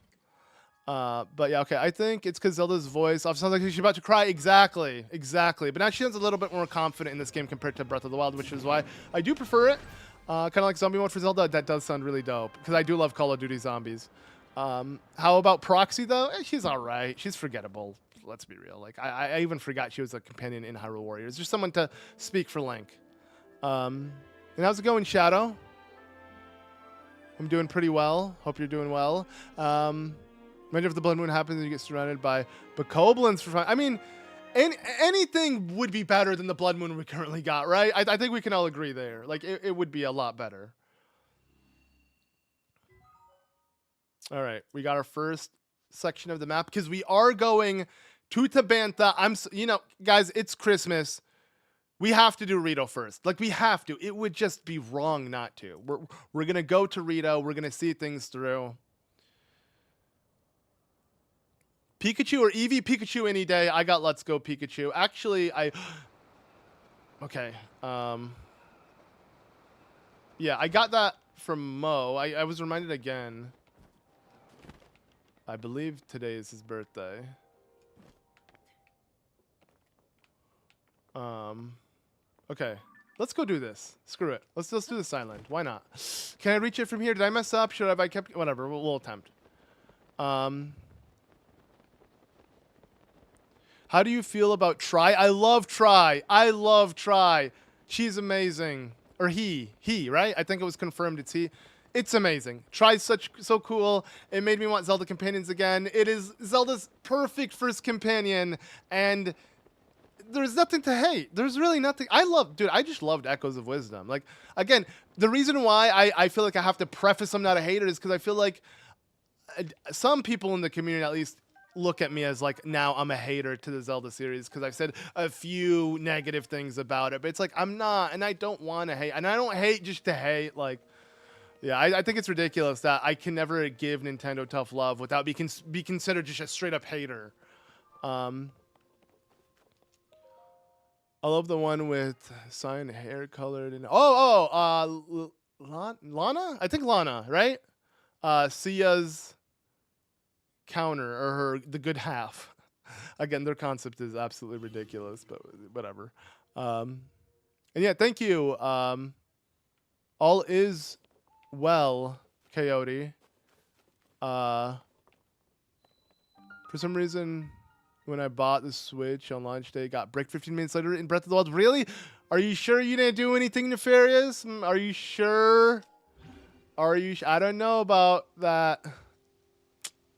But yeah, okay, I think it's because Zelda's voice sounds like she's about to cry. Exactly. But now she sounds a little bit more confident in this game compared to Breath of the Wild, which is why I do prefer it. Kind of like zombie mode for Zelda. That does sound really dope because I do love Call of Duty Zombies. How about Proxy, though? She's all right. She's forgettable. Let's be real. Like, I even forgot she was a companion in Hyrule Warriors. Just someone to speak for Link. And how's it going, Shadow? I'm doing pretty well. Hope you're doing well. Imagine if the blood moon happens and you get surrounded by bokoblins for fun. I mean, anything would be better than the blood moon we currently got, right? I think we can all agree there. Like, it would be a lot better. All right, we got our first section of the map because we are going to Tabantha. You know, guys, it's Christmas. We have to do Rito first. Like, we have to. It would just be wrong not to. We're gonna go to Rito. We're gonna see things through. Pikachu or Eevee? Pikachu any day. I got Let's Go Pikachu. Actually, okay. Yeah, I got that from Mo. I was reminded again. I believe today is his birthday. Okay. Let's go do this. Screw it. Let's do this island. Why not? Can I reach it from here? Did I mess up? Should I have kept... Whatever. We'll attempt. How do you feel about Try? I love Try. I love Try. She's amazing. Or he, right? I think it was confirmed it's he. It's amazing. Try's so cool. It made me want Zelda companions again. It is Zelda's perfect first companion, and there's nothing to hate. There's really nothing. I just loved Echoes of Wisdom. Like, again, the reason why I feel like I have to preface I'm not a hater is because I feel like some people in the community at least look at me as like, now I'm a hater to the Zelda series because I've said a few negative things about it, but it's like I'm not, and I don't want to hate, and I don't hate just to hate. Like, yeah, I think it's ridiculous that I can never give Nintendo tough love without be considered just a straight up hater. I love the one with cyan hair colored and Lana? I think Lana, right? Sia's counter, or the good half. Again, their concept is absolutely ridiculous, but whatever. And yeah, thank you. All is well, Coyote. For some reason, when I bought the Switch on launch day, it got bricked 15 minutes later in Breath of the Wild. Really? Are you sure you didn't do anything nefarious? Are you sure? I don't know about that.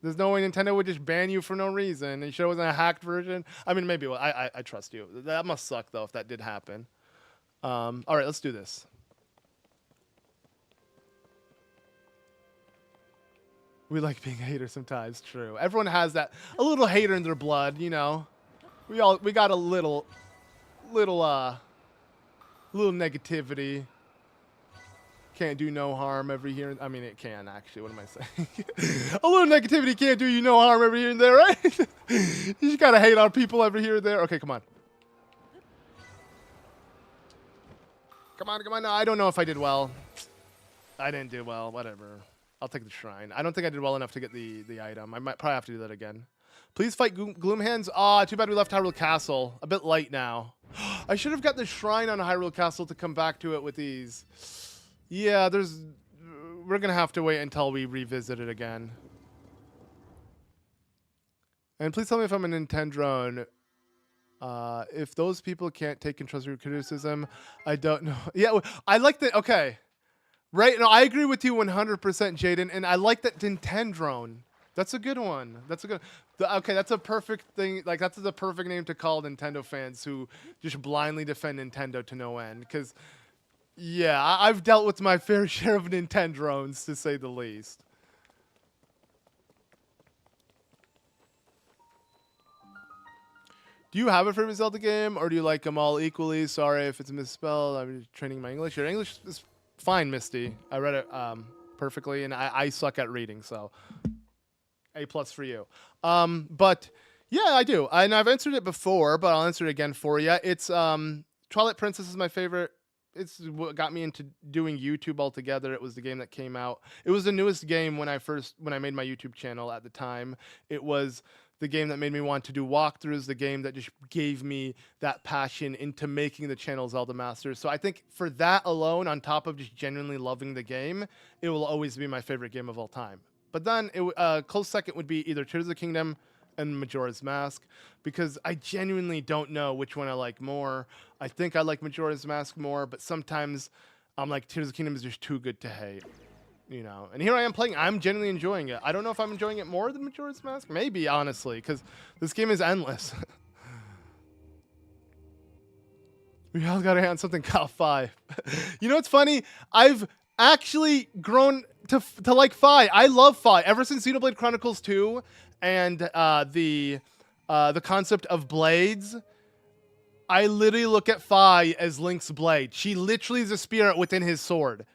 There's no way Nintendo would just ban you for no reason. You sure it wasn't a hacked version? I mean, maybe. Well, I trust you. That must suck, though, if that did happen. All right, let's do this. We like being haters sometimes. True. Everyone has that. A little hater in their blood, you know. We got a little negativity. Can't do no harm every here. I mean, it can actually. What am I saying? A little negativity can't do you no harm every here and there, right? You just gotta hate on people every here and there. Okay, come on. Come on. No, I don't know if I did well. I didn't do well. Whatever. I'll take the shrine. I don't think I did well enough to get the item. I might probably have to do that again. Please fight Gloomhands. Ah, too bad we left Hyrule Castle. A bit late now. I should have got the shrine on Hyrule Castle to come back to it with ease. Yeah, we're going to have to wait until we revisit it again. And please tell me if I'm a Nintendrone. If those people can't take constructive criticism, I don't know. Yeah, I like that. Okay. Right. No, I agree with you 100%, Jaden. And I like that Nintendrone. That's a good one. That's a good. Okay, that's a perfect thing. Like, that's the perfect name to call Nintendo fans who just blindly defend Nintendo to no end. Because, yeah, I've dealt with my fair share of Nintendrones, to say the least. Do you have a favorite Zelda game, or do you like them all equally? Sorry if it's misspelled. I'm just training my English. Your English is fine, Misty. I read it perfectly, and I suck at reading, so A+ for you. But yeah, I do, and I've answered it before, but I'll answer it again for you. It's Twilight Princess is my favorite. It's what got me into doing YouTube altogether. It was the game that came out. It was the newest game when I made my YouTube channel at the time. It was the game that made me want to do walkthroughs, the game that just gave me that passion into making the channel ZeldaMaster. So I think for that alone, on top of just genuinely loving the game, it will always be my favorite game of all time. But then close second would be either Tears of the Kingdom and Majora's Mask, because I genuinely don't know which one I like more. I think I like Majora's Mask more, but sometimes I'm like, Tears of the Kingdom is just too good to hate. You know, and here I am playing. I'm genuinely enjoying it. I don't know if I'm enjoying it more than Majora's Mask. Maybe, honestly, because this game is endless. We all got to hand something Call 5. You know what's funny? I've actually grown to like Fi. I love Fi. Ever since Xenoblade Chronicles 2 and the concept of blades, I literally look at Fi as Link's blade. She literally is a spirit within his sword.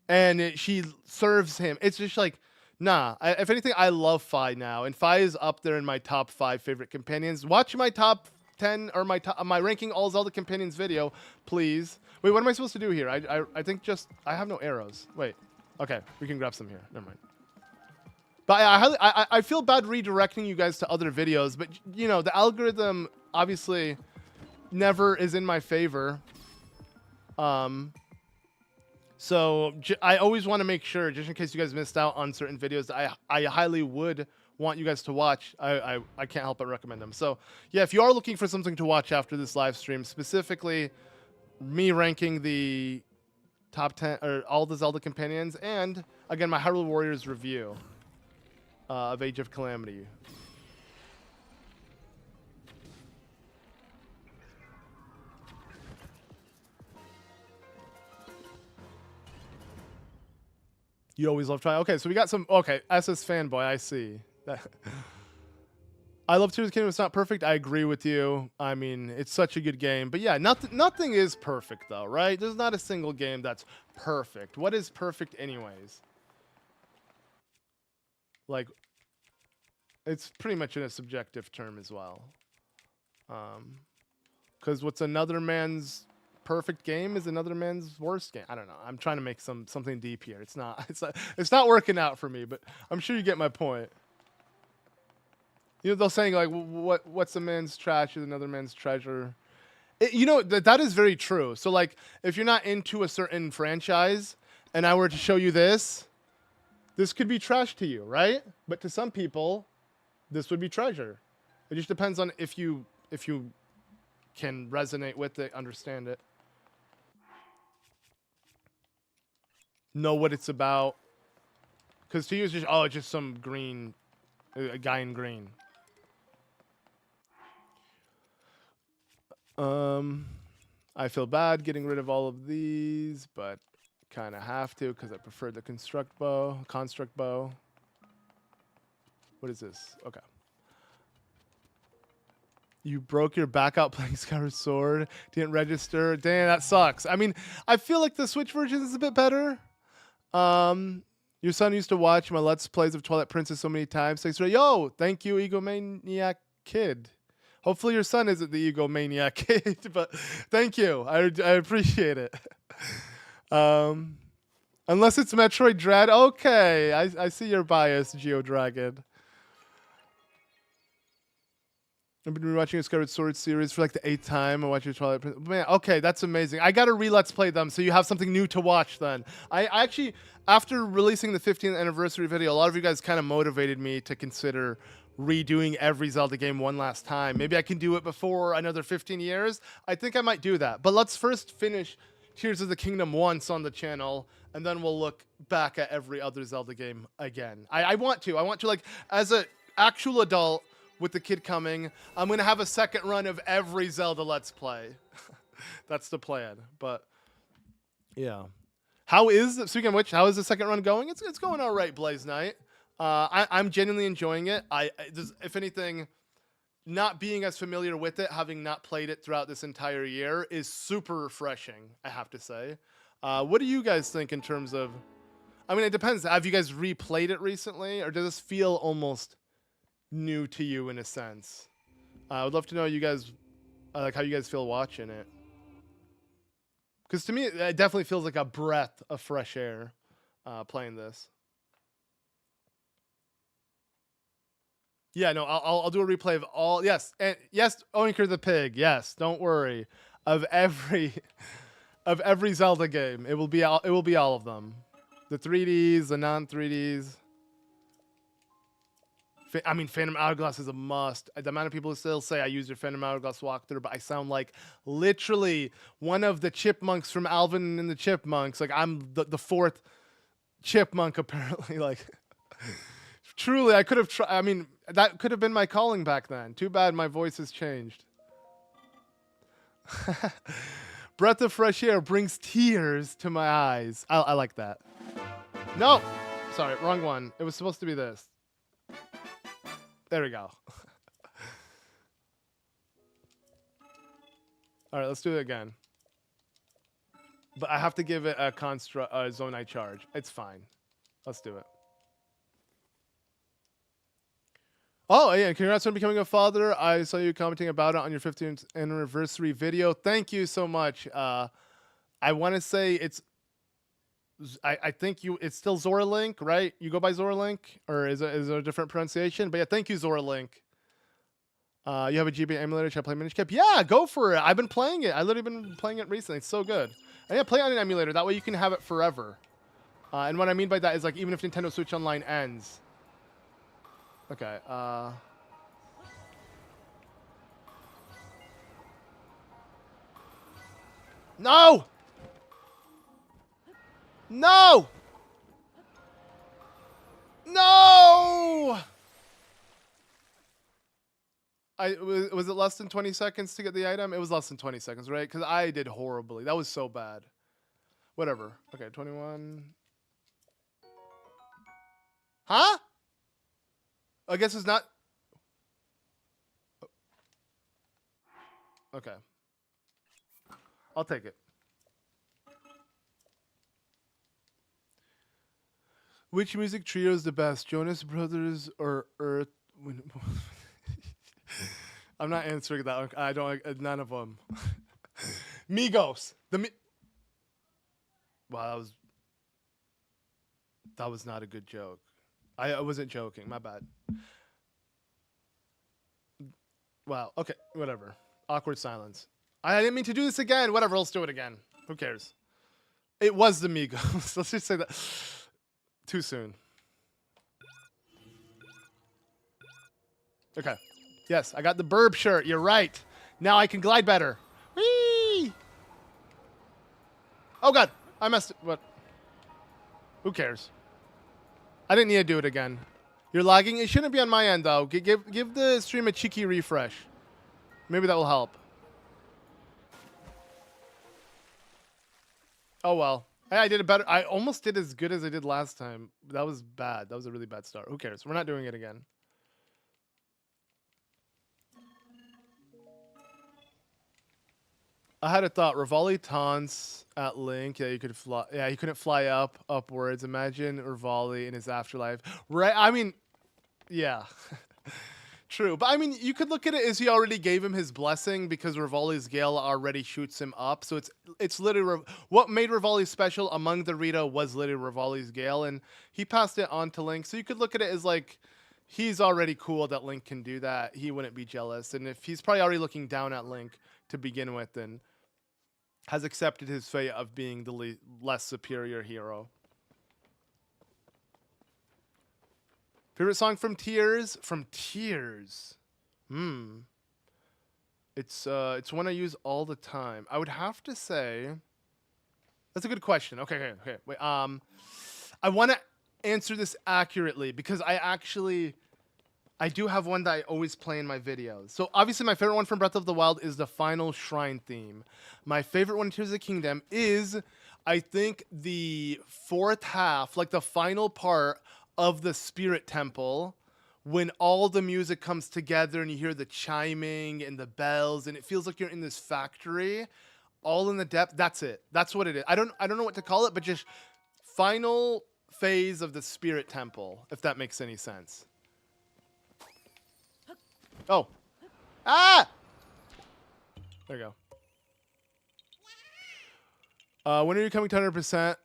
And she serves him. It's just like, nah. If anything, I love Fi now. And Fi is up there in my top 5 favorite companions. Watch my top 10 or my ranking all Zelda companions video, please. Wait, what am I supposed to do here? I think just, I have no arrows. Wait. Okay, we can grab some here. Never mind. But I feel bad redirecting you guys to other videos. But, you know, the algorithm obviously never is in my favor. So I always want to make sure, just in case you guys missed out on certain videos, I highly would want you guys to watch. I can't help but recommend them. So yeah, if you are looking for something to watch after this live stream, specifically me ranking the top 10 or all the Zelda companions, and again my Hyrule Warriors review of Age of Calamity. You always love trying. Okay, so we got some. Okay, SS fanboy. I see. I love Tears of the Kingdom. It's not perfect. I agree with you. I mean, it's such a good game. But yeah, nothing is perfect though, right? There's not a single game that's perfect. What is perfect, anyways? Like, it's pretty much in a subjective term as well. Because what's another man's perfect game is another man's worst game. I don't know. I'm trying to make something deep here. It's not working out for me, but I'm sure you get my point. You know, they're saying like, what's a man's trash is another man's treasure. You know, that is very true. So like, if you're not into a certain franchise and I were to show you this could be trash to you, right? But to some people, this would be treasure. It just depends on if you can resonate with it, understand it, know what it's about. Because to you, it's just, oh, it's just some green, a guy in green. I feel bad getting rid of all of these, but kind of have to because I prefer the construct bow. What is this? Okay. You broke your back out playing Skyward Sword. Didn't register. Damn, that sucks. I mean, I feel like the Switch version is a bit better. Your son used to watch my Let's Plays of Twilight Princess so many times. Thanks for yo, thank you, Egomaniac Kid. Hopefully your son isn't the Egomaniac Kid, but thank you. I appreciate it. Unless it's Metroid Dread. Okay, I see your bias, GeoDragon. I've been watching a Skyward Sword series for like the 8th time. I watch your Twilight Princess. Man, okay, that's amazing. I gotta re-let's play them so you have something new to watch then. I actually, after releasing the 15th anniversary video, a lot of you guys kind of motivated me to consider redoing every Zelda game one last time. Maybe I can do it before another 15 years. I think I might do that. But let's first finish Tears of the Kingdom once on the channel, and then we'll look back at every other Zelda game again. I want to, like, as an actual adult, with the kid coming, I'm gonna have a second run of every Zelda Let's Play. That's the plan. But yeah, speaking of which, how is the second run going? It's going all right, Blaze Knight. I'm genuinely enjoying it. If anything, not being as familiar with it, having not played it throughout this entire year, is super refreshing, I have to say. What do you guys think in terms of? I mean, it depends. Have you guys replayed it recently, or does this feel almost new to you in a sense? I would love to know you guys, like how you guys feel watching it. Because to me, it definitely feels like a breath of fresh air playing this. Yeah, no, I'll do a replay of all. Yes, and yes, Oinker the Pig. Yes, don't worry. Of every Zelda game, it will be all of them. The 3Ds, the non-3Ds. I mean, Phantom Hourglass is a must. The amount of people who still say I use your Phantom Hourglass walkthrough, but I sound like literally one of the chipmunks from Alvin and the Chipmunks. Like, I'm the fourth chipmunk, apparently. Like, truly, I could have tried. I mean, that could have been my calling back then. Too bad my voice has changed. Breath of fresh air brings tears to my eyes. I like that. No! Sorry, wrong one. It was supposed to be this. There we go. All right, let's do it again. But I have to give it a Zonai charge. It's fine. Let's do it. Oh, yeah, congrats on becoming a father. I saw you commenting about it on your 15th anniversary video. Thank you so much. I want to say I think it's still Zoralink, right? You go by Zoralink, or is it a different pronunciation? But yeah, thank you, Zoralink. You have a GB emulator. Should I play Minish Cap? Yeah, go for it. I've been playing it. I literally been playing it recently. It's so good. And yeah, play on an emulator. That way you can have it forever. And what I mean by that is, like, even if Nintendo Switch Online ends. Okay. No! No! No! Was it less than 20 seconds to get the item? It was less than 20 seconds, right? Because I did horribly. That was so bad. Whatever. Okay, 21. Huh? I guess it's not. Okay. I'll take it. Which music trio is the best? Jonas Brothers or Earth? I'm not answering that one. I don't. None of them. Migos. Wow, that was not a good joke. I wasn't joking. My bad. Wow. Okay. Whatever. Awkward silence. I didn't mean to do this again. Whatever. Let's do it again. Who cares? It was the Migos. Let's just say that. Too soon. Okay. Yes, I got the burb shirt. You're right. Now I can glide better. Whee! Oh, God. I messed it. What? Who cares? I didn't need to do it again. You're lagging? It shouldn't be on my end, though. Give the stream a cheeky refresh. Maybe that will help. Oh, well. I did it better. I almost did as good as I did last time. That was bad. That was a really bad start. Who cares? We're not doing it again. I had a thought. Rivali taunts at Link. Yeah, you could fly. Yeah, he couldn't fly upwards. Imagine Rivali in his afterlife. Right? I mean, yeah. True. But I mean, you could look at it as he already gave him his blessing because Rivali's Gale already shoots him up. So it's literally what made Rivali special among the Rita was literally Rivali's Gale, and he passed it on to Link. So you could look at it as like he's already cool that Link can do that. He wouldn't be jealous. And if he's probably already looking down at Link to begin with, then has accepted his fate of being the less superior hero. Favorite song from Tears? From Tears. It's one I use all the time. I would have to say that's a good question. Okay. Wait. I want to answer this accurately because I do have one that I always play in my videos. So obviously my favorite one from Breath of the Wild is the final shrine theme. My favorite one in Tears of the Kingdom is, I think, the fourth half, like the final part of the Spirit Temple, when all the music comes together and you hear the chiming and the bells and it feels like you're in this factory, all in the depth. That's it. That's what it is. I don't know what to call it, but just final phase of the Spirit Temple, if that makes any sense. Oh. Ah! There you go. When are you coming to 100%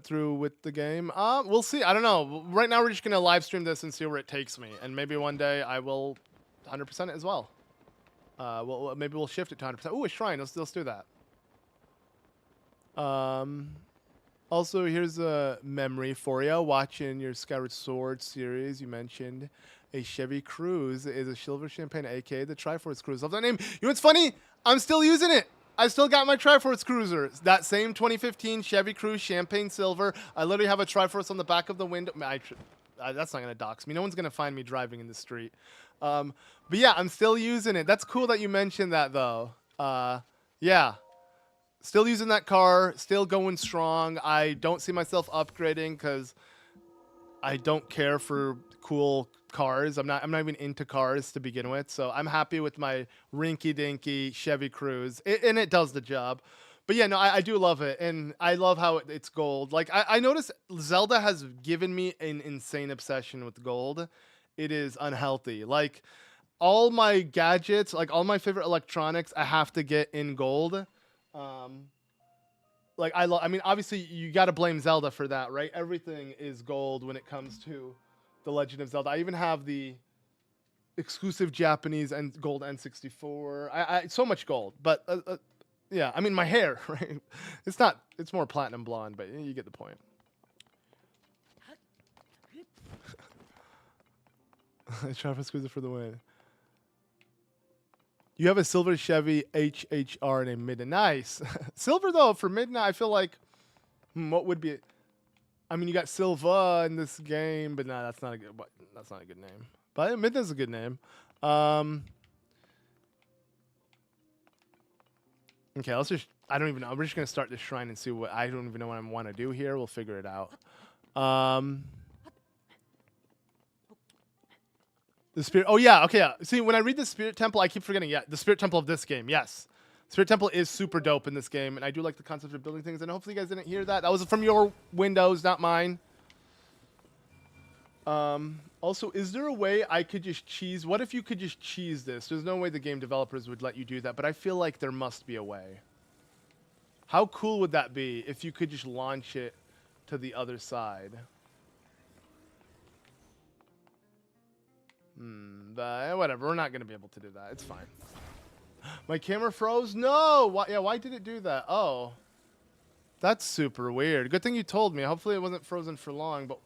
through with the game? We'll see. I don't know. Right now we're just going to live stream this and see where it takes me. And maybe one day I will 100% it as well. Maybe we'll shift it to 100%. Ooh, a shrine. Let's do that. Also, here's a memory for you. Watching your Skyward Sword series, you mentioned a Chevy Cruze is a silver champagne, aka the Triforce Cruise. Love that name. You know what's funny? I'm still using it. I still got my Triforce Cruiser. That same 2015 Chevy Cruze Champagne Silver. I literally have a Triforce on the back of the window. That's not going to dox me. No one's going to find me driving in the street. But yeah, I'm still using it. That's cool that you mentioned that, though. Yeah. Still using that car. Still going strong. I don't see myself upgrading because I don't care for cool cars. I'm not even into cars to begin with. So I'm happy with my rinky-dinky Chevy Cruze. And it does the job. But yeah, no, I do love it. And I love how it's gold. Like, I noticed Zelda has given me an insane obsession with gold. It is unhealthy. Like, all my gadgets, like all my favorite electronics, I have to get in gold. Like, I mean, obviously, you got to blame Zelda for that, right? Everything is gold when it comes to The Legend of Zelda. I even have the exclusive Japanese and gold N64. So much gold. But, yeah, I mean, my hair, right? It's more platinum blonde, but you get the point. Travis Cruiser for the win. You have a silver Chevy HHR named Midna. Nice. Silver, though, for Midna, I feel like, what would be... I mean, you got Silva in this game, but nah, that's not a good name. But Midna's a good name. Okay, let's just... I don't even know. We're just going to start this shrine and see what... I don't even know what I want to do here. We'll figure it out. The Spirit... Oh, yeah. Okay, yeah. See, when I read the Spirit Temple, I keep forgetting. Yeah, the Spirit Temple of this game. Yes. Spirit Temple is super dope in this game, and I do like the concept of building things, and hopefully you guys didn't hear that. That was from your windows, not mine. Also, is there a way I could just cheese... What if you could just cheese this? There's no way the game developers would let you do that, but I feel like there must be a way. How cool would that be if you could just launch it to the other side? But whatever, we're not going to be able to do that. It's fine. My camera froze? No! Why did it do that? Oh. That's super weird. Good thing you told me. Hopefully it wasn't frozen for long, but...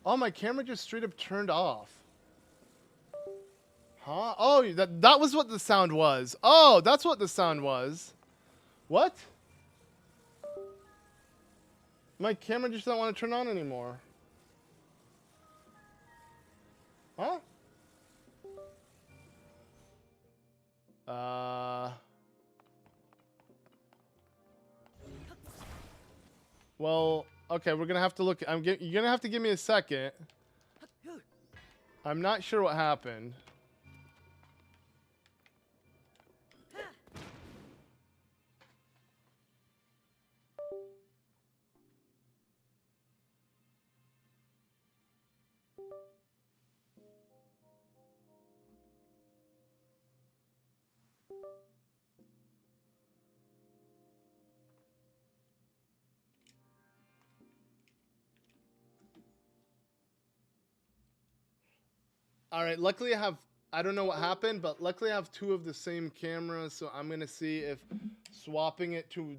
Oh, my camera just straight up turned off. Huh? Oh, that was what the sound was. Oh, that's what the sound was. What? My camera just doesn't want to turn on anymore. Huh? Well, okay, we're gonna have to look. You're gonna have to give me a second. I'm not sure what happened. All right, luckily I don't know what happened, but luckily I have two of the same camera, so I'm going to see if swapping it to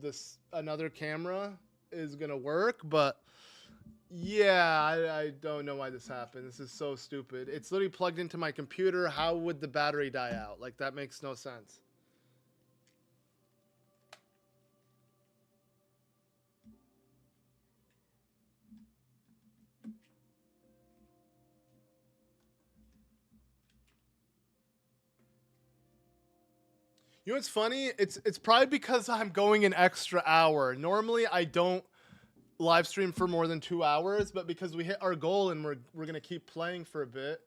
another camera is going to work, but yeah, I don't know why this happened. This is so stupid. It's literally plugged into my computer. How would the battery die out? Like, that makes no sense. You know what's funny? It's probably because I'm going an extra hour. Normally I don't live stream for more than 2 hours, but because we hit our goal and we're gonna keep playing for a bit,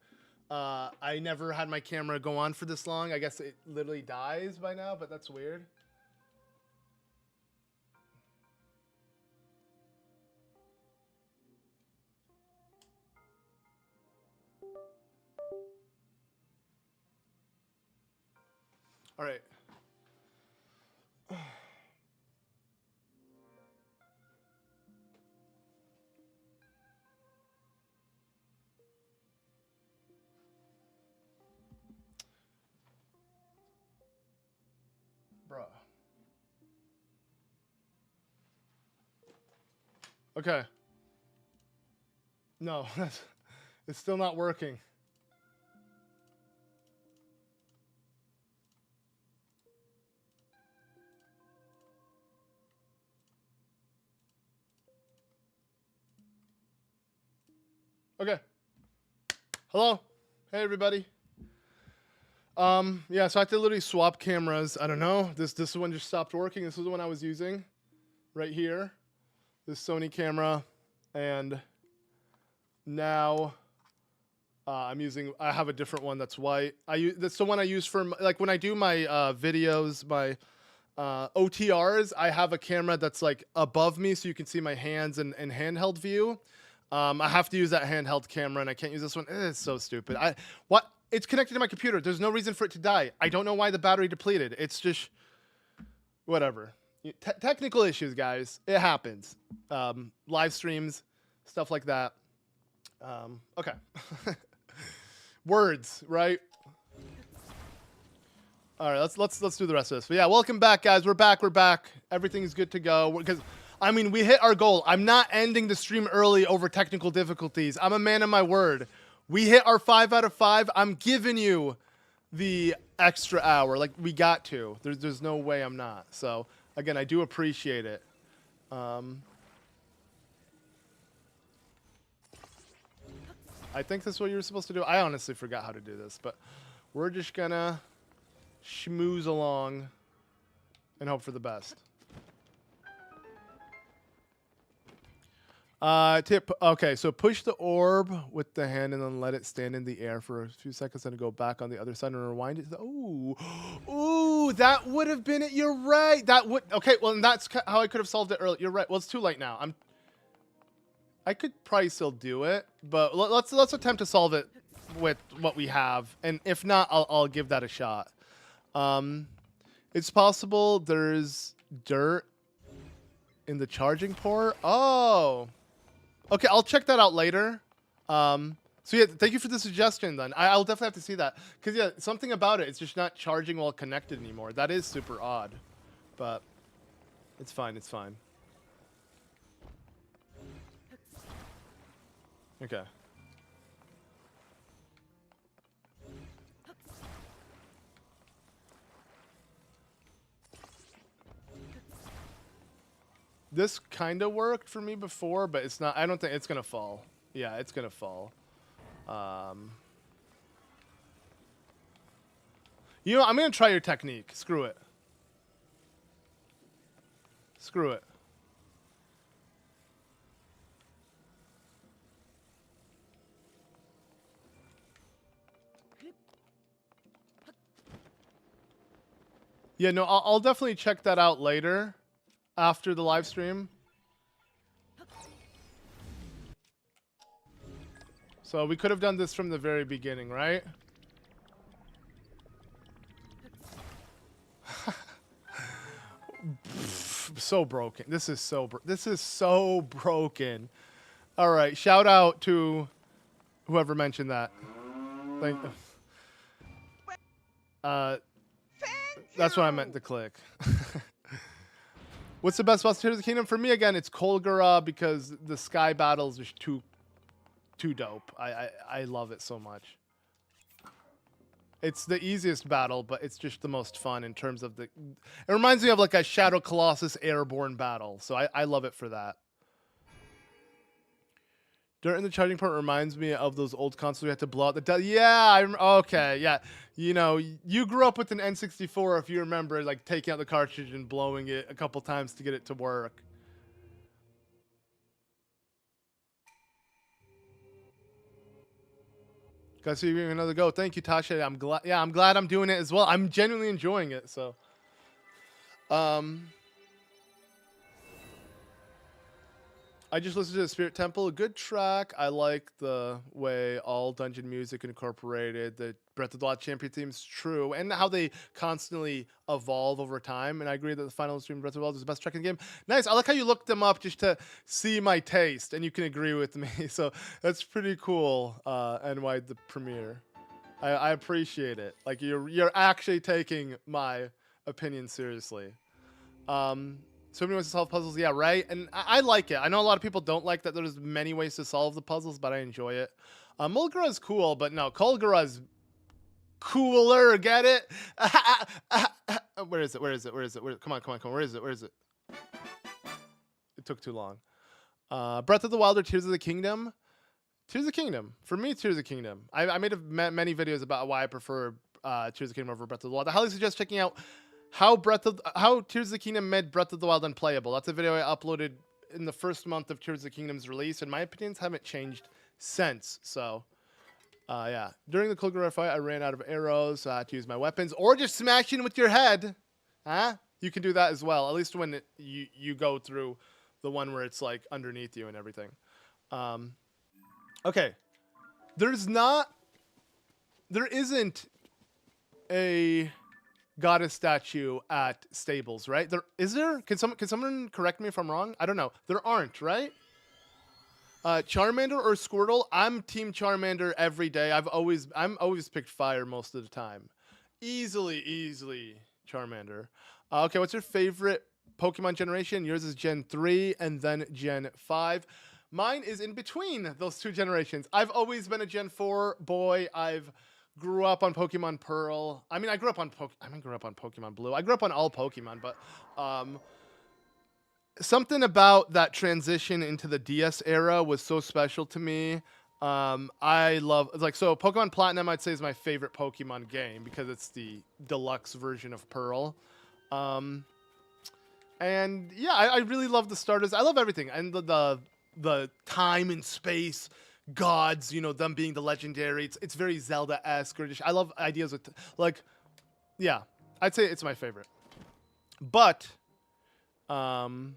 I never had my camera go on for this long. I guess it literally dies by now, but that's weird. All right. Bruh. Okay. No, it's still not working. Okay. Hello. Hey, everybody. Yeah, so I have to literally swap cameras. I don't know. This one just stopped working. This was the one I was using right here. This Sony camera. And now I have a different one that's white. That's the one I use for, like, when I do my videos, my OTRs, I have a camera that's like above me so you can see my hands and handheld view. I have to use that handheld camera and I can't use this one. It's so stupid. What? It's connected to my computer. There's no reason for it to die. I don't know why the battery depleted. It's just whatever. Technical issues, guys. It happens. Live streams, stuff like that. Okay. Words, right? All right, let's do the rest of this. But yeah, welcome back, guys. We're back. Everything's good to go. Because I mean, we hit our goal. I'm not ending the stream early over technical difficulties. I'm a man of my word. We hit our 5 out of 5. I'm giving you the extra hour. Like, we got to. There's no way I'm not. So again, I do appreciate it. I think that's what you were supposed to do. I honestly forgot how to do this, but we're just gonna schmooze along and hope for the best. Tip. Okay, so push the orb with the hand and then let it stand in the air for a few seconds, then go back on the other side and rewind it. Ooh, ooh, that would have been it. You're right. That would. Okay, well, and that's how I could have solved it earlier. You're right. Well, it's too late now. I could probably still do it, but let's attempt to solve it with what we have, and if not, I'll give that a shot. It's possible there's dirt in the charging port. Oh. Okay, I'll check that out later. So yeah, thank you for the suggestion then. I'll definitely have to see that. Because yeah, something about it, it's just not charging while connected anymore. That is super odd. But it's fine, it's fine. Okay. This kind of worked for me before, but it's not. I don't think it's gonna fall. Yeah, it's gonna fall. You know, I'm gonna try your technique. Screw it. Screw it. Yeah, no, I'll definitely check that out later. After the live stream. So we could have done this from the very beginning, right? So broken. This is so broken. All right, shout out to whoever mentioned that. Thank. Thank That's what I you. meant to click. What's the best boss in Tears of the Kingdom? For me, again, it's Kolgara because the sky battles are too dope. I love it so much. It's the easiest battle, but it's just the most fun in terms of the... It reminds me of like a Shadow Colossus airborne battle, so I love it for that. Dirt in the charging port reminds me of those old consoles we had to blow out the... Yeah, okay, yeah. You know, you grew up with an N64 if you remember, like, taking out the cartridge and blowing it a couple times to get it to work. Guys, so you're giving another go. Thank you, Tasha. I'm glad. Yeah, I'm glad I'm doing it as well. I'm genuinely enjoying it. So, I just listened to the Spirit Temple. A good track. I like the way all dungeon music incorporated. The Breath of the Wild champion theme is true, and how they constantly evolve over time. And I agree that the final stream Breath of the Wild is the best track in the game. Nice. I like how you looked them up just to see my taste, and you can agree with me. So that's pretty cool. And why the premiere? I appreciate it. Like you're actually taking my opinion seriously. So many ways to solve puzzles, yeah, right? And I like it. I know a lot of people don't like that there's many ways to solve the puzzles, but I enjoy it. Mulgara is cool, but no, Kolgara is cooler, get it? Where is it? Where is it? Where is it? Come on, come on, come on. Where is it? Where is it? It took too long. Breath of the Wild or Tears of the Kingdom? Tears of the Kingdom. For me, Tears of the Kingdom. I made many videos about why I prefer Tears of the Kingdom over Breath of the Wild. I highly suggest checking out how Tears of the Kingdom made Breath of the Wild unplayable. That's a video I uploaded in the first month of Tears of the Kingdom's release, and my opinions haven't changed since. So, yeah. During the Kolgara fight, I ran out of arrows to use my weapons, or just smashing with your head. Huh? You can do that as well, at least when you go through the one where it's like underneath you and everything. Okay. There isn't a goddess statue at Stables, right? Is there? Can someone correct me if I'm wrong? I don't know. There aren't, right? Charmander or Squirtle? I'm Team Charmander every day. I'm always picked fire most of the time. Easily Charmander. Okay, what's your favorite Pokemon generation? Yours is Gen 3 and then Gen 5. Mine is in between those two generations. I've always been a Gen 4 boy. I've grew up on Pokemon Pearl. I mean, I grew up on Pokemon Blue. I grew up on all Pokemon, but something about that transition into the DS era was so special to me. I love so Pokemon Platinum, I'd say, is my favorite Pokemon game because it's the deluxe version of Pearl. And yeah, I really love the starters. I love everything, and the time and space gods, you know, them being the legendary. It's very Zelda-esque. I love ideas with, like, yeah, I'd say it's my favorite. But, Unplay,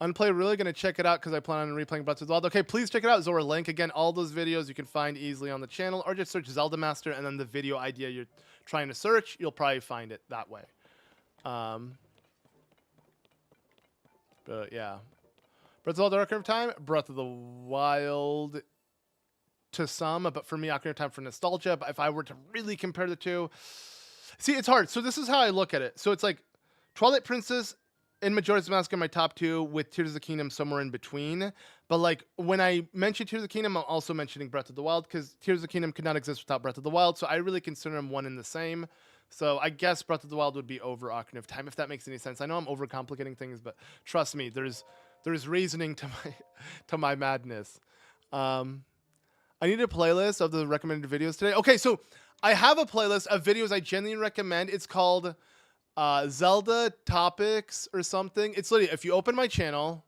really going to check it out because I plan on replaying Breath of the Wild. Okay, please check it out. Zora link. Again, all those videos you can find easily on the channel, or just search ZeldaMaster and then the video idea you're trying to search. You'll probably find it that way. But, yeah. Breath of the Wild, Ocarina of Time. Breath of the Wild to some, but for me, Ocarina of Time for nostalgia. But if I were to really compare the two, see, it's hard. So this is how I look at it. So it's like Twilight Princess and Majora's Mask are my top two, with Tears of the Kingdom somewhere in between. But like when I mention Tears of the Kingdom, I'm also mentioning Breath of the Wild because Tears of the Kingdom could not exist without Breath of the Wild. So I really consider them one and the same. So I guess Breath of the Wild would be over Ocarina of Time, if that makes any sense. I know I'm overcomplicating things, but trust me, there's reasoning to my madness. I need a playlist of the recommended videos today. Okay, so I have a playlist of videos I genuinely recommend. It's called Zelda Topics or something. It's literally, if you open my channel,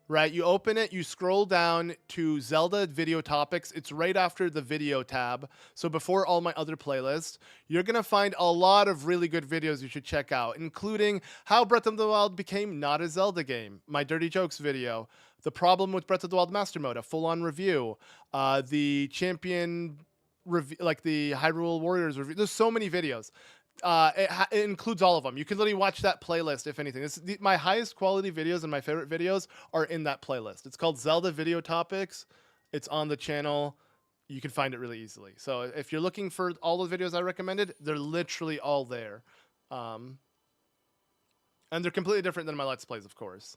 right, you open it, you scroll down to Zelda Video Topics. It's right after the video tab. So before all my other playlists, you're going to find a lot of really good videos you should check out, including how Breath of the Wild became not a Zelda game, my Dirty Jokes video, the problem with Breath of the Wild Master Mode, a full-on review, the champion review, like the Hyrule Warriors review. There's so many videos. It includes all of them. You can literally watch that playlist, if anything. My highest quality videos and my favorite videos are in that playlist. It's called Zelda Video Topics. It's on the channel. you can find it really easily. So if you're looking for all the videos I recommended, they're literally all there. And they're completely different than my Let's Plays, of course.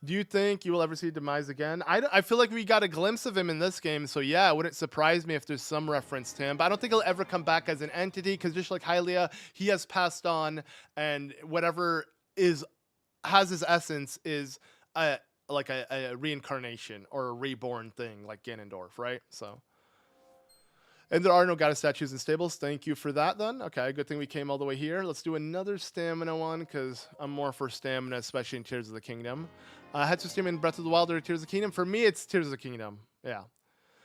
Do you think you will ever see Demise again? I feel like we got a glimpse of him in this game, so yeah, it wouldn't surprise me if there's some reference to him. But I don't think he'll ever come back as an entity, because just like Hylia, he has passed on, and whatever has his essence is like a reincarnation or a reborn thing, like Ganondorf, right? So, and there are no goddess statues in stables. Thank you for that, then. Okay, good thing we came all the way here. Let's do another stamina one, because I'm more for stamina, especially in Tears of the Kingdom. Hetsu stamina in Breath of the Wild or Tears of the Kingdom? For me, it's Tears of the Kingdom. Yeah.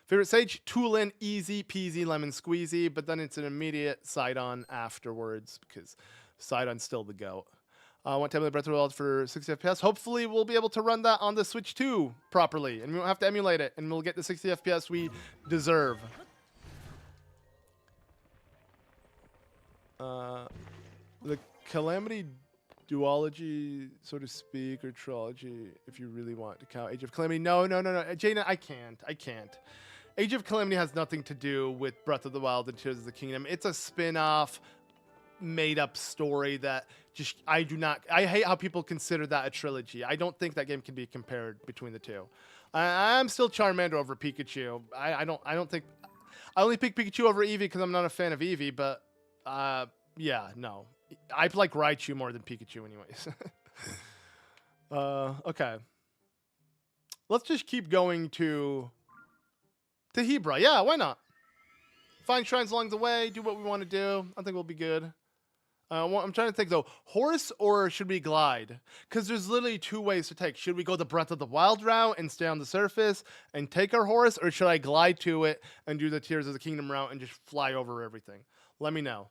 Favorite sage? Tulin, easy peasy, lemon squeezy, but then it's an immediate Sidon afterwards, because Sidon's still the GOAT. One time with Breath of the Wild for 60 FPS. Hopefully, we'll be able to run that on the Switch 2 properly, and we won't have to emulate it, and we'll get the 60 FPS we deserve. The Calamity duology, so to speak, or trilogy, if you really want to count Age of Calamity. No, Jaina, I can't. Age of Calamity has nothing to do with Breath of the Wild and Tears of the Kingdom. It's a spin-off, made-up story that just I hate how people consider that a trilogy. I don't think that game can be compared between the two. I'm still Charmander over Pikachu. I don't think I only pick Pikachu over Eevee because I'm not a fan of Eevee, but yeah, no. I like Raichu more than Pikachu anyways. Okay. Let's just keep going to Hebra. Yeah, why not? Find shrines along the way, do what we want to do. I think we'll be good. I'm trying to think, though. Horse or should we glide? Because there's literally two ways to take. Should we go the Breath of the Wild route and stay on the surface and take our horse? Or should I glide to it and do the Tears of the Kingdom route and just fly over everything? Let me know.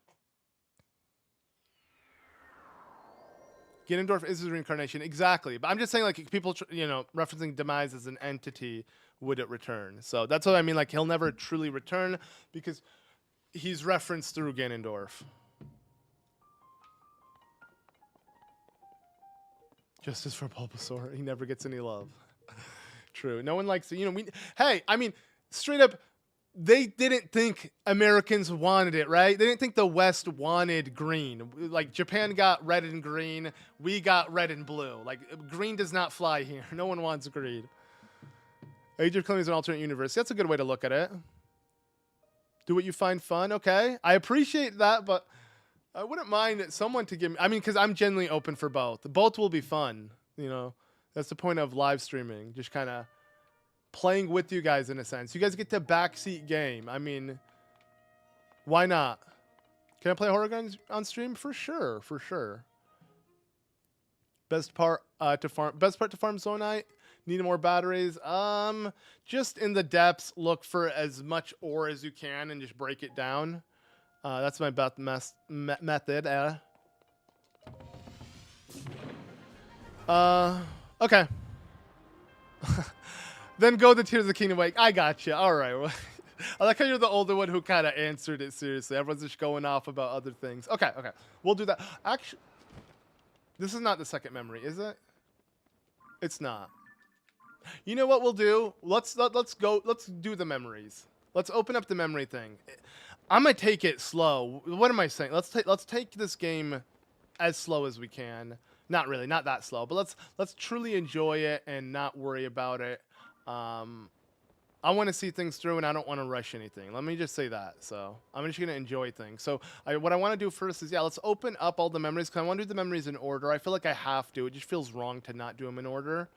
Ganondorf is his reincarnation. Exactly. But I'm just saying, like, people, referencing Demise as an entity, would it return? So that's what I mean. Like, he'll never truly return because he's referenced through Ganondorf. Justice for Bulbasaur. He never gets any love. True. No one likes it. Hey, I mean, straight up, they didn't think Americans wanted it, right? They didn't think the West wanted green. Like, Japan got red and green. We got red and blue. Like, green does not fly here. No one wants green. Age of Calamity is an alternate universe. That's a good way to look at it. Do what you find fun. Okay. I appreciate that, but I wouldn't mind someone to give me... I mean, because I'm genuinely open for both. Both will be fun. That's the point of live streaming. Just kind of playing with you guys in a sense. You guys get to backseat game. I mean, why not? Can I play horror guns on stream? For sure. Best part to farm Zonite. Need more batteries. Just in the depths, look for as much ore as you can and just break it down. That's my method. Okay. Then go to Tears of the Kingdom. Like, I got you. All right. I like how you're the older one who kind of answered it seriously. Everyone's just going off about other things. Okay. We'll do that. Actually, this is not the second memory, is it? It's not. You know what we'll do? Let's go. Let's do the memories. Let's open up the memory thing. I'm gonna take it slow. What am I saying? Let's take this game as slow as we can. Not really, not that slow, but let's truly enjoy it and not worry about it. I want to see things through, and I don't want to rush anything. Let me just say that. So I'm just gonna enjoy things. So what I want to do first is, let's open up all the memories, because I want to do the memories in order. I feel like I have to. It just feels wrong to not do them in order.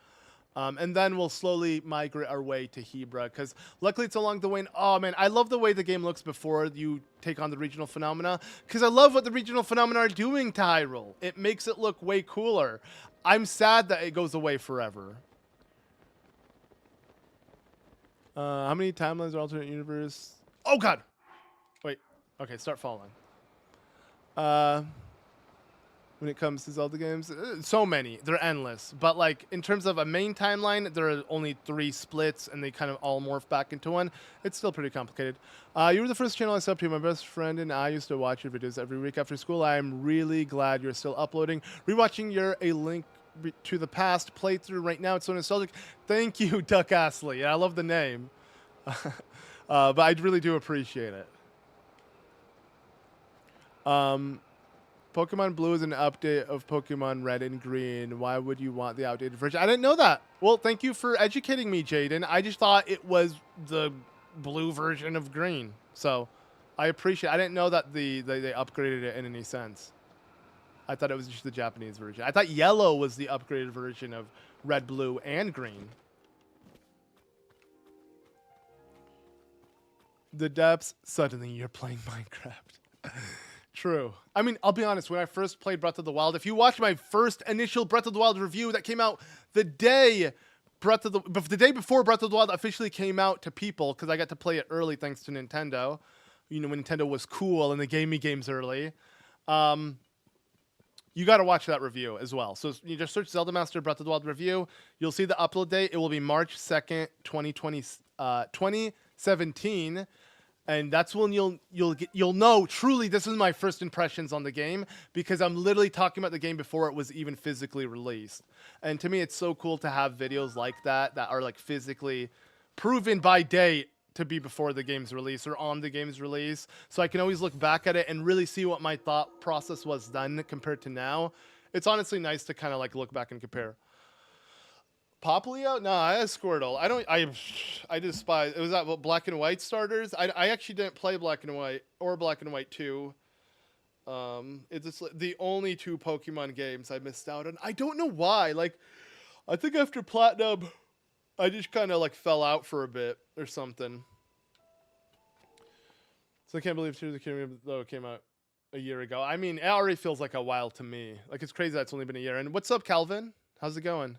And then we'll slowly migrate our way to Hebra, because luckily it's along the way. Oh man, I love the way the game looks before you take on the regional phenomena, because I love what the regional phenomena are doing to Hyrule. It makes it look way cooler. I'm sad that it goes away forever. How many timelines are alternate universe? Oh god! Wait. Okay, start falling. When it comes to Zelda games, so many. They're endless. But like in terms of a main timeline, there are only 3 splits, and they kind of all morph back into one. It's still pretty complicated. You were the first channel I subbed to. My best friend and I used to watch your videos every week after school. I am really glad you're still uploading. Rewatching your A Link to the past playthrough right now. It's so nostalgic. Thank you, Duck Astley. I love the name. But I really do appreciate it. Pokemon Blue is an update of Pokemon Red and Green. Why would you want the outdated version? I didn't know that. Well, thank you for educating me, Jaden. I just thought it was the blue version of Green. So I appreciate it. I didn't know that they upgraded it in any sense. I thought it was just the Japanese version. I thought yellow was the upgraded version of red, blue, and green. The depths, suddenly you're playing Minecraft. True. I mean, I'll be honest, when I first played Breath of the Wild, if you watch my first initial Breath of the Wild review that came out the day before Breath of the Wild officially came out to people, because I got to play it early thanks to Nintendo. You know, when Nintendo was cool and they gave me games early. You got to watch that review as well. So you just search ZeldaMaster Breath of the Wild review. You'll see the upload date. It will be March 2nd, 2017. And that's when you'll know truly this is my first impressions on the game, because I'm literally talking about the game before it was even physically released. And to me, it's so cool to have videos like that are like physically proven by date to be before the game's release or on the game's release. So I can always look back at it and really see what my thought process was then compared to now. It's honestly nice to kind of like look back and compare. Poplio? Nah, I had Squirtle. I despise. It was that Black and White starters. I actually didn't play Black and White or Black and White 2. It's just the only 2 Pokemon games I missed out on. I don't know why. Like, I think after Platinum, I just kind of like fell out for a bit or something. So I can't believe Tears of the Kingdom though came out a year ago. I mean, it already feels like a while to me. Like, it's crazy that it's only been a year. And what's up, Calvin? How's it going?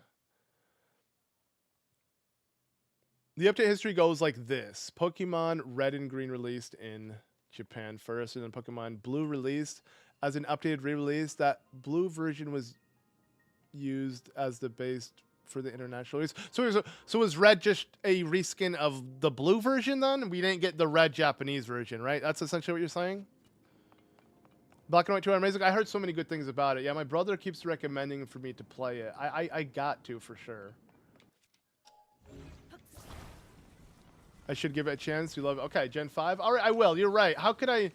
The update history goes like this. Pokemon Red and Green released in Japan first, and then Pokemon Blue released as an updated re-release. That blue version was used as the base for the international release. So was Red just a reskin of the blue version then? We didn't get the red Japanese version, right? That's essentially what you're saying? Black and White 2 are amazing. I heard so many good things about it. Yeah, my brother keeps recommending for me to play it. I got to for sure. I should give it a chance. You love it. Okay, Gen 5. All right, I will. You're right. How could I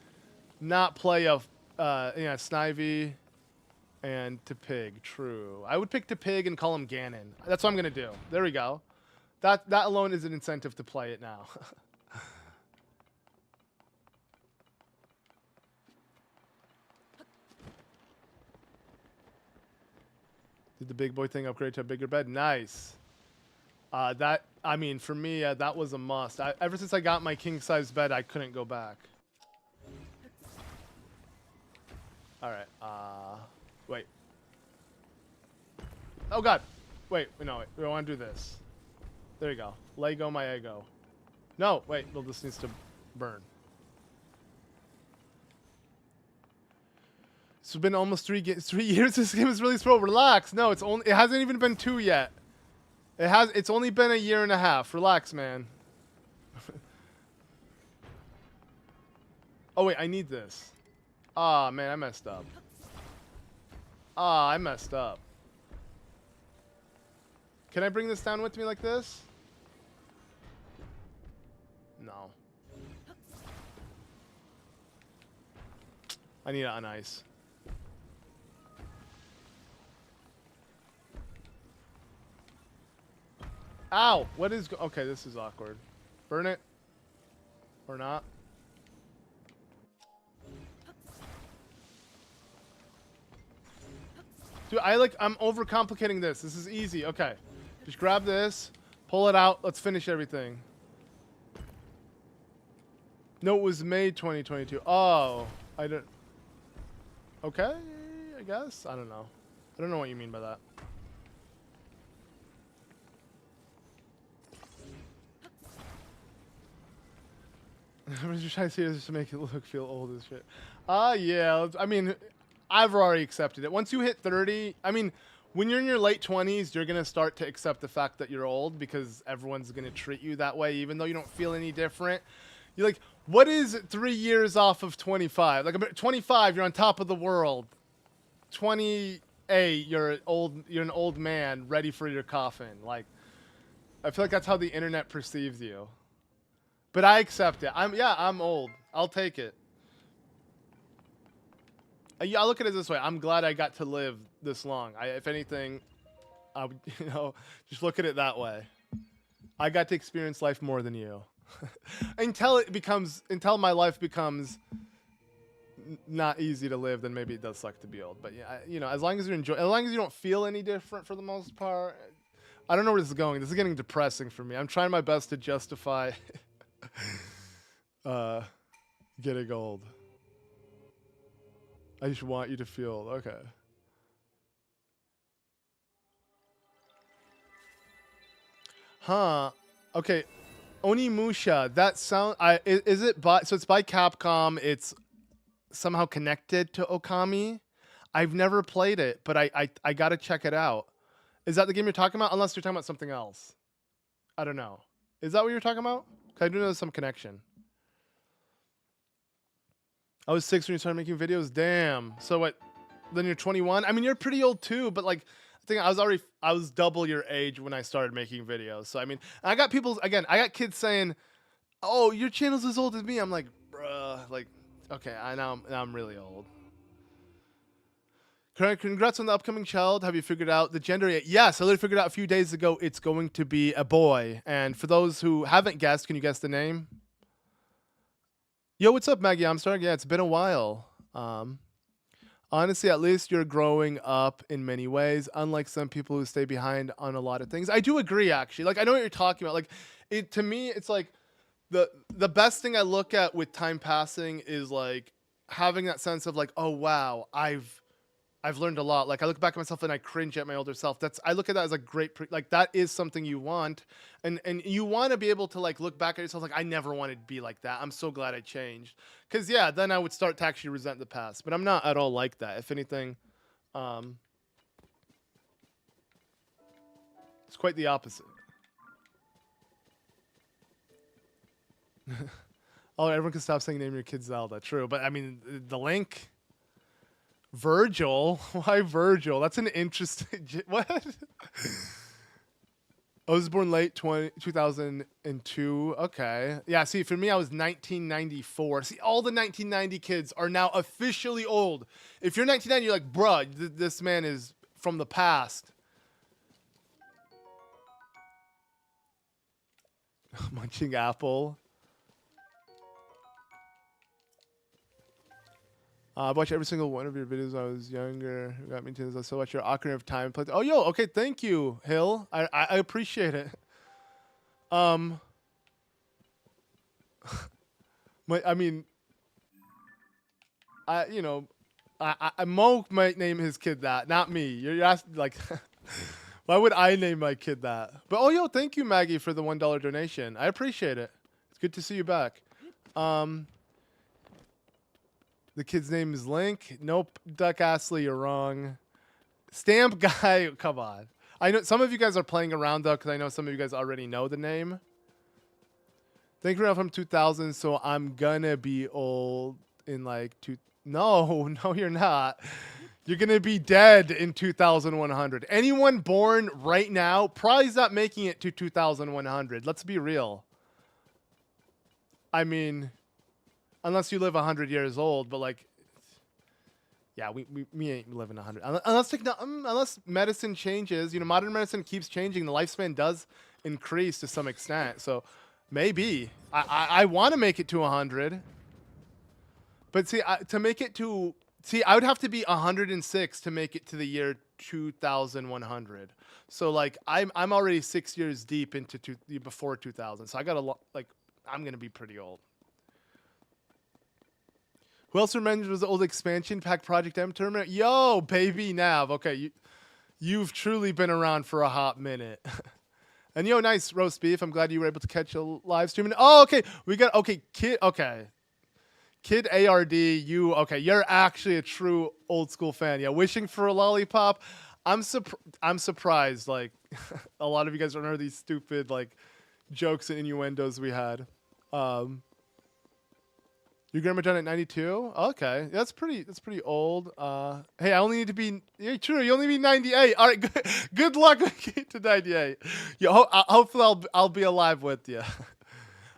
not play a Snivy and Tepig? True. I would pick Tepig and call him Ganon. That's what I'm going to do. There we go. That alone is an incentive to play it now. Did the big boy thing upgrade to a bigger bed? Nice. I mean, for me, that was a must. Ever since I got my king-size bed, I couldn't go back. All right. Wait. Oh, God. Wait. No, wait. We want to do this. There you go. Lego my ego. No, wait. Well, this needs to burn. It's been almost 3 years. This game is really slow. Relax. No, it hasn't even been 2 yet. It's only been a year and a half. Relax, man. Oh wait, I need this. Ah, man, I messed up. I messed up. Can I bring this down with me like this? No. I need it on ice. Ow! What is... Okay, this is awkward. Burn it. Or not. Dude, I'm overcomplicating this. This is easy. Okay. Just grab this. Pull it out. Let's finish everything. No, it was May 2022. Oh. I don't... Okay, I guess. I don't know. I don't know what you mean by that. I'm just trying to see this to make it feel old as shit. Yeah. I mean, I've already accepted it. Once you hit 30, I mean, when you're in your late 20s, you're going to start to accept the fact that you're old because everyone's going to treat you that way, even though you don't feel any different. You're like, what is 3 years off of 25? Like, 25, you're on top of the world. 20, hey, you're an old man ready for your coffin. Like, I feel like that's how the internet perceives you. But I accept it. I'm old. I'll take it. I look at it this way. I'm glad I got to live this long. If anything, I would, just look at it that way. I got to experience life more than you. until my life becomes not easy to live, then maybe it does suck to be old. But yeah, as long as you enjoy, as long as you don't feel any different for the most part. I don't know where this is going. This is getting depressing for me. I'm trying my best to justify getting old. I just want you to feel okay. Huh. Okay. Onimusha. That sound. Is it by? So it's by Capcom. It's somehow connected to Okami. I've never played it, but I gotta check it out. Is that the game you're talking about? Unless you're talking about something else. I don't know. Is that what you're talking about? 'Cause I do know there's some connection. I was 6 when you started making videos. Damn. So what? Then you're 21. I mean, you're pretty old too. But like, I think I was double your age when I started making videos. So I mean, I got I got kids saying, "Oh, your channel's as old as me." I'm like, bruh. Like, okay, now I'm really old. Congrats on the upcoming child. Have you figured out the gender yet? Yes, I literally figured out a few days ago. It's going to be a boy. And for those who haven't guessed, can you guess the name? Yo, what's up, Maggie Armstrong? Yeah, it's been a while. Honestly, at least you're growing up in many ways, unlike some people who stay behind on a lot of things. I do agree, actually. Like, I know what you're talking about. Like, to me, it's like the best thing I look at with time passing is like having that sense of like, oh wow, I've learned a lot. Like I look back at myself and I cringe at my older self. I look at that as a great, like that is something you want. And you want to be able to like look back at yourself like, I never wanted to be like that. I'm so glad I changed. Cause yeah, then I would start to actually resent the past, but I'm not at all like that. If anything, it's quite the opposite. Oh, everyone can stop saying name your kid Zelda. True. But I mean, the Link... Virgil? Why Virgil? That's an interesting... What? I was born late 2002. Okay. Yeah, see, for me, I was 1994. See, all the 1990 kids are now officially old. If you're 1990, you're like, bruh, this man is from the past. Munching apple. I watched every single one of your videos when I was younger. It got me to this. I still watch your Ocarina of Time. Oh, yo, okay, thank you, Hill. I appreciate it. I mean, Mo might name his kid that, not me. You're asking, like, why would I name my kid that? But, oh, yo, thank you, Maggie, for the $1 donation. I appreciate it. It's good to see you back. The kid's name is Link. Nope, Duck Astley, you're wrong. Stamp Guy, come on. I know some of you guys are playing around though, because I know some of you guys already know the name. Thank you from 2000, so I'm gonna be old in like No, you're not. You're gonna be dead in 2100. Anyone born right now probably is not making it to 2100. Let's be real. I mean, unless you live 100 years old, but like, yeah, we ain't living 100. Unless medicine changes, modern medicine keeps changing. The lifespan does increase to some extent. So maybe I want to make it to 100. But see, to make it to, I would have to be 106 to make it to the year 2100. So like, I'm already 6 years deep into before 2000. So I got I'm gonna be pretty old. Who else remembers the old expansion pack Project M tournament? Yo, baby Nav. Okay, you've truly been around for a hot minute. And yo, nice roast beef. I'm glad you were able to catch a live stream. Oh, okay. Kid ARD, you're actually a true old school fan. Yeah, wishing for a lollipop. I'm surprised. Like, a lot of you guys don't know these stupid like jokes and innuendos we had. Your grandma died at 92. Okay, that's pretty old. Hey, I only need to be. Yeah, true. You only need 98. All right, good luck to 98. Yeah, hopefully I'll be alive with you.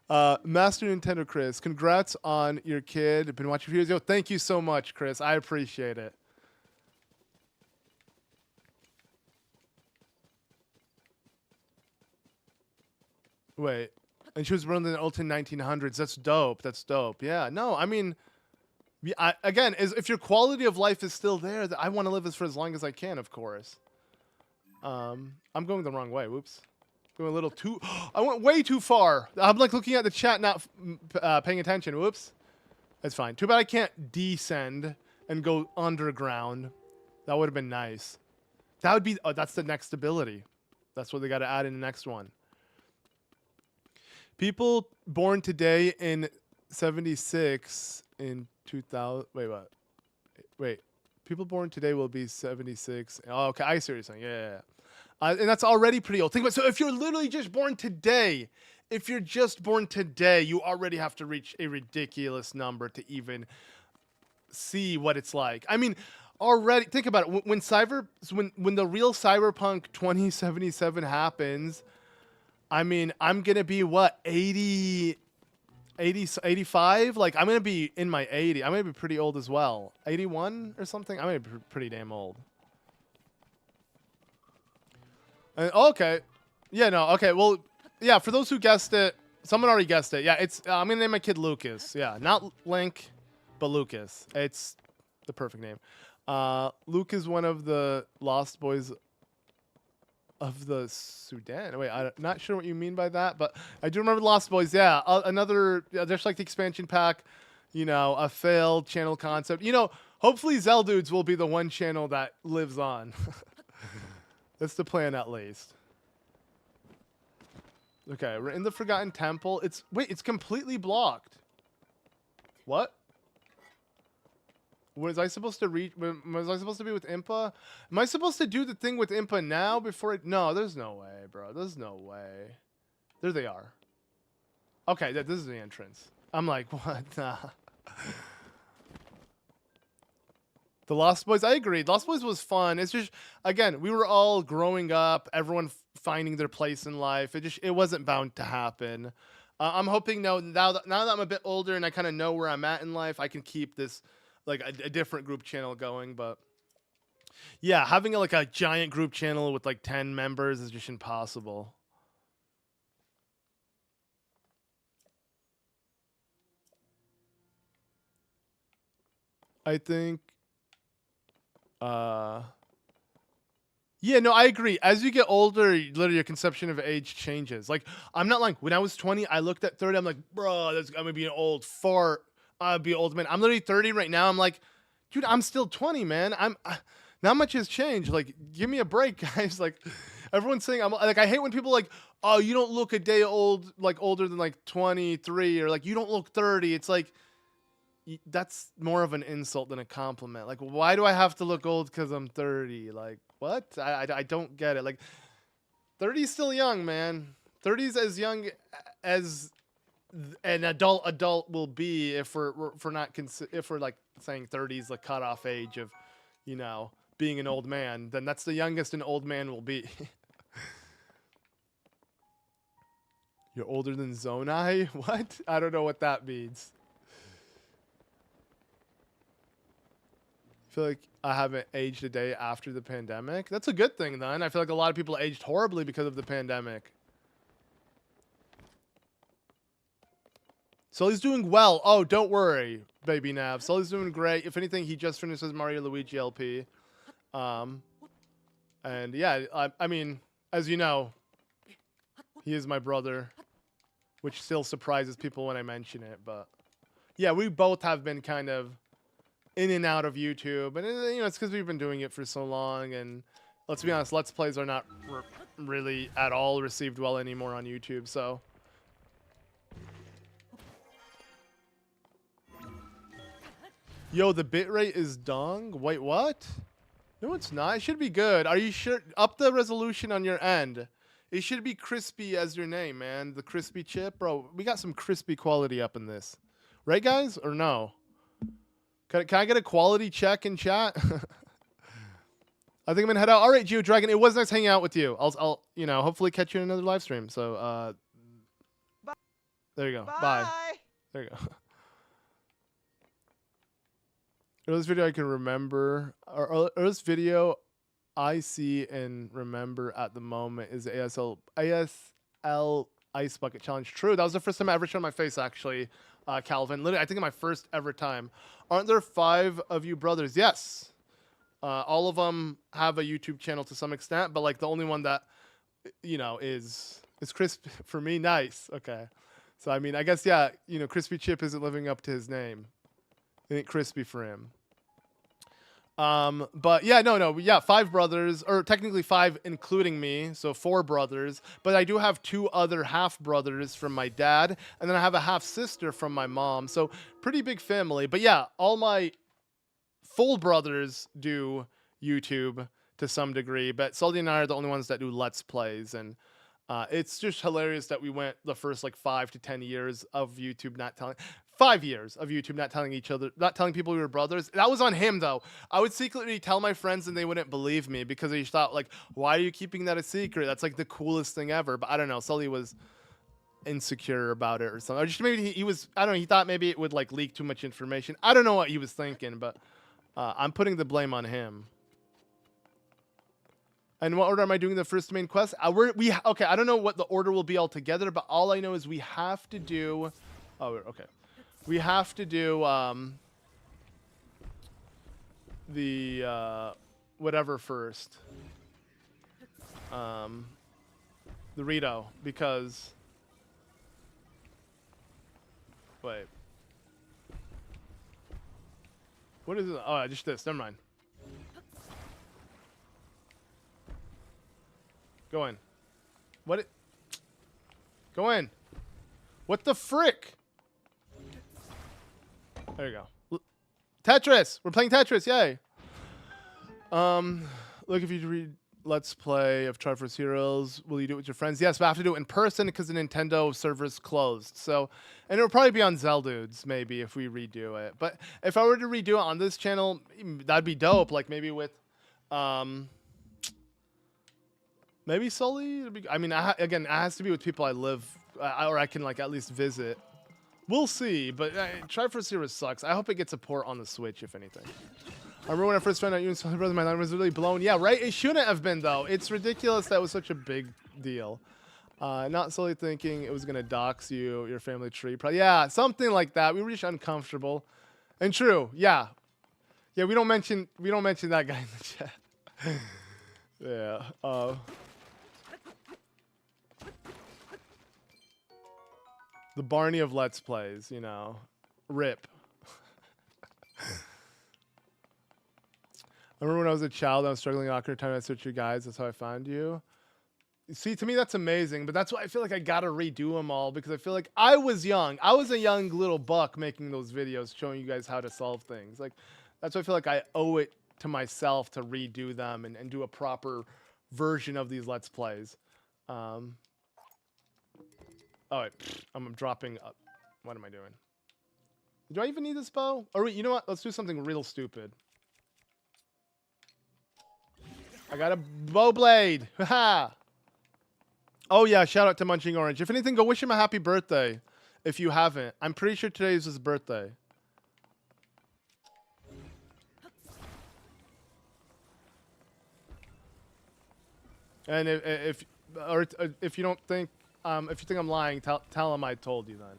Master Nintendo Chris, congrats on your kid. I've been watching videos. Yo, thank you so much, Chris. I appreciate it. Wait, and she was born in the early 1900s. That's dope. That's dope. Yeah. No, I mean, again, if your quality of life is still there, I want to live this for as long as I can, of course. I'm going the wrong way. Whoops. Going a little too. I went way too far. I'm like looking at the chat, not paying attention. Whoops. That's fine. Too bad I can't descend and go underground. That would have been nice. That would be. Oh, that's the next ability. That's what they got to add in the next one. People born today in 76 in 2000. Wait, what? Wait. People born today will be 76. Oh, okay. I see what you're saying. Yeah. And that's already pretty old. Think about it. So if you're literally just born today, you already have to reach a ridiculous number to even see what it's like. I mean, already think about it. When the real Cyberpunk 2077 happens, I mean, I'm going to be what, 80, 85? Like, I'm going to be in my 80s. I'm going to be pretty old as well. 81 or something? I'm going to be pretty damn old. Okay. Yeah, no. Okay, well, yeah, for those who guessed it, someone already guessed it. Yeah, I'm going to name my kid Lucas. Yeah, not Link, but Lucas. It's the perfect name. Luke is one of the Lost Boys of the Sudan. Wait, I'm not sure what you mean by that, but I do remember the Lost Boys. Yeah, another, just like the expansion pack, you know, a failed channel concept. You know, hopefully Zeldudes will be the one channel that lives on. That's the plan, at least. Okay, we're in the Forgotten Temple. It's completely blocked. What? Was I supposed to reach? Was I supposed to be with Impa? Am I supposed to do the thing with Impa now before I? No, there's no way, bro. There's no way. There they are. Okay, this is the entrance. I'm like, what? Nah. The Lost Boys, I agree. Lost Boys was fun. It's just, again, we were all growing up, everyone finding their place in life. It wasn't bound to happen. I'm hoping now that I'm a bit older and I kind of know where I'm at in life, I can keep this like a different group channel going. But yeah, having like a giant group channel with like 10 members is just impossible. I think yeah, no, I agree. As you get older, literally your conception of age changes. Like, I'm not like, when I was 20, I looked at 30, I'm like, bro, I'm gonna be an old fart. I'll be an old man. I'm literally 30 right now. I'm like, dude, I'm still 20, man. Not much has changed. Like, give me a break, guys. Like, everyone's saying, I'm like, I hate when people are like, oh, you don't look a day old, like older than like 23, or like, you don't look 30. It's like, that's more of an insult than a compliment. Like, why do I have to look old because I'm 30? Like, what? I don't get it. Like, 30 is still young, man. 30 is as young as an adult will be if we're like saying 30 is the cutoff age of, you know, being an old man. Then that's the youngest an old man will be. You're older than Zonai? What? I don't know what that means. I feel like I haven't aged a day after the pandemic. That's a good thing, then. I feel like a lot of people aged horribly because of the pandemic. Sully's doing well. Oh, don't worry, baby Nav. Sully's doing great. If anything, he just finished his Mario Luigi LP. And yeah, I mean, as you know, he is my brother, which still surprises people when I mention it. But yeah, we both have been kind of in and out of YouTube, and you know, it's because we've been doing it for so long, and let's be honest, Let's Plays are not really at all received well anymore on YouTube, so. Yo, the bitrate is dung? Wait, what? No, it's not. It should be good. Are you sure? Up the resolution on your end. It should be crispy as your name, man. The crispy chip. Bro, we got some crispy quality up in this. Right, guys? Or no? Can I get a quality check in chat? I think I'm gonna head out. All right, Geo Dragon. It was nice hanging out with you. I'll you know, hopefully catch you in another live stream. So there you go. Bye. There you go. Earliest video I can remember, or earliest video I see and remember at the moment is the ASL Ice Bucket Challenge. True, that was the first time I ever showed my face, actually, Calvin. Literally, I think my first ever time. Aren't there 5 of you brothers? Yes. All of them have a YouTube channel to some extent, but like the only one that, you know, is Crispy for me. Nice. Okay. So I mean, I guess yeah, you know, Crispy Chip isn't living up to his name. It ain't crispy for him. But yeah, yeah, 5 brothers, or technically 5 including me, so 4 brothers. But I do have 2 other half brothers from my dad, and then I have a half sister from my mom. So pretty big family. But yeah, all my full brothers do YouTube to some degree, but Sully and I are the only ones that do Let's Plays, and it's just hilarious that we went the first like 5 to 10 years of YouTube not telling. 5 years of YouTube not telling each other, not telling people we were brothers. That was on him though. I would secretly tell my friends and they wouldn't believe me because they thought like, why are you keeping that a secret? That's like the coolest thing ever. But I don't know. Sully was insecure about it or something. Or just maybe he was, I don't know. He thought maybe it would like leak too much information. I don't know what he was thinking, but I'm putting the blame on him. And what order am I doing the first main quest? Okay, I don't know what the order will be altogether, but all I know is we have to do... Oh, okay. We have to do the whatever first. The Rito, because... Wait. What is it? Oh, just this. Never mind. Go in. What? Go in. What the frick? There you go. Tetris. We're playing Tetris. Yay. Look, if you read Let's Play of Triforce Heroes, will you do it with your friends? Yes, but I have to do it in person because the Nintendo server's closed. So, and it'll probably be on Zeldudes maybe if we redo it. But if I were to redo it on this channel, that'd be dope. Like maybe with, maybe Sully. I mean, again, it has to be with people I live, or I can like at least visit. We'll see. But Triforce Heroes sucks. I hope it gets a port on the Switch, if anything. I remember when I first found out you and Sully brothers, my mind was really blown. Yeah, right? It shouldn't have been, though. It's ridiculous that was such a big deal. Not Sully thinking it was going to dox you, your family tree. Probably, yeah, something like that. We were just uncomfortable. And true, yeah. Yeah, we don't mention that guy in the chat. Yeah. The Barney of Let's Plays, you know. RIP. I remember when I was a child, I was struggling in awkward time. I searched your guides. That's how I found you. See, to me, that's amazing. But that's why I feel like I got to redo them all because I feel like I was young. I was a young little buck making those videos showing you guys how to solve things. Like, that's why I feel like I owe it to myself to redo them and do a proper version of these Let's Plays. Oh, wait. I'm dropping up. What am I doing? Do I even need this bow? Or wait, you know what? Let's do something real stupid. I got a bow blade. Haha. Oh yeah, shout out to Munching Orange. If anything, go wish him a happy birthday. If you haven't. I'm pretty sure today is his birthday. And if you don't think if you think I'm lying, tell him I told you then.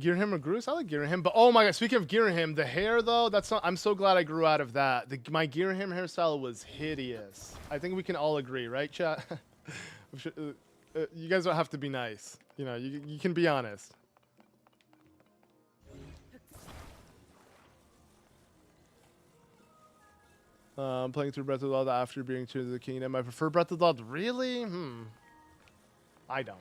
Girahim or Groose? I like Girahim, but oh my god, speaking of Girahim, the hair though, that's not, I'm so glad I grew out of that. My Girahim hairstyle was hideous. I think we can all agree, right, chat? You guys don't have to be nice. You know, you can be honest. I'm playing through Breath of the Wild after being to the Kingdom. I prefer Breath of the Wild. Really? I don't.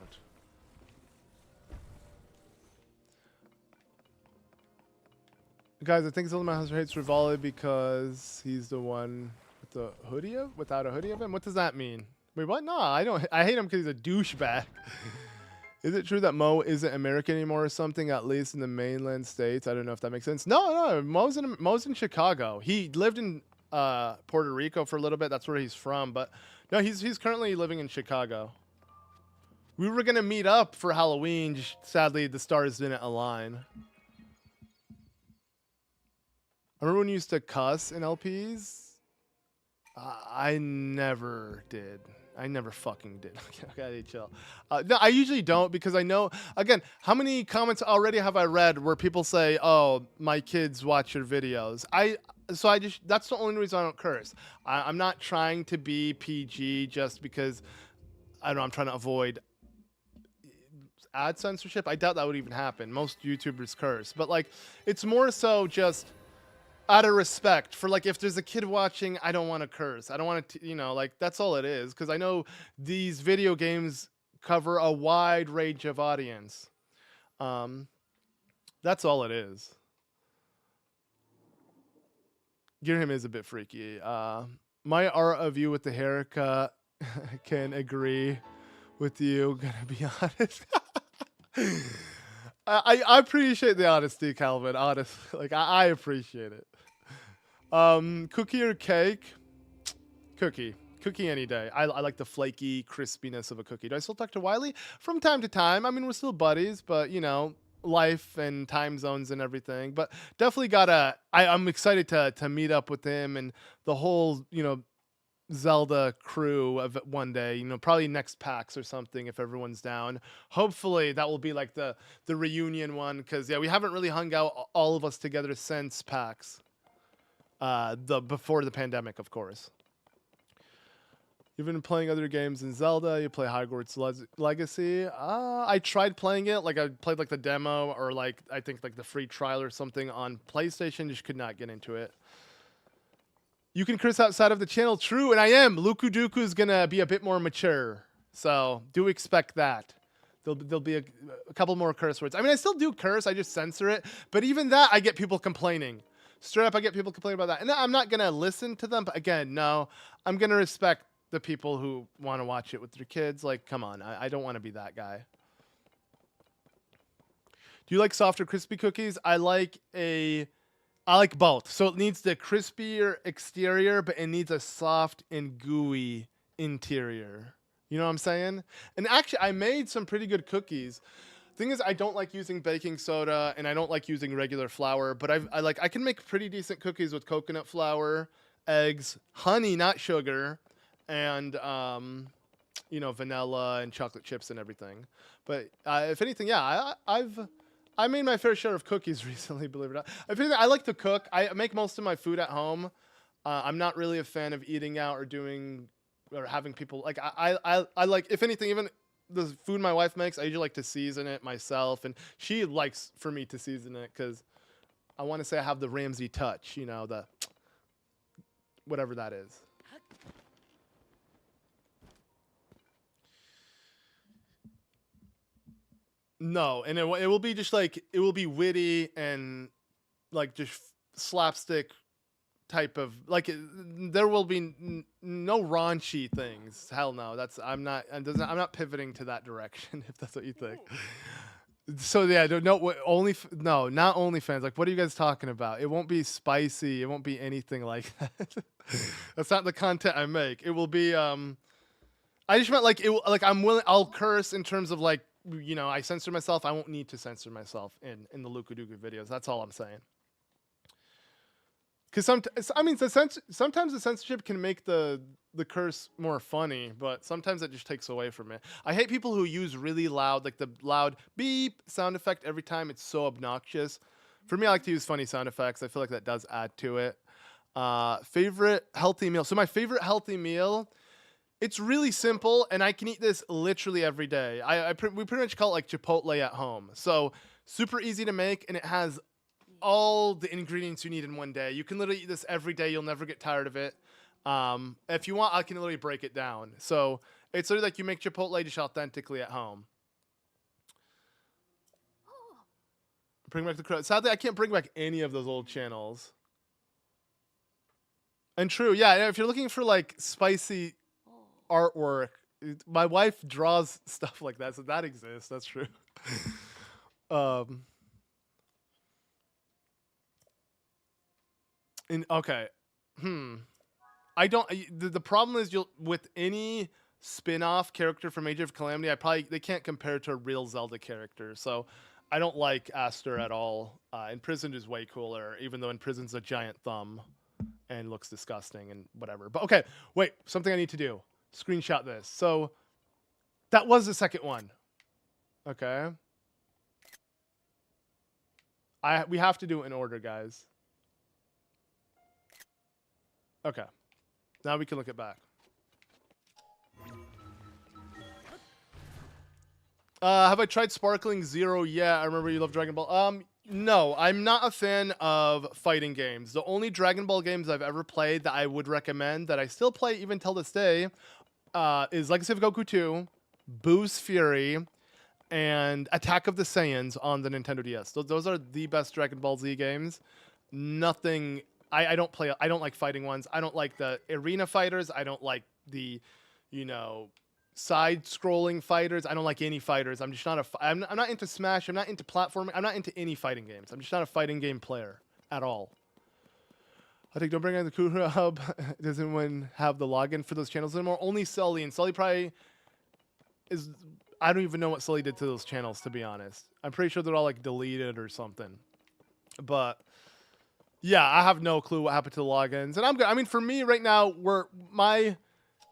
Guys, I think ZeldaMaster hates Rivali because he's the one with the hoodie without a hoodie of him. What does that mean? Wait, what? No, I don't. I hate him because he's a douchebag. Is it true that Mo isn't American anymore or something? At least in the mainland states. I don't know if that makes sense. No. Mo's in Chicago. He lived in Puerto Rico for a little bit. That's where he's from. But no, he's currently living in Chicago. We were gonna meet up for Halloween. Just, sadly, the stars didn't align. I remember when you used to cuss in LPs. I never did. I never fucking did. Okay, chill. No, I usually don't because I know, again, how many comments already have I read where people say, oh, my kids watch your videos. That's the only reason I don't curse. I'm not trying to be PG just because, I don't know, I'm trying to avoid ad censorship. I doubt that would even happen. Most YouTubers curse. But, like, it's more so just out of respect for, like, if there's a kid watching, I don't want to curse. I don't want to, you know, like, that's all it is. Because I know these video games cover a wide range of audience. That's all it is. Girham is a bit freaky. My art of you with the haircut can agree with you, gonna be honest. I appreciate the honesty, Calvin. Honest, like I appreciate it. Cookie or cake? Cookie any day. I like the flaky crispiness of a cookie. Do I still talk to Wiley from time to time? I mean, we're still buddies, but you know, life and time zones and everything. But definitely I'm excited to meet up with him and the whole, you know, Zelda crew of one day, you know, probably next PAX or something if everyone's down. Hopefully that will be like the reunion one, because yeah, we haven't really hung out all of us together since PAX. Before the pandemic, of course. You've been playing other games in Zelda. You play Hogwarts Legacy. I tried playing it. Like I played like the demo or like I think like the free trial or something on PlayStation. Just could not get into it. You can curse outside of the channel. True, and I am. Luku Duku is going to be a bit more mature. So do expect that. There'll be a couple more curse words. I mean, I still do curse. I just censor it. But even that, I get people complaining. Straight up, I get people complaining about that. And I'm not going to listen to them. But again, no. I'm going to respect the people who want to watch it with their kids. Like, come on. I don't want to be that guy. Do you like soft or crispy cookies? I like both. So it needs the crispier exterior, but it needs a soft and gooey interior. You know what I'm saying? And actually, I made some pretty good cookies. Thing is, I don't like using baking soda, and I don't like using regular flour, but I can make pretty decent cookies with coconut flour, eggs, honey, not sugar, and you know, vanilla and chocolate chips and everything. But if anything, yeah, I made my fair share of cookies recently, believe it or not. I like to cook. I make most of my food at home. I'm not really a fan of eating out or having people like I like, if anything, even the food my wife makes, I usually like to season it myself, and she likes for me to season it because I want to say I have the Ramsay touch, you know, the whatever that is. No, and it will be just like, it will be witty and like just slapstick type of, like, there will be no raunchy things. Hell no, I'm not pivoting to that direction if that's what you think. So yeah, not OnlyFans. Like, what are you guys talking about? It won't be spicy. It won't be anything like that. That's not the content I make. It will be I just meant like I'll curse in terms of like, you know, I censor myself. I won't need to censor myself in the Luku Duku videos. That's all I'm saying. Because sometimes the censorship can make the curse more funny, but sometimes it just takes away from it. I hate people who use really loud, like the loud beep sound effect every time. It's so obnoxious. For me, I like to use funny sound effects. I feel like that does add to it. Favorite healthy meal. So my favorite healthy meal, it's really simple, and I can eat this literally every day. We pretty much call it like Chipotle at home. So super easy to make, and it has all the ingredients you need in one day. You can literally eat this every day. You'll never get tired of it. If you want, I can literally break it down. So it's literally like you make Chipotle just authentically at home. Bring back the crow. Sadly, I can't bring back any of those old channels. And true, yeah, if you're looking for like spicy artwork. My wife draws stuff like that, so that exists. That's true. Okay. I don't. The problem is you'll with any spin-off character from Age of Calamity, they can't compare to a real Zelda character. So I don't like Aster at all. Imprisoned is way cooler, even though Imprisoned's a giant thumb and looks disgusting and whatever. But okay, wait, something I need to do. Screenshot this. So that was the second one. Okay. We have to do it in order, guys. Okay. Now we can look it back. Have I tried Sparkling Zero? Yeah, I remember you love Dragon Ball. No, I'm not a fan of fighting games. The only Dragon Ball games I've ever played that I would recommend, that I still play even till this day, is Legacy of Goku 2, Boo's Fury, and Attack of the Saiyans on the Nintendo DS. Those are the best Dragon Ball Z games. Nothing... I don't play... I don't like fighting ones. I don't like the arena fighters. I don't like the, you know... side-scrolling fighters. I don't like any fighters. I'm just not I'm not into Smash. I'm not into platforming. I'm not into any fighting games. I'm just not a fighting game player at all. I think don't bring in the Kura Hub. Doesn't one have the login for those channels anymore? Only Sully, and Sully probably is... I don't even know what Sully did to those channels, to be honest. I'm pretty sure they're all like deleted or something. But yeah, I have no clue what happened to the logins. And I'm good. I mean, for me right now, my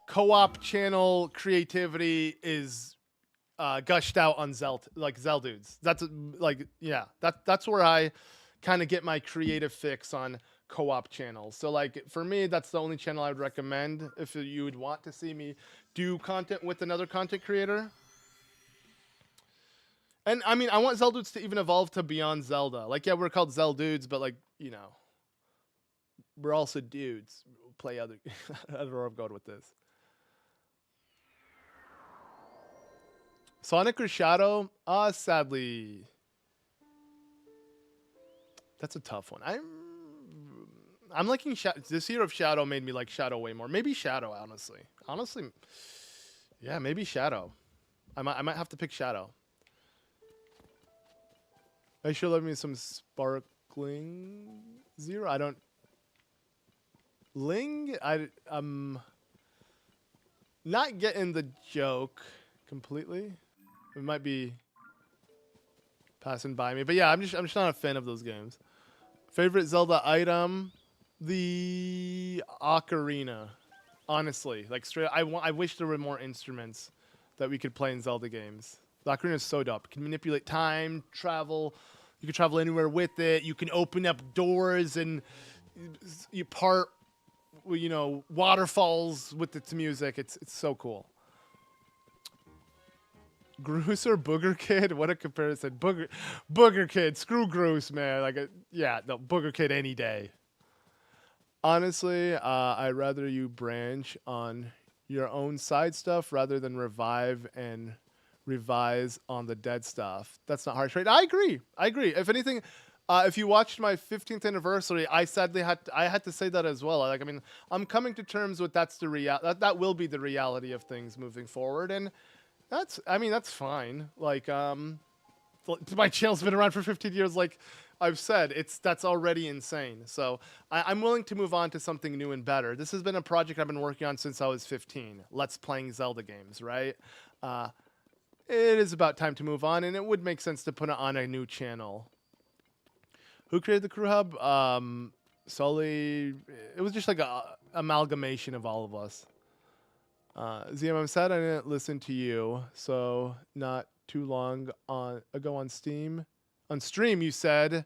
co-op channel creativity is gushed out on Zeldudes. That's like, yeah, that's where I kind of get my creative fix on co-op channels. So like for me, that's the only channel I would recommend if you would want to see me do content with another content creator. And I mean, I want Zeldudes to even evolve to beyond Zelda. Like, yeah, we're called Zeldudes, but like, you know, we're also dudes. We'll play other. I don't know where I'm going with this. Sonic or Shadow? Sadly, that's a tough one. I'm liking this year of Shadow made me like Shadow way more. Maybe Shadow, honestly. Honestly, yeah, maybe Shadow. I might have to pick Shadow. I sure love me some Sparkling Zero. I don't... Ling? I'm not getting the joke completely. It might be passing by me. But yeah, I'm just not a fan of those games. Favorite Zelda item? The Ocarina. Honestly. Like straight I wish there were more instruments that we could play in Zelda games. The Ocarina is so dope. You can manipulate time, travel. You can travel anywhere with it. You can open up doors and you part, you know, waterfalls with its music. It's so cool. Groose or Booger Kid? What a comparison. Booger Kid. Screw Groose, man. Like, yeah, no, Booger Kid any day. Honestly, I'd rather you branch on your own side stuff rather than revive and revise on the dead stuff. That's not harsh, right? I agree. If anything, if you watched my 15th anniversary, I sadly had to say that as well. Like, I mean, I'm coming to terms with that will be the reality of things moving forward, and that's fine. Like, my channel's been around for 15 years. Like I've said, that's already insane. So I'm willing to move on to something new and better. This has been a project I've been working on since I was 15. Let's playing Zelda games, right? It is about time to move on, and it would make sense to put it on a new channel. Who created the Crew Hub? Sully. It was just like a amalgamation of all of us. ZM, I'm sad I didn't listen to you. So not too long ago on stream, you said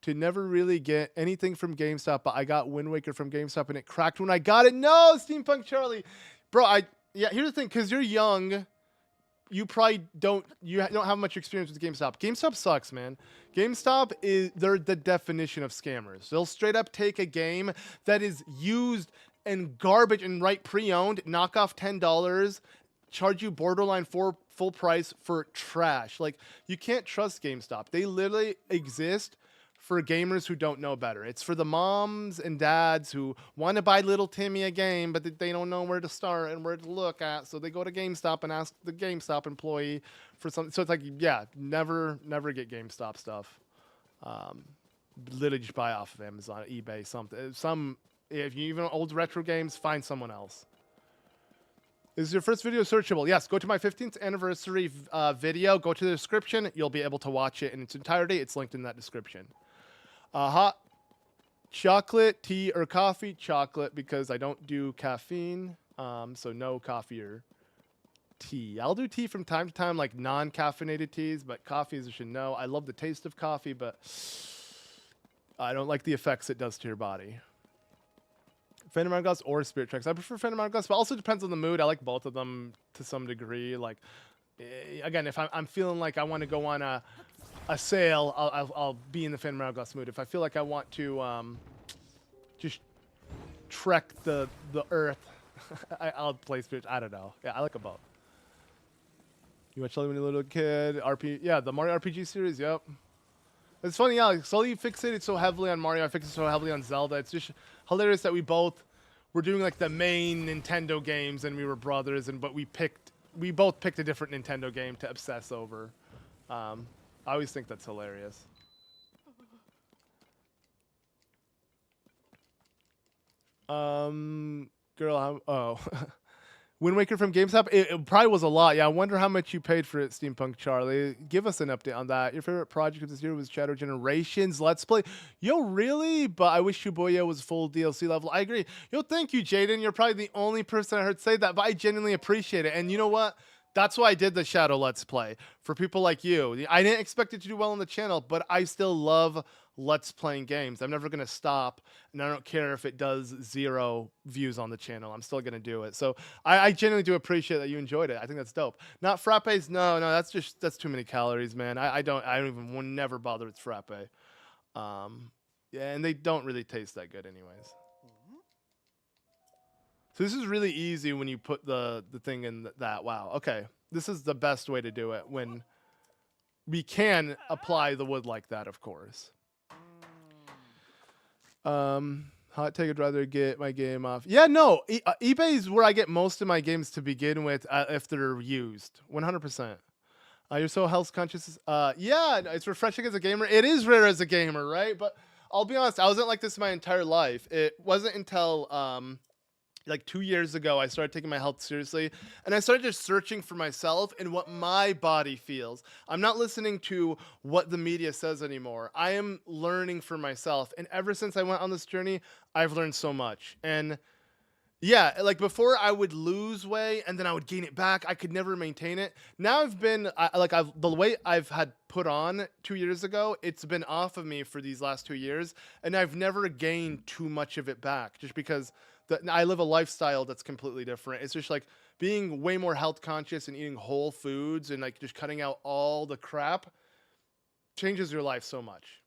to never really get anything from GameStop, but I got Wind Waker from GameStop and it cracked when I got it. No, Steampunk Charlie, bro. Here's the thing, because you're young. You probably don't have much experience with GameStop. GameStop sucks, man. GameStop they're the definition of scammers. They'll straight up take a game that is used and garbage and pre-owned, knock off $10, charge you borderline full price for trash. Like, you can't trust GameStop. They literally exist for gamers who don't know better. It's for the moms and dads who want to buy little Timmy a game, but they don't know where to start and where to look at. So they go to GameStop and ask the GameStop employee for something. So it's like, yeah, never get GameStop stuff. Literally just buy off of Amazon, eBay, something. If you even old retro games, find someone else. Is your first video searchable? Yes, go to my 15th anniversary video. Go to the description. You'll be able to watch it in its entirety. It's linked in that description. Hot chocolate, tea, or coffee? Chocolate, because I don't do caffeine. So no coffee or tea. I'll do tea from time to time, like non-caffeinated teas, but coffee, as you should know. I love the taste of coffee, but I don't like the effects it does to your body. Phantom Hourglass or Spirit Tracks. I prefer Phantom Hourglass, but also depends on the mood. I like both of them to some degree. Like, again, if I'm feeling like I want to go on a sail, I'll be in the Phantom Hourglass mood. If I feel like I want to just trek the earth, I'll play Spirit. I don't know. Yeah, I like them both. You watched Zelda when you were a little kid? Yeah, the Mario RPG series. Yep. It's funny, yeah, like Sully fixated so heavily on Mario, I fixated so heavily on Zelda. It's just hilarious that we both were doing like the main Nintendo games and we were brothers, but we both picked a different Nintendo game to obsess over. I always think that's hilarious. Oh. Wind Waker from GameStop? It probably was a lot. Yeah, I wonder how much you paid for it, Steampunk Charlie. Give us an update on that. Your favorite project this year was Shadow Generations Let's Play. Yo, really? But I wish Shibuya was full DLC level. I agree. Yo, thank you, Jaden. You're probably the only person I heard say that, but I genuinely appreciate it. And you know what? That's why I did the Shadow Let's Play. For people like you. I didn't expect it to do well on the channel, but I still love Let's Playing games. I'm never going to stop, and I don't care if it does 0 views on the channel. I'm still going to do it. So I genuinely do appreciate that you enjoyed it. I think that's dope. Not frappes? No, that's too many calories, man. I will never bother with frappe. Yeah, and they don't really taste that good anyways. So this is really easy when you put the thing in that. Wow. Okay. This is the best way to do it when we can apply the wood like that, of course. Hot take, I'd rather get my game off. Yeah, no. eBay is where I get most of my games to begin with if they're used. 100%. You're so health conscious. Yeah, it's refreshing as a gamer. It is rare as a gamer, right? But I'll be honest, I wasn't like this my entire life. It wasn't until like 2 years ago, I started taking my health seriously, and I started just searching for myself and what my body feels. I'm not listening to what the media says anymore. I am learning for myself, and ever since I went on this journey, I've learned so much. And yeah, like before I would lose weight and then I would gain it back. I could never maintain it. Now I've been the weight I've had put on 2 years ago, it's been off of me for these last 2 years, and I've never gained too much of it back just because I live a lifestyle that's completely different. It's just like being way more health conscious and eating whole foods and like just cutting out all the crap changes your life so much.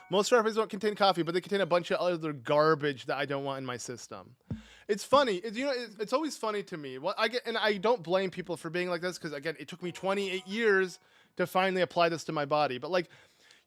Most frappes don't contain coffee, but they contain a bunch of other garbage that I don't want in my system. It's funny. It's always funny to me. And I don't blame people for being like this because, again, it took me 28 years to finally apply this to my body. But, like,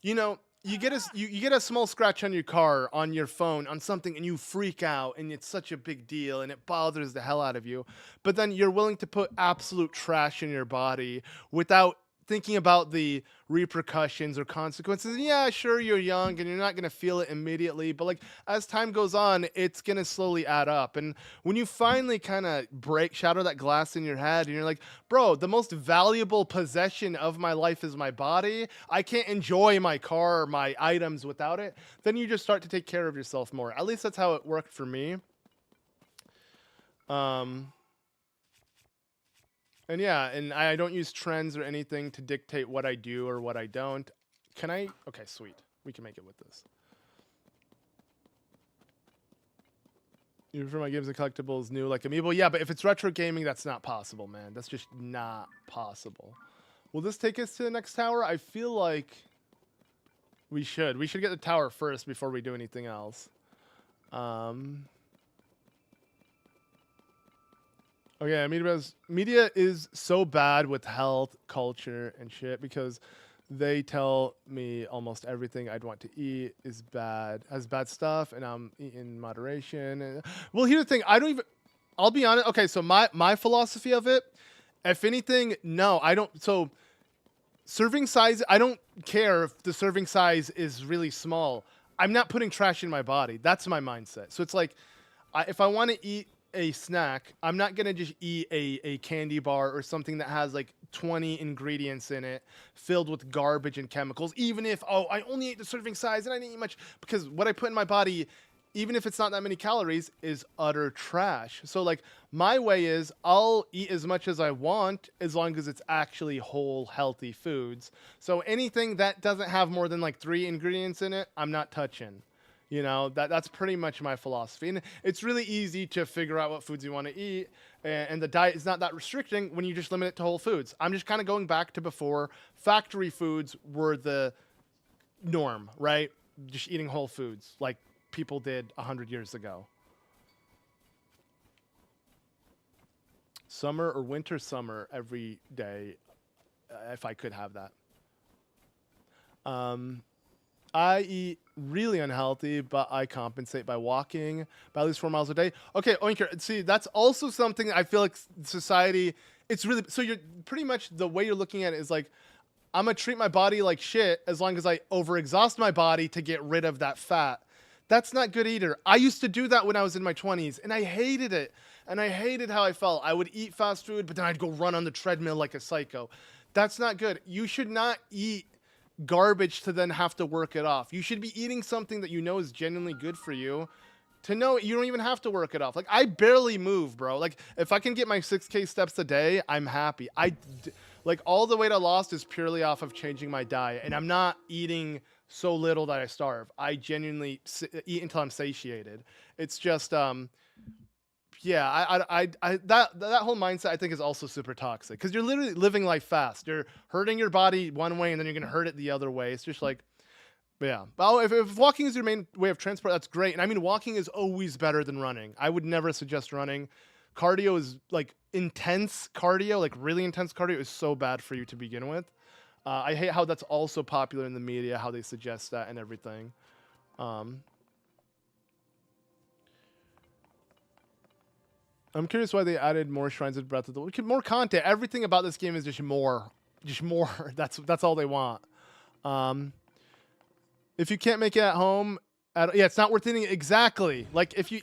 you know, you get a small scratch on your car, on your phone, on something, and you freak out, and it's such a big deal, and it bothers the hell out of you. But then you're willing to put absolute trash in your body without thinking about the repercussions or consequences. And yeah, sure, you're young and you're not going to feel it immediately, but like as time goes on, it's going to slowly add up. And when you finally kind of shatter that glass in your head and you're like, bro, the most valuable possession of my life is my body. I can't enjoy my car or my items without it. Then you just start to take care of yourself more. At least that's how it worked for me. And yeah, and I don't use trends or anything to dictate what I do or what I don't. Can I? Okay, sweet. We can make it with this. You prefer my games and collectibles new like Amiibo? Yeah, but if it's retro gaming, that's not possible, man. That's just not possible. Will this take us to the next tower? I feel like we should. We should get the tower first before we do anything else. Okay, media is so bad with health, culture, and shit because They tell me almost everything I'd want to eat is bad, has bad stuff, and I'm eating in moderation. Well, here's the thing. I don't even. I'll be honest. Okay, so my philosophy of it, if anything, no, I don't. So serving size, I don't care if the serving size is really small. I'm not putting trash in my body. That's my mindset. So it's like, if I want to eat a snack, I'm not gonna just eat a candy bar or something that has like 20 ingredients in it filled with garbage and chemicals, even if I only ate the serving size and I didn't eat much, because what I put in my body, even if it's not that many calories, is utter trash. So like my way is I'll eat as much as I want as long as it's actually whole healthy foods. So anything that doesn't have more than like 3 ingredients in it, I'm not touching. You know, that's pretty much my philosophy. And it's really easy to figure out what foods you want to eat. And the diet is not that restricting when you just limit it to whole foods. I'm just kind of going back to before factory foods were the norm, right? Just eating whole foods like people did 100 years ago. Summer or winter summer every day, if I could have that. I eat really unhealthy, but I compensate by walking by at least 4 miles a day. Okay, Oinker, see, that's also something I feel like society, it's really, so you're pretty much, the way you're looking at it is like, I'm going to treat my body like shit as long as I overexhaust my body to get rid of that fat. That's not good either. I used to do that when I was in my 20s, and I hated it. And I hated how I felt. I would eat fast food, but then I'd go run on the treadmill like a psycho. That's not good. You should not eat garbage to then have to work it off. You should be eating something that you know is genuinely good for you to know you don't even have to work it off. Like, I barely move, bro. Like, if I can get my 6K steps a day, I'm happy. Like, all the weight I lost is purely off of changing my diet, and I'm not eating so little that I starve. I genuinely eat until I'm satiated. It's just, yeah, that whole mindset I think is also super toxic, because you're literally living life fast. You're hurting your body one way and then you're gonna hurt it the other way. It's just like, yeah. Oh, if walking is your main way of transport, that's great. And I mean, walking is always better than running. I would never suggest running. Cardio is like intense cardio, like really intense cardio is so bad for you to begin with. I hate how that's also popular in the media, how they suggest that and everything. I'm curious why they added more shrines of Breath of the Wild. More content. Everything about this game is just more. Just more. That's all they want. If you can't make it at home, yeah, it's not worth eating. Exactly. Like if you,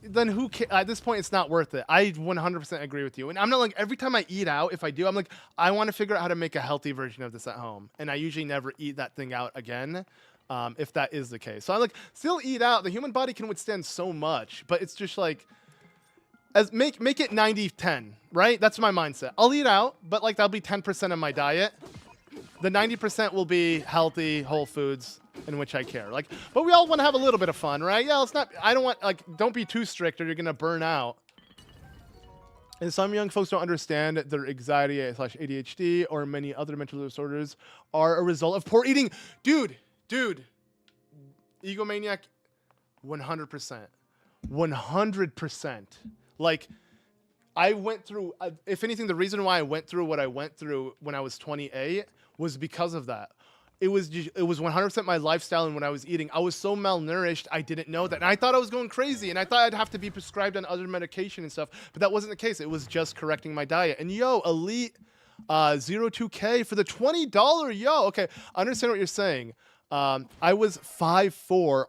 then who at this point it's not worth it. I 100% agree with you. And I'm not like, every time I eat out, if I do, I'm like, I want to figure out how to make a healthy version of this at home. And I usually never eat that thing out again. If that is the case. So I'm like, still eat out. The human body can withstand so much, but it's just like, make it 90-10, right? That's my mindset. I'll eat out, but like that'll be 10% of my diet. The 90% will be healthy, whole foods in which I care. Like, but we all want to have a little bit of fun, right? Yeah, it's not, I don't want, like, don't be too strict or you're going to burn out. And some young folks don't understand that their anxiety/ADHD or many other mental disorders are a result of poor eating. Dude, egomaniac, 100%. 100%. Like, I went through, if anything, the reason why I went through what I went through when I was 28 was because of that. It was 100% my lifestyle and when I was eating. I was so malnourished, I didn't know that. And I thought I was going crazy, and I thought I'd have to be prescribed on other medication and stuff, but that wasn't the case. It was just correcting my diet. And yo, Elite 02K for the $20, yo. Okay, I understand what you're saying. I was 5'4",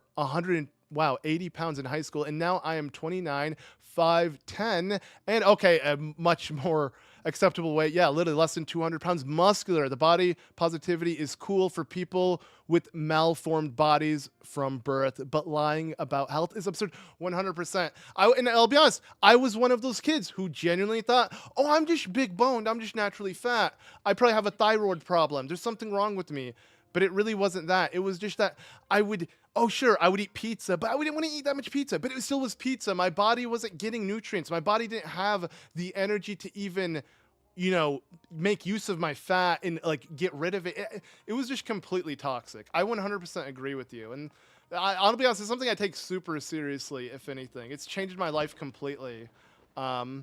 80 pounds in high school, and now I am 29, 5'10", and okay, a much more acceptable weight. Yeah, literally less than 200 pounds, muscular. The body positivity is cool for people with malformed bodies from birth, but lying about health is absurd. 100%. And I'll be honest, I was one of those kids who genuinely thought, oh, I'm just big boned, I'm just naturally fat. I probably have a thyroid problem. There's something wrong with me. But it really wasn't that. It was just that I would eat pizza, but I didn't want to eat that much pizza. But it still was pizza. My body wasn't getting nutrients. My body didn't have the energy to even, make use of my fat and like get rid of it. It was just completely toxic. I 100% agree with you. And I'll be honest, it's something I take super seriously, if anything. It's changed my life completely. Yeah.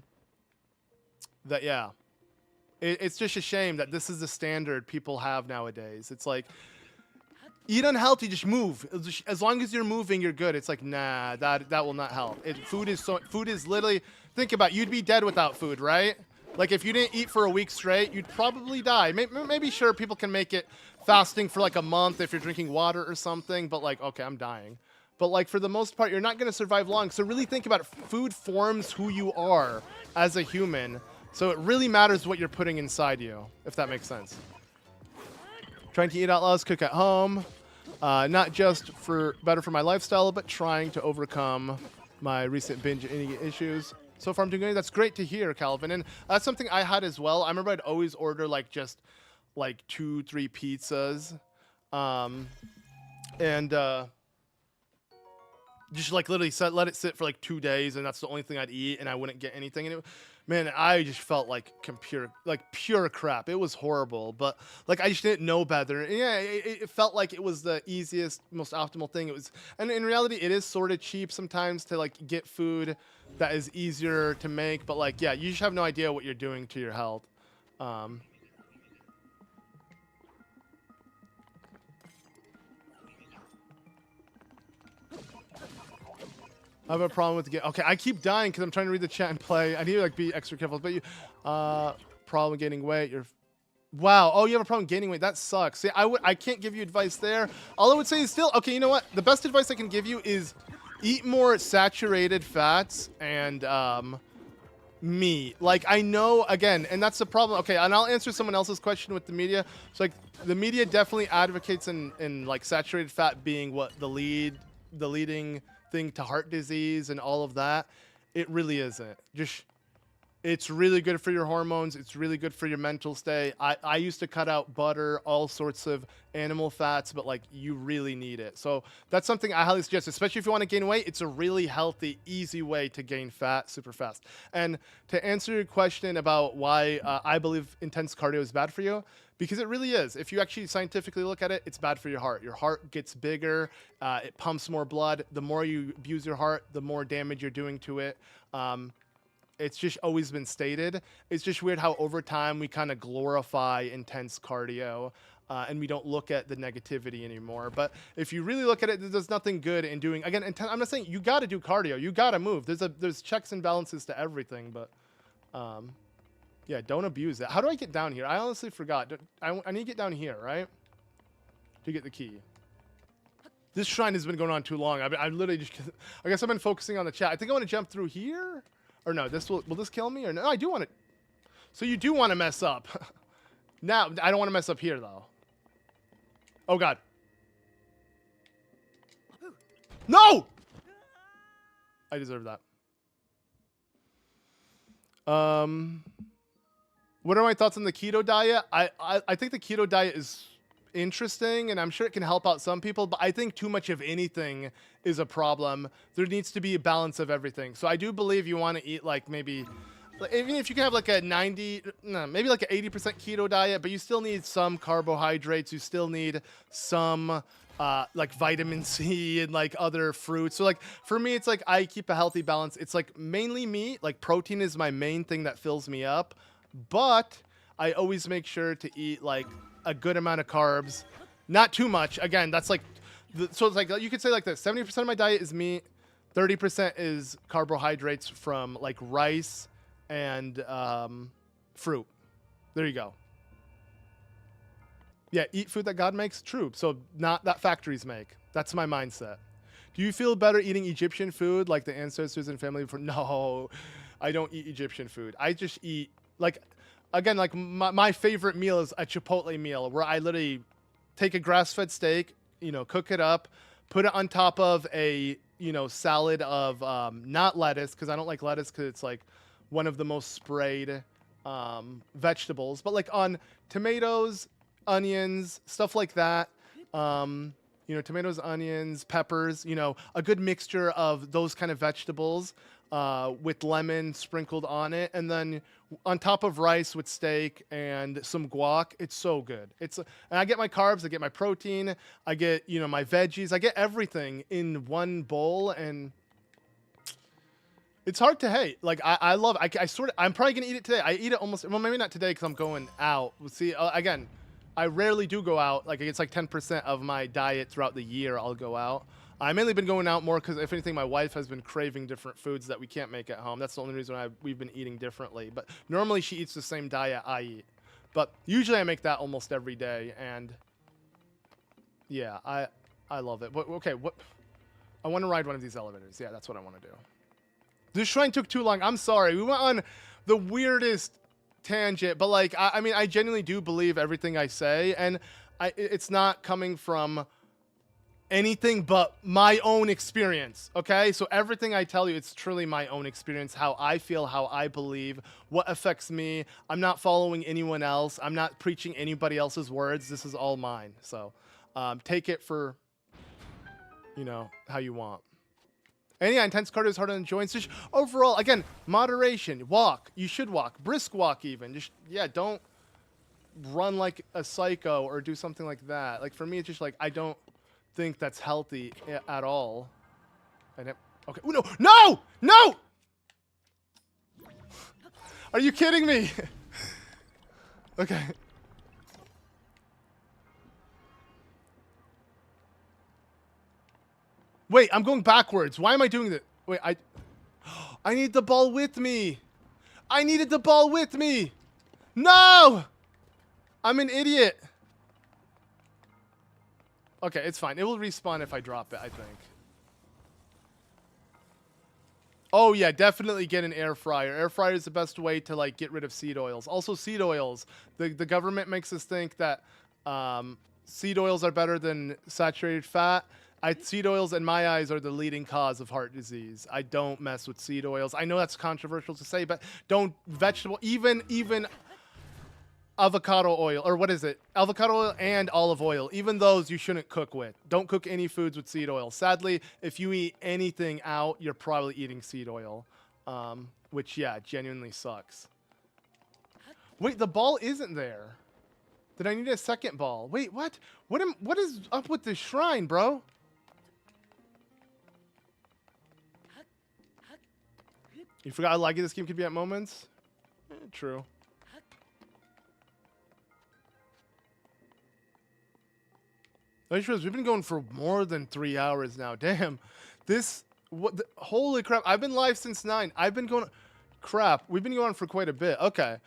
It's just a shame that this is the standard people have nowadays. It's like, eat unhealthy, just move. As long as you're moving, you're good. It's like, nah, that will not help. Food is literally, think about it, you'd be dead without food, right? Like if you didn't eat for a week straight, you'd probably die. Maybe sure people can make it fasting for like a month if you're drinking water or something, but like, okay, I'm dying. But like for the most part, you're not going to survive long. So really think about it. Food forms who you are as a human. So it really matters what you're putting inside you, if that makes sense. Trying to eat out loud, cook at home. Not just for better for my lifestyle, but trying to overcome my recent binge eating issues. So far I'm doing good. That's great to hear, Calvin. And that's something I had as well. I remember I'd always order like just like 2-3 pizzas. Just like literally let it sit for like 2 days, and that's the only thing I'd eat, and I wouldn't get anything. And man, I just felt like pure crap. It was horrible, but like I just didn't know better. And yeah, it felt like it was the easiest, most optimal thing. It was, and in reality, it is sort of cheap sometimes to like get food that is easier to make. But like, yeah, you just have no idea what you're doing to your health. I have a problem with the game. Okay, I keep dying because I'm trying to read the chat and play. I need to like be extra careful. But you, problem gaining weight. You're, wow. Oh, you have a problem gaining weight. That sucks. See, I can't give you advice there. All I would say is still, okay, you know what? The best advice I can give you is eat more saturated fats and meat. Like I know again, and that's the problem. Okay, and I'll answer someone else's question with the media. So like the media definitely advocates in like saturated fat being what the leading thing to heart disease and all of that. It really isn't. Just it's really good for your hormones. It's really good for your mental state. I used to cut out butter, all sorts of animal fats, but like you really need it. So that's something I highly suggest, especially if you want to gain weight. It's a really healthy, easy way to gain fat super fast. And to answer your question about why I believe intense cardio is bad for you, because it really is. If you actually scientifically look at it, it's bad for your heart. Your heart gets bigger. It pumps more blood. The more you abuse your heart, the more damage you're doing to it. It's just always been stated. It's just weird how over time we kind of glorify intense cardio and we don't look at the negativity anymore. But if you really look at it, there's nothing good in doing, again, I'm not saying you got to do cardio. You got to move. There's checks and balances to everything, but yeah, don't abuse it. How do I get down here? I honestly forgot. I need to get down here, right? To get the key. This shrine has been going on too long. I literally just, I guess I've been focusing on the chat. I think I want to jump through here. Or no, will this kill me? Or no, I do want to. So you do want to mess up. Now, I don't want to mess up here, though. Oh, God. No! I deserve that. What are my thoughts on the keto diet? I think the keto diet is interesting, and I'm sure it can help out some people, but I think too much of anything is a problem. There needs to be a balance of everything. So I do believe you want to eat like maybe, even if you can have like a maybe like an 80% keto diet, but you still need some carbohydrates. You still need some like vitamin C and like other fruits. So like for me, it's like I keep a healthy balance. It's like mainly meat. Like protein is my main thing that fills me up, but I always make sure to eat like a good amount of carbs, not too much. Again, that's like, so it's like, you could say like this, 70% of my diet is meat, 30% is carbohydrates from like rice and fruit. There you go. Yeah, eat food that God makes, true. So not that factories make. That's my mindset. Do you feel better eating Egyptian food like the ancestors and family? No, I don't eat Egyptian food. I just eat like, again, like my favorite meal is a Chipotle meal where I literally take a grass-fed steak, you know, cook it up, put it on top of a, you know, salad of not lettuce, because I don't like lettuce because it's like one of the most sprayed vegetables, but like on tomatoes, onions, stuff like that. You know, tomatoes, onions, peppers, you know, a good mixture of those kind of vegetables with lemon sprinkled on it. And then on top of rice with steak and some guac. It's so good. And I get my carbs, I get my protein, I get, you know, my veggies, I get everything in one bowl. And It's hard to hate. Like I love. I sort of. I'm probably gonna eat it today. I eat it almost. Well, maybe not today because I'm going out. We'll see. Again, I rarely do go out. Like it's like 10% of my diet throughout the year. I'll go out. I've mainly been going out more because, if anything, my wife has been craving different foods that we can't make at home. That's the only reason we've been eating differently. But normally she eats the same diet I eat. But usually I make that almost every day. And yeah, I love it. But okay, what? I want to ride one of these elevators. Yeah, that's what I want to do. This shrine took too long. I'm sorry. We went on the weirdest tangent, but like, I mean, I genuinely do believe everything I say, and it's not coming from anything but my own experience, okay? So everything I tell you, it's truly my own experience, how I feel, how I believe, what affects me. I'm not following anyone else. I'm not preaching anybody else's words. This is all mine. So take it for, you know, how you want. And yeah, intense cardio is harder than joints. Just overall, again, moderation. Walk. You should walk. Brisk walk even. Just, yeah, don't run like a psycho or do something like that. Like, for me, it's just like, I don't think that's healthy at all. And it, okay. Ooh, no! No! No! Are you kidding me? Okay. Wait, I'm going backwards. Why am I doing that? Wait, I need the ball with me. I needed the ball with me. No! I'm an idiot. Okay, it's fine. It will respawn if I drop it, I think. Oh yeah, definitely get an air fryer. Air fryer is the best way to like get rid of seed oils. Also, seed oils. The government makes us think that seed oils are better than saturated fat. Seed oils, in my eyes, are the leading cause of heart disease. I don't mess with seed oils. I know that's controversial to say, but don't even avocado oil, or what is it? Avocado oil and olive oil. Even those you shouldn't cook with. Don't cook any foods with seed oil. Sadly, if you eat anything out, you're probably eating seed oil, which, yeah, genuinely sucks. Wait, the ball isn't there. Did I need a second ball? Wait, what? What is up with this shrine, bro? You forgot how laggy this game could be at moments? True. We've been going for more than 3 hours now. Damn. Holy crap. I've been live since 9. I've been going... Crap. We've been going for quite a bit. Okay.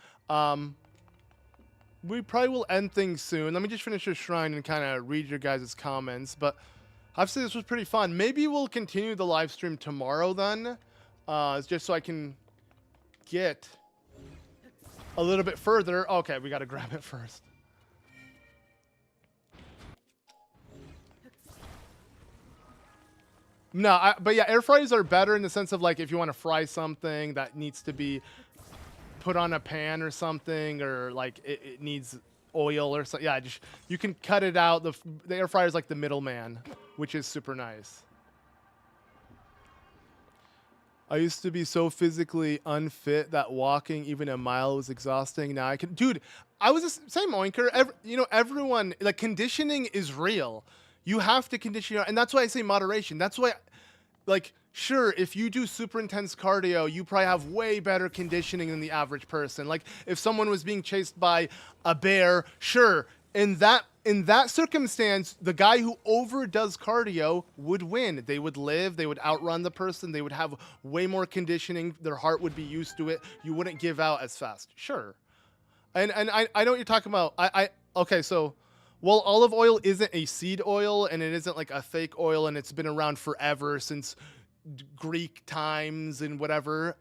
We probably will end things soon. Let me just finish this shrine and kind of read your guys' comments. But I have to say this was pretty fun. Maybe we'll continue the live stream tomorrow then. Just so I can get a little bit further. Okay, we got to grab it first. No, but yeah, air fryers are better in the sense of like if you want to fry something that needs to be put on a pan or something, or like it needs oil or something. Yeah, just you can cut it out. The air fryer is like the middleman, which is super nice. I used to be so physically unfit that walking even a mile was exhausting. Now I can, dude. I was the same, Oinker. You know, everyone, like, conditioning is real. You have to condition, and that's why I say moderation. That's why, like, sure, if you do super intense cardio, you probably have way better conditioning than the average person. Like, if someone was being chased by a bear, sure, in that circumstance, the guy who overdoes cardio would win. They would live, they would outrun the person, they would have way more conditioning, their heart would be used to it, you wouldn't give out as fast. Sure. And I know what you're talking about. Okay, so, well, olive oil isn't a seed oil, and it isn't like a fake oil, and it's been around forever since Greek times and whatever.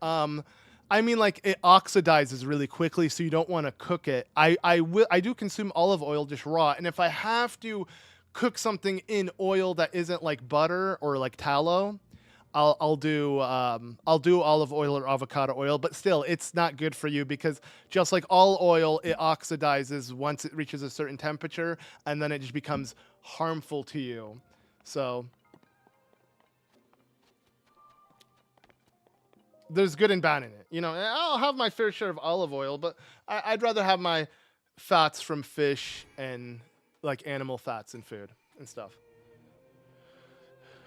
I mean, like, it oxidizes really quickly, so you don't want to cook it. I do consume olive oil just raw, and if I have to cook something in oil that isn't like butter or like tallow, I'll do olive oil or avocado oil. But still, it's not good for you because just like all oil, it oxidizes once it reaches a certain temperature, and then it just becomes harmful to you. So there's good and bad in it. You know, I'll have my fair share of olive oil, but I'd rather have my fats from fish and like animal fats in food and stuff.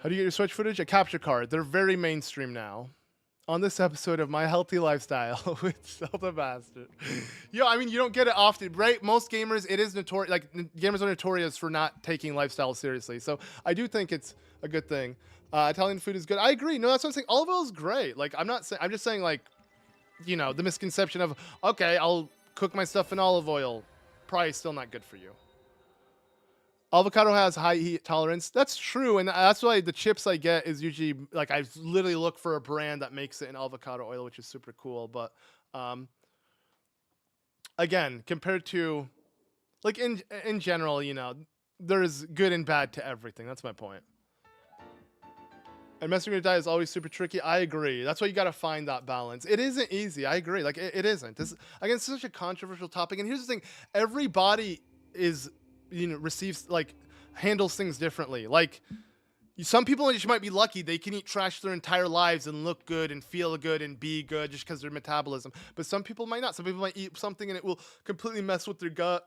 How do you get your Switch footage? A capture card. They're very mainstream now. on this episode of My Healthy Lifestyle with ZeldaMaster. Yo, I mean, you don't get it often, right? Most gamers, it is notorious. Like, gamers are notorious for not taking lifestyle seriously. So I do think it's a good thing. Italian food is good. I agree. No, that's what I'm saying. Olive oil is great. Like, I'm not saying. I'm just saying, like, you know, the misconception of, okay, I'll cook my stuff in olive oil. Probably still not good for you. Avocado has high heat tolerance. That's true, and that's why the chips I get is usually, like, I literally look for a brand that makes it in avocado oil, which is super cool. But again, compared to, like, in general, you know, there's good and bad to everything. That's my point. And messing with your diet is always super tricky. I agree. That's why you got to find that balance. It isn't easy. I agree. Like, it isn't. This, again, it's such a controversial topic. And here's the thing: everybody is, you know, receives, like, handles things differently. Like, some people just might be lucky they can eat trash their entire lives and look good and feel good and be good just because their metabolism. But some people might not. Some people might eat something and it will completely mess with their gut,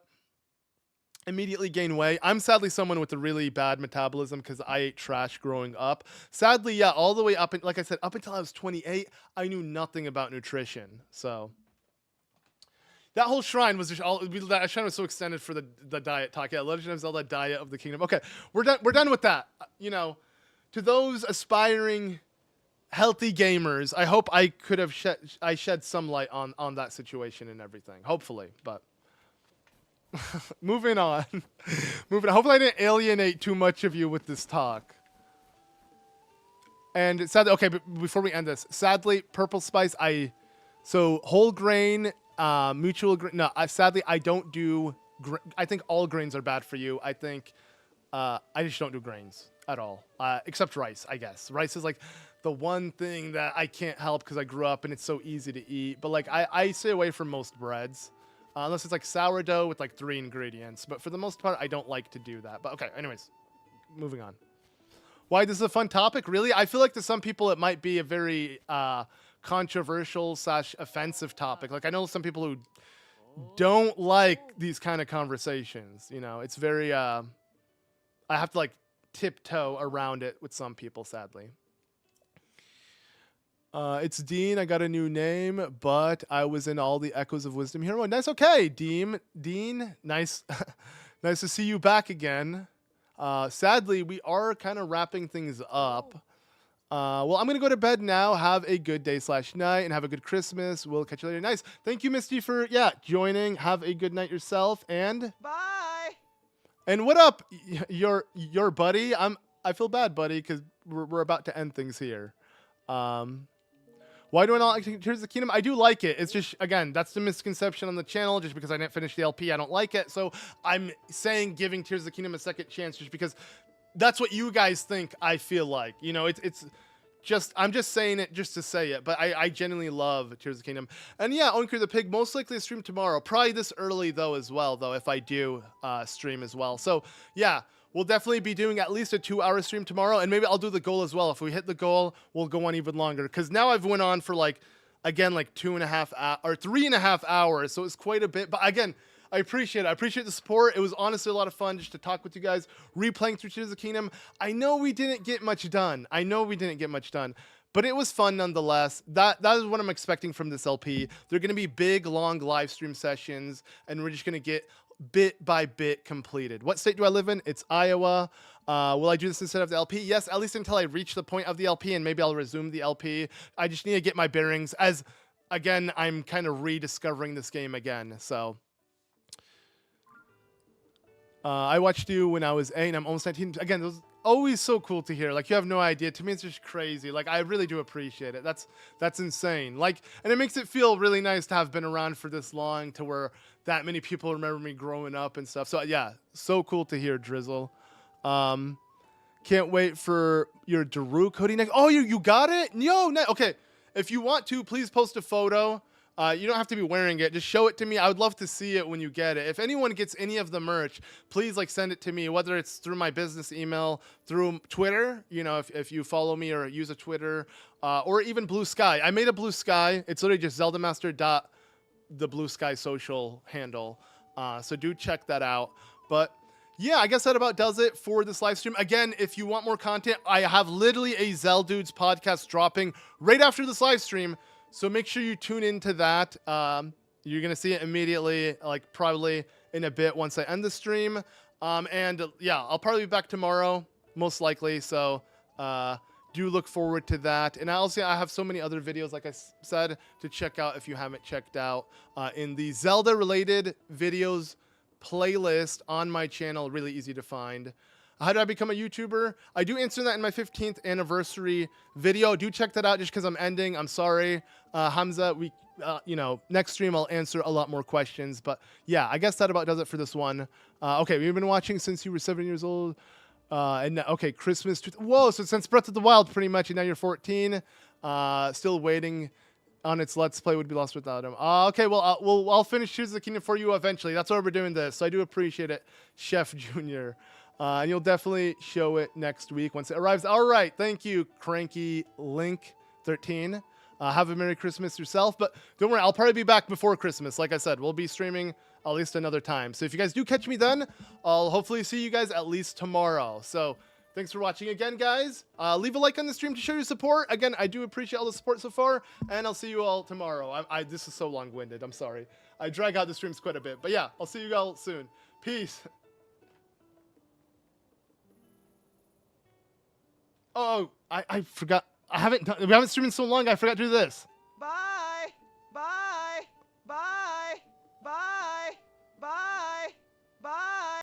immediately gain weight. I'm sadly someone with a really bad metabolism because I ate trash growing up. Sadly, yeah, all the way up, like I said, up until I was 28, I knew nothing about nutrition. So that whole shrine was just all. That shrine was so extended for the diet talk. Yeah, Legend of Zelda: Diet of the Kingdom. Okay, we're done. We're done with that. You know, to those aspiring healthy gamers, I hope I could have shed some light on that situation and everything. Hopefully, but moving on. Hopefully, I didn't alienate too much of you with this talk. And sadly, okay, but before we end this, sadly, purple spice. So whole grain. Mutual grain. No, sadly, I don't do. I think all grains are bad for you. I think I just don't do grains at all, except rice. I guess rice is like the one thing that I can't help because I grew up and it's so easy to eat. But like I stay away from most breads, unless it's like sourdough with like 3 ingredients. But for the most part, I don't like to do that. But okay, anyways, moving on. Why this is a fun topic? Really, I feel like to some people it might be a very controversial / offensive topic. Like, I know some people who don't like these kind of conversations. You know, it's very I have to like tiptoe around it with some people, sadly. It's Dean. I got a new name, but I was in all the Echoes of Wisdom Hero. Nice. Okay, Dean. Nice. Nice to see you back again. Sadly, we are kind of wrapping things up. Well, I'm going to go to bed now. Have a good day / night and have a good Christmas. We'll catch you later. Nice. Thank you, Misty, for, joining. Have a good night yourself. And Bye. And what up, your buddy? I feel bad, buddy, because we're about to end things here. Why do I not like Tears of the Kingdom? I do like it. It's just, again, that's the misconception on the channel. Just because I didn't finish the LP, I don't like it. So I'm saying giving Tears of the Kingdom a second chance just because that's what you guys think I feel like. You know, it's just, I'm just saying it just to say it. But I genuinely love Tears of the Kingdom. And yeah, Onker the Pig, most likely to stream tomorrow. Probably this early, though, as well, if I do stream as well. So yeah. We'll definitely be doing at least a 2-hour stream tomorrow, and maybe I'll do the goal as well. If we hit the goal, we'll go on even longer. Because now I've went on for like 2.5 or 3.5 hours, so it's quite a bit. But again, I appreciate it. I appreciate the support. It was honestly a lot of fun just to talk with you guys, replaying through Tears of the Kingdom. I know we didn't get much done. But it was fun nonetheless. That is what I'm expecting from this LP. They're going to be big, long live stream sessions, and we're just going to get bit by bit completed. What state do I live in? It's Iowa. Will I do this instead of the LP? Yes, at least until I reach the point of the LP, and maybe I'll resume the LP. I just need to get my bearings as, again, I'm kind of rediscovering this game again. So I watched you when I was 8 and I'm almost 19. Again, those always so cool to hear. Like, you have no idea. To me, it's just crazy. Like, I really do appreciate it. That's insane. Like, and it makes it feel really nice to have been around for this long, to where that many people remember me growing up and stuff. So yeah, so cool to hear, Drizzle. Can't wait for your Daruk hoodie next. Oh, you got it? No. Okay. If you want to, please post a photo. You don't have to be wearing it. Just show it to me. I would love to see it when you get it. If anyone gets any of the merch, please send it to me, whether it's through my business email, through Twitter, you know, if you follow me or use a Twitter, or even Blue Sky. I made a Blue Sky. It's literally just ZeldaMaster. The Blue Sky social handle. So do check that out. But yeah, I guess that about does it for this live stream. Again, if you want more content, I have literally a Zeldudes podcast dropping right after this live stream. So make sure you tune into that. You're going to see it immediately, like probably in a bit once I end the stream. And yeah, I'll probably be back tomorrow, most likely. So do look forward to that. And also, I have so many other videos, like I said, to check out if you haven't checked out in the Zelda related videos playlist on my channel. Really easy to find. How did I become a YouTuber? I do answer that in my 15th anniversary video. Do check that out just because I'm ending. I'm sorry, Hamza. Next stream I'll answer a lot more questions. But yeah, I guess that about does it for this one. Okay, we've been watching since you were 7 years old. Okay, Christmas. Whoa, so since Breath of the Wild, pretty much, and now you're 14. Still waiting on its Let's Play. Would be lost without him. Okay, well, I'll finish Tears of the Kingdom for you eventually. That's why we're doing this. So I do appreciate it, Chef Junior. And you'll definitely show it next week once it arrives. All right, thank you, Cranky Link 13. Have a Merry Christmas yourself. But don't worry, I'll probably be back before Christmas. Like I said, we'll be streaming at least another time. So if you guys do catch me then, I'll hopefully see you guys at least tomorrow. So thanks for watching again, guys. Leave a like on the stream to show your support. Again, I do appreciate all the support so far, and I'll see you all tomorrow. This is so long-winded. I'm sorry. I drag out the streams quite a bit. But yeah, I'll see you all soon. Peace. Oh, I forgot. We haven't streamed in so long, I forgot to do this.